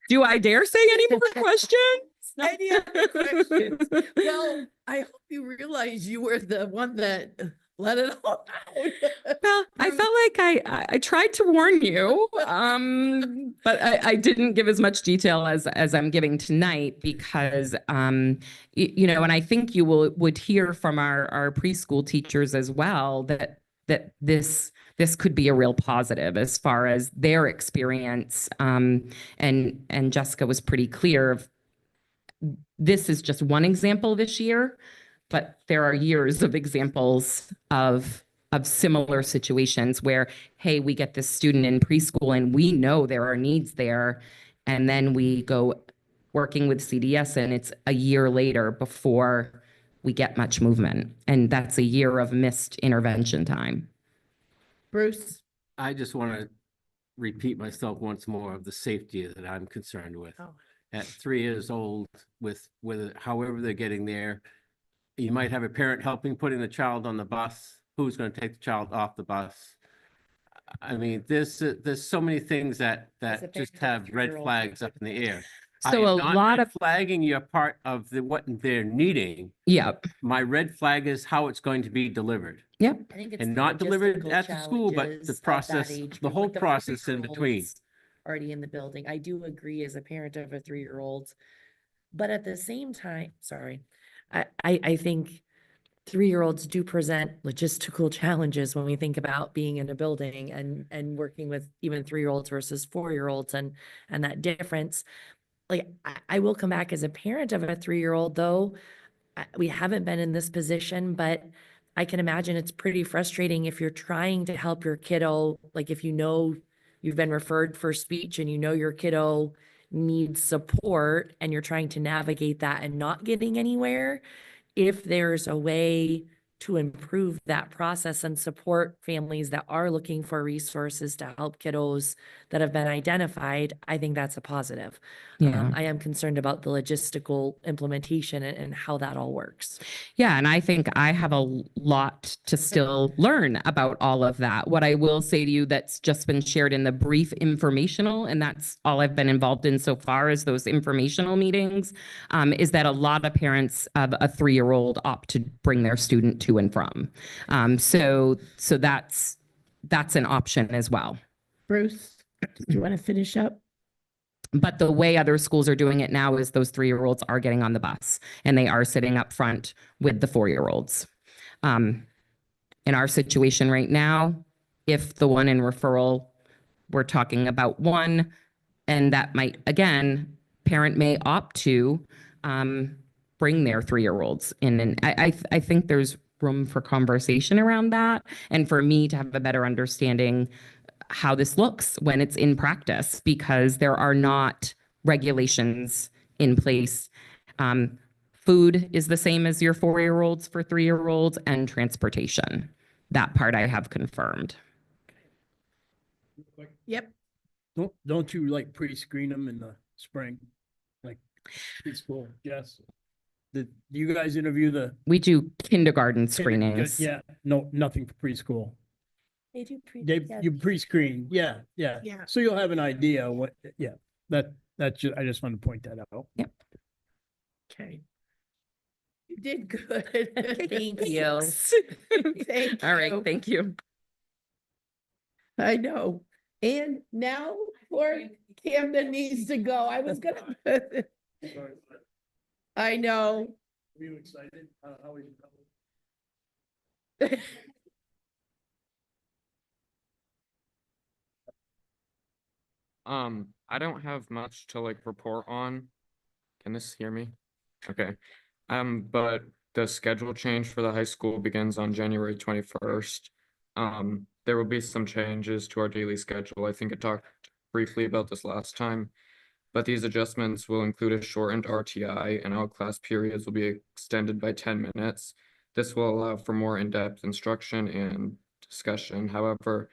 Do I dare say any more questions? Any other questions? Well, I hope you realize you were the one that let it all out. Well, I felt like I tried to warn you, but I didn't give as much detail as I'm giving tonight because, you know, and I think you would hear from our preschool teachers as well that this could be a real positive as far as their experience. And Jessica was pretty clear of this is just one example this year, but there are years of examples of similar situations where, hey, we get this student in preschool and we know there are needs there. And then we go working with CDS and it's a year later before we get much movement. And that's a year of missed intervention time. Bruce? I just want to repeat myself once more of the safety that I'm concerned with. Oh. at 3 years old with however they're getting there. You might have a parent helping putting the child on the bus. Who's going to take the child off the bus? I mean, there's so many things that just have red flags up in the air. So I a am not lot red of, flagging your part of what they're needing. yep, My red flag is how it's going to be delivered. yep. I think it's And the not delivered logistical at the school, but challenges the of that process, age the group, whole like the process in between. 4-year-olds already in the building. I do agree as a parent of a 3-year-old. But at the same time, sorry, I think 3-year-olds do present logistical challenges when we think about being in a building and working with even 3-year-olds versus 4-year-olds and that difference. Like, I will come back as a parent of a 3-year-old, though. We haven't been in this position, but I can imagine it's pretty frustrating if you're trying to help your kiddo, like if you know you've been referred for speech and you know your kiddo needs support and you're trying to navigate that and not getting anywhere. If there's a way to improve that process and support families that are looking for resources to help kiddos that have been identified, I think that's a positive. Yeah. I am concerned about the logistical implementation and how that all works. Yeah, and I think I have a lot to still learn about all of that. What I will say to you that's just been shared in the brief informational, and that's all I've been involved in so far is those informational meetings, is that a lot of parents of a 3-year-old opt to bring their student to and from. So that's an option as well. Bruce, do you want to finish up? But the way other schools are doing it now is those 3-year-olds are getting on the bus and they are sitting up front with the 4-year-olds. In our situation right now, if the one in referral, we're talking about one, and that might, again, parent may opt to bring their 3-year-olds in. And I think there's room for conversation around that and for me to have a better understanding how this looks when it's in practice, because there are not regulations in place. Food is the same as your 4-year-olds for 3-year-olds, and transportation. That part I have confirmed. Yep. Don't you like pre-screen them in the spring? Like preschool, yes. Do you guys interview the? We do kindergarten screenings. Yeah, no, nothing for preschool. They do You pre-screen, yeah. Yeah. So you'll have an idea what, yeah, I just wanted to point that out. Yep. Okay. You did good. Thank you. Thank All right, you. thank you. I know. And now poor Camden needs to go. I was gonna. I know. Are you excited? How are you? I don't have much to report on. Can this hear me? Okay. But the schedule change for the high school begins on January 21st. There will be some changes to our daily schedule. I think I talked briefly about this last time, but these adjustments will include a shortened RTI and all class periods will be extended by 10 minutes. This will allow for more in-depth instruction and discussion. However,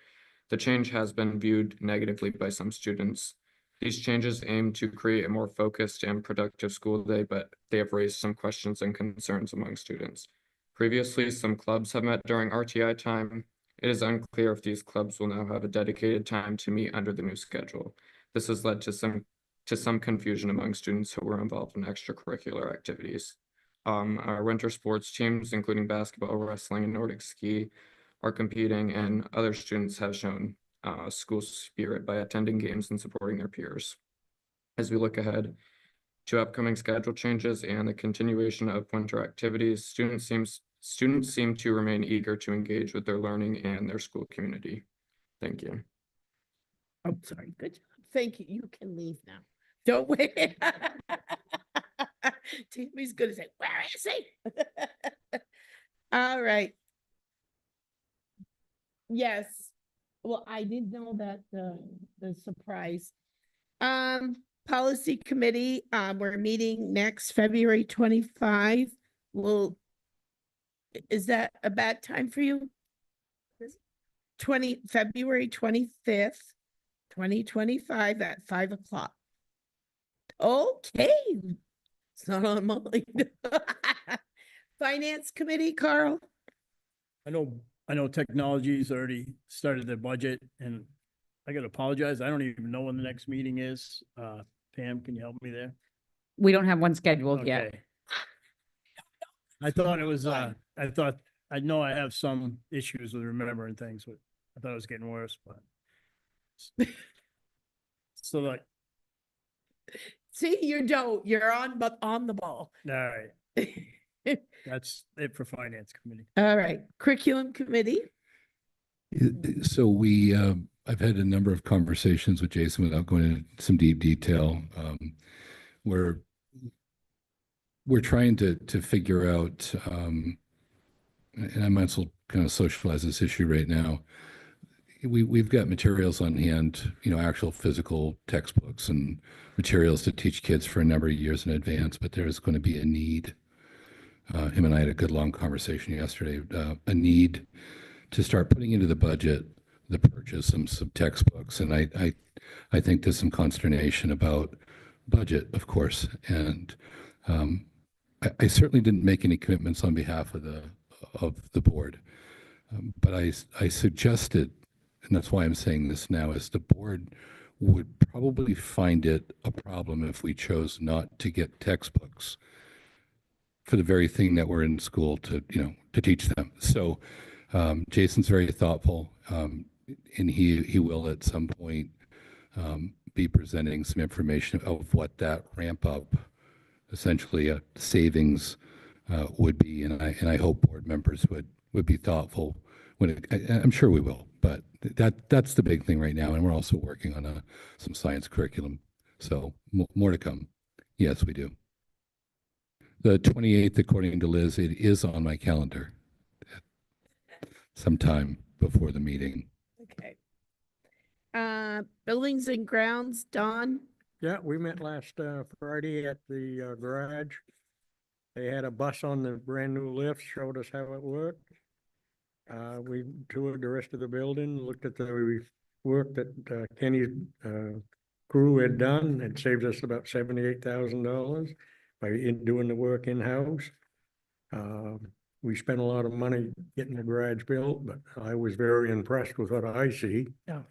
the change has been viewed negatively by some students. These changes aim to create a more focused and productive school day, but they have raised some questions and concerns among students. Previously, some clubs have met during RTI time. It is unclear if these clubs will now have a dedicated time to meet under the new schedule. This has led to some confusion among students who were involved in extracurricular activities. Our winter sports teams, including basketball, wrestling, and Nordic ski, are competing, and other students have shown school spirit by attending games and supporting their peers. As we look ahead to upcoming schedule changes and the continuation of winter activities, students seem to remain eager to engage with their learning and their school community. Thank you. I'm sorry. Good job. Thank you. You can leave now. Don't wait. Tammy's gonna say, "Where is he?" All right. Yes. Well, I did know that the surprise. Policy committee, we're meeting next February 25. Is that a bad time for you? February 25th, 2025 at 5 o'clock. Okay. It's not on mine. Finance Committee, Carl? I know technology's already started their budget and I gotta apologize. I don't even know when the next meeting is. Pam, can you help me there? We don't have one scheduled yet. Okay. I thought it was, I know I have some issues with remembering things, but I thought it was getting worse, but. So like, See, you don't. You're but on the ball. all right, that's it for finance committee. All right. Curriculum Committee? So I've had a number of conversations with Jason without going into some deep detail. We're trying to figure out, and I might as well kind of socialize this issue right now. We've got materials on hand, actual physical textbooks and materials to teach kids for a number of years in advance, but there's going to be a need. Him and I had a good long conversation yesterday, a need to start putting into the budget the purchase of some textbooks. And I think there's some consternation about budget, of course. And I certainly didn't make any commitments on behalf of the board. But I suggested, and that's why I'm saying this now, is the board would probably find it a problem if we chose not to get textbooks for the very thing that we're in school to teach them. So Jason's very thoughtful, and he will at some point be presenting some information of what that ramp up, essentially a savings, would be, and I hope board members would be thoughtful when I'm sure we will, but that's the big thing right now, and we're also working on some science curriculum, so more to come. Yes, we do. The 28th, according to Liz, it is on my calendar sometime before the meeting. Okay. Buildings and Grounds, Don? Yeah, we met last Friday at the garage. They had a bus on the brand new lift, showed us how it worked. We toured the rest of the building, looked at the work that Kenny's crew had done. It saved us about $78,000 by doing the work in-house. We spent a lot of money getting the garage built, but I was very impressed with what I see. Yeah.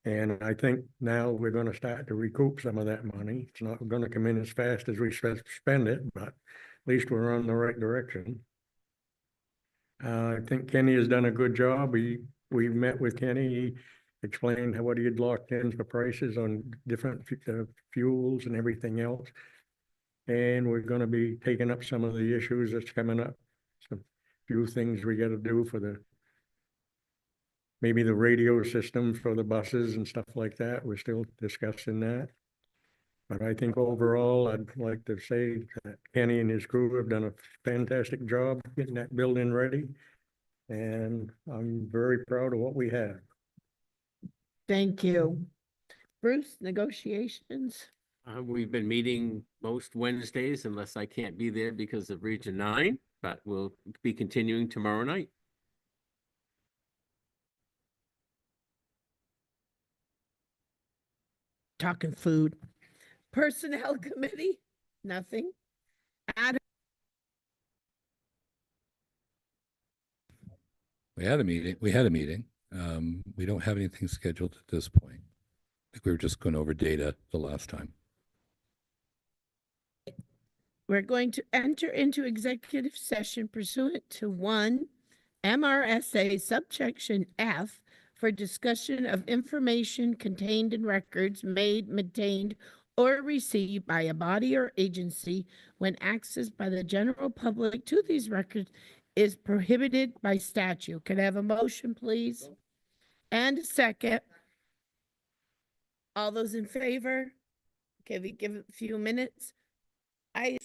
And I think now we're going to start to recoup some of that money. It's not going to come in as fast as we spend it, but at least we're on the right direction. I think Kenny has done a good job. We met with Kenny. He explained what he had locked in for prices on different fuels and everything else. And we're going to be taking up some of the issues that's coming up. Some few things we got to do for maybe the radio system for the buses and stuff like that. We're still discussing that. But I think overall, I'd like to say that Kenny and his crew have done a fantastic job getting that building ready. And I'm very proud of what we have. Thank you. Bruce, negotiations? We've been meeting most Wednesdays unless I can't be there because of Region 9, but we'll be continuing tomorrow night. Talking food. Personnel Committee? Nothing. Adam? We had a meeting. We don't have anything scheduled at this point. I think we were just going over data the last time. We're going to enter into executive session pursuant to 1 MRSA subsection F for discussion of information contained in records made, maintained, or received by a body or agency when access by the general public to these records is prohibited by statute. Can I have a motion, please? And a second. All those in favor? Okay, we give it a few minutes. I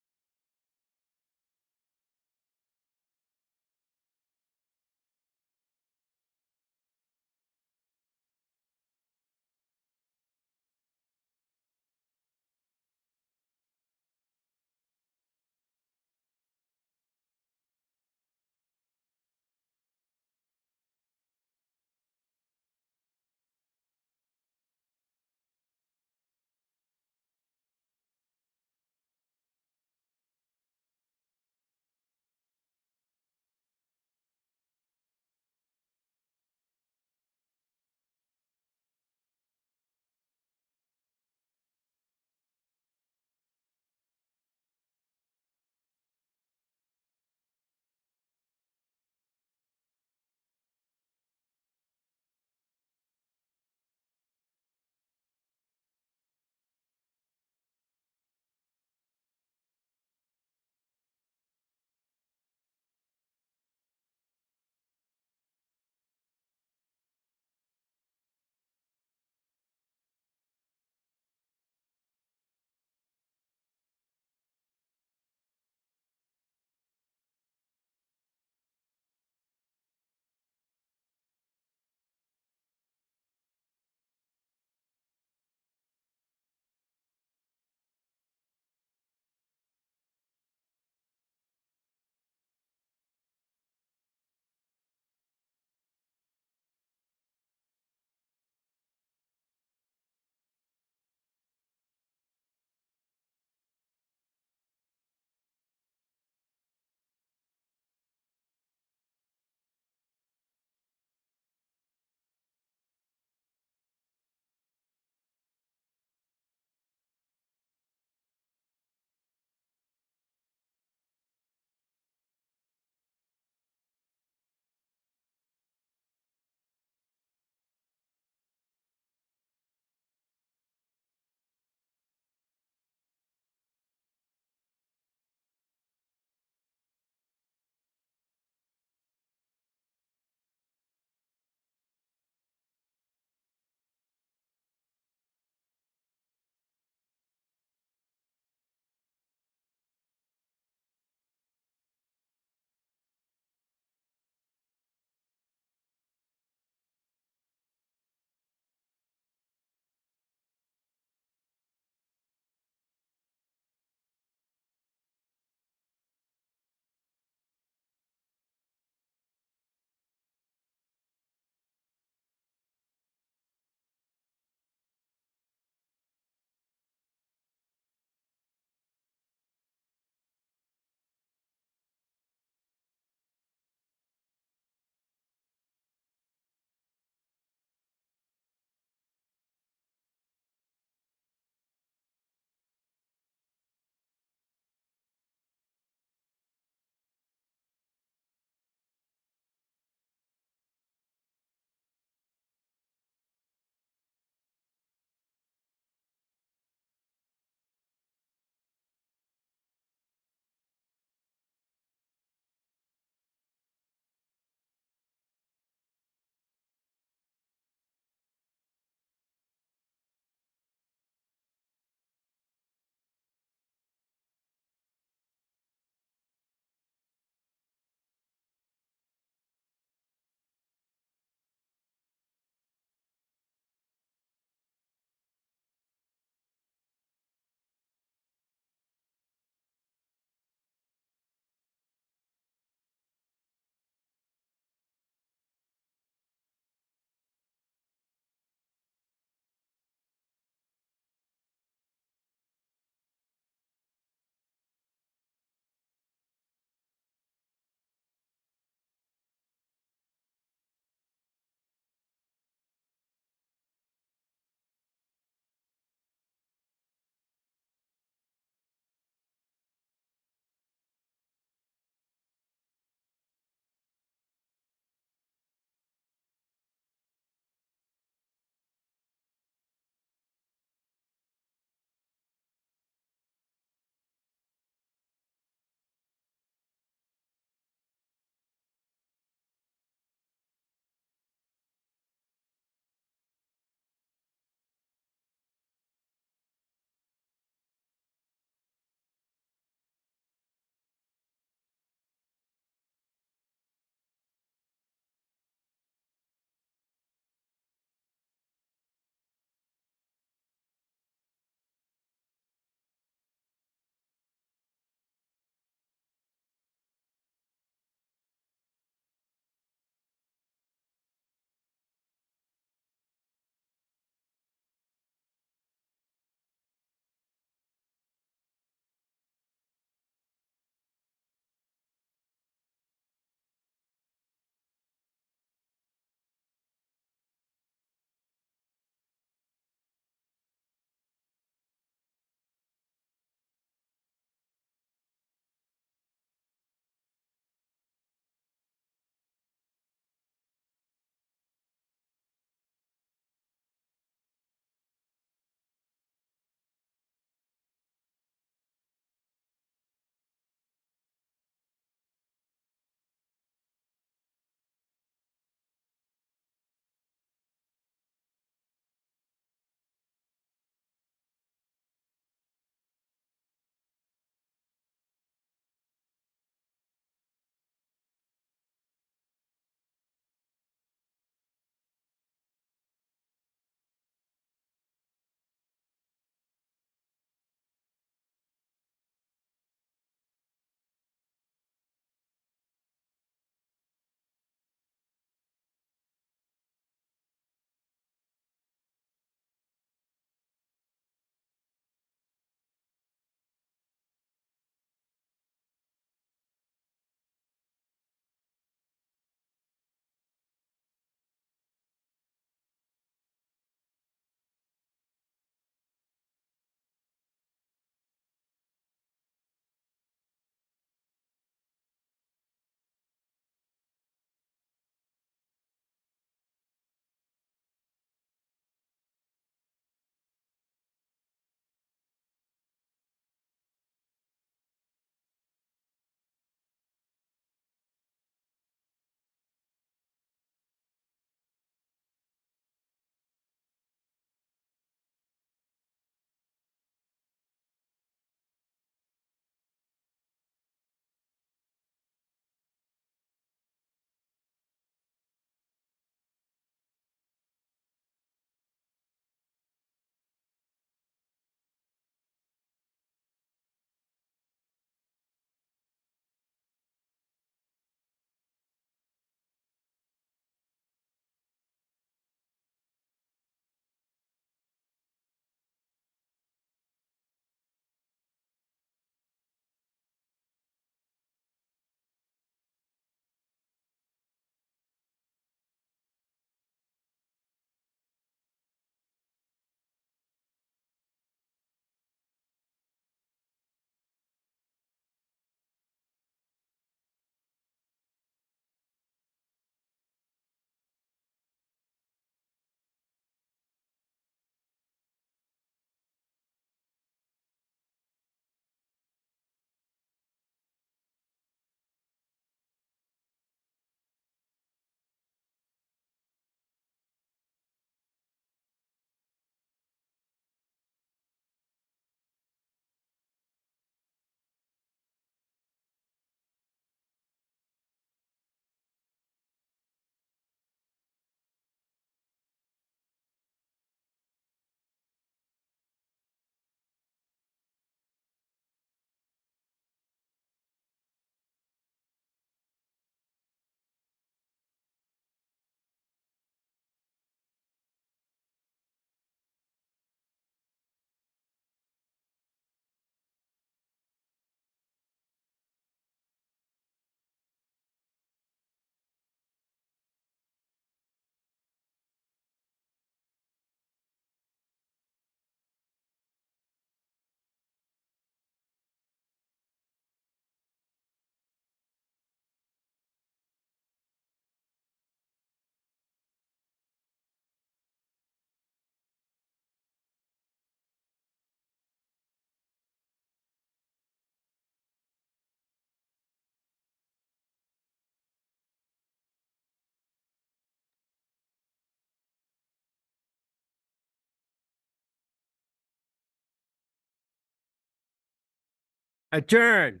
Adjourn.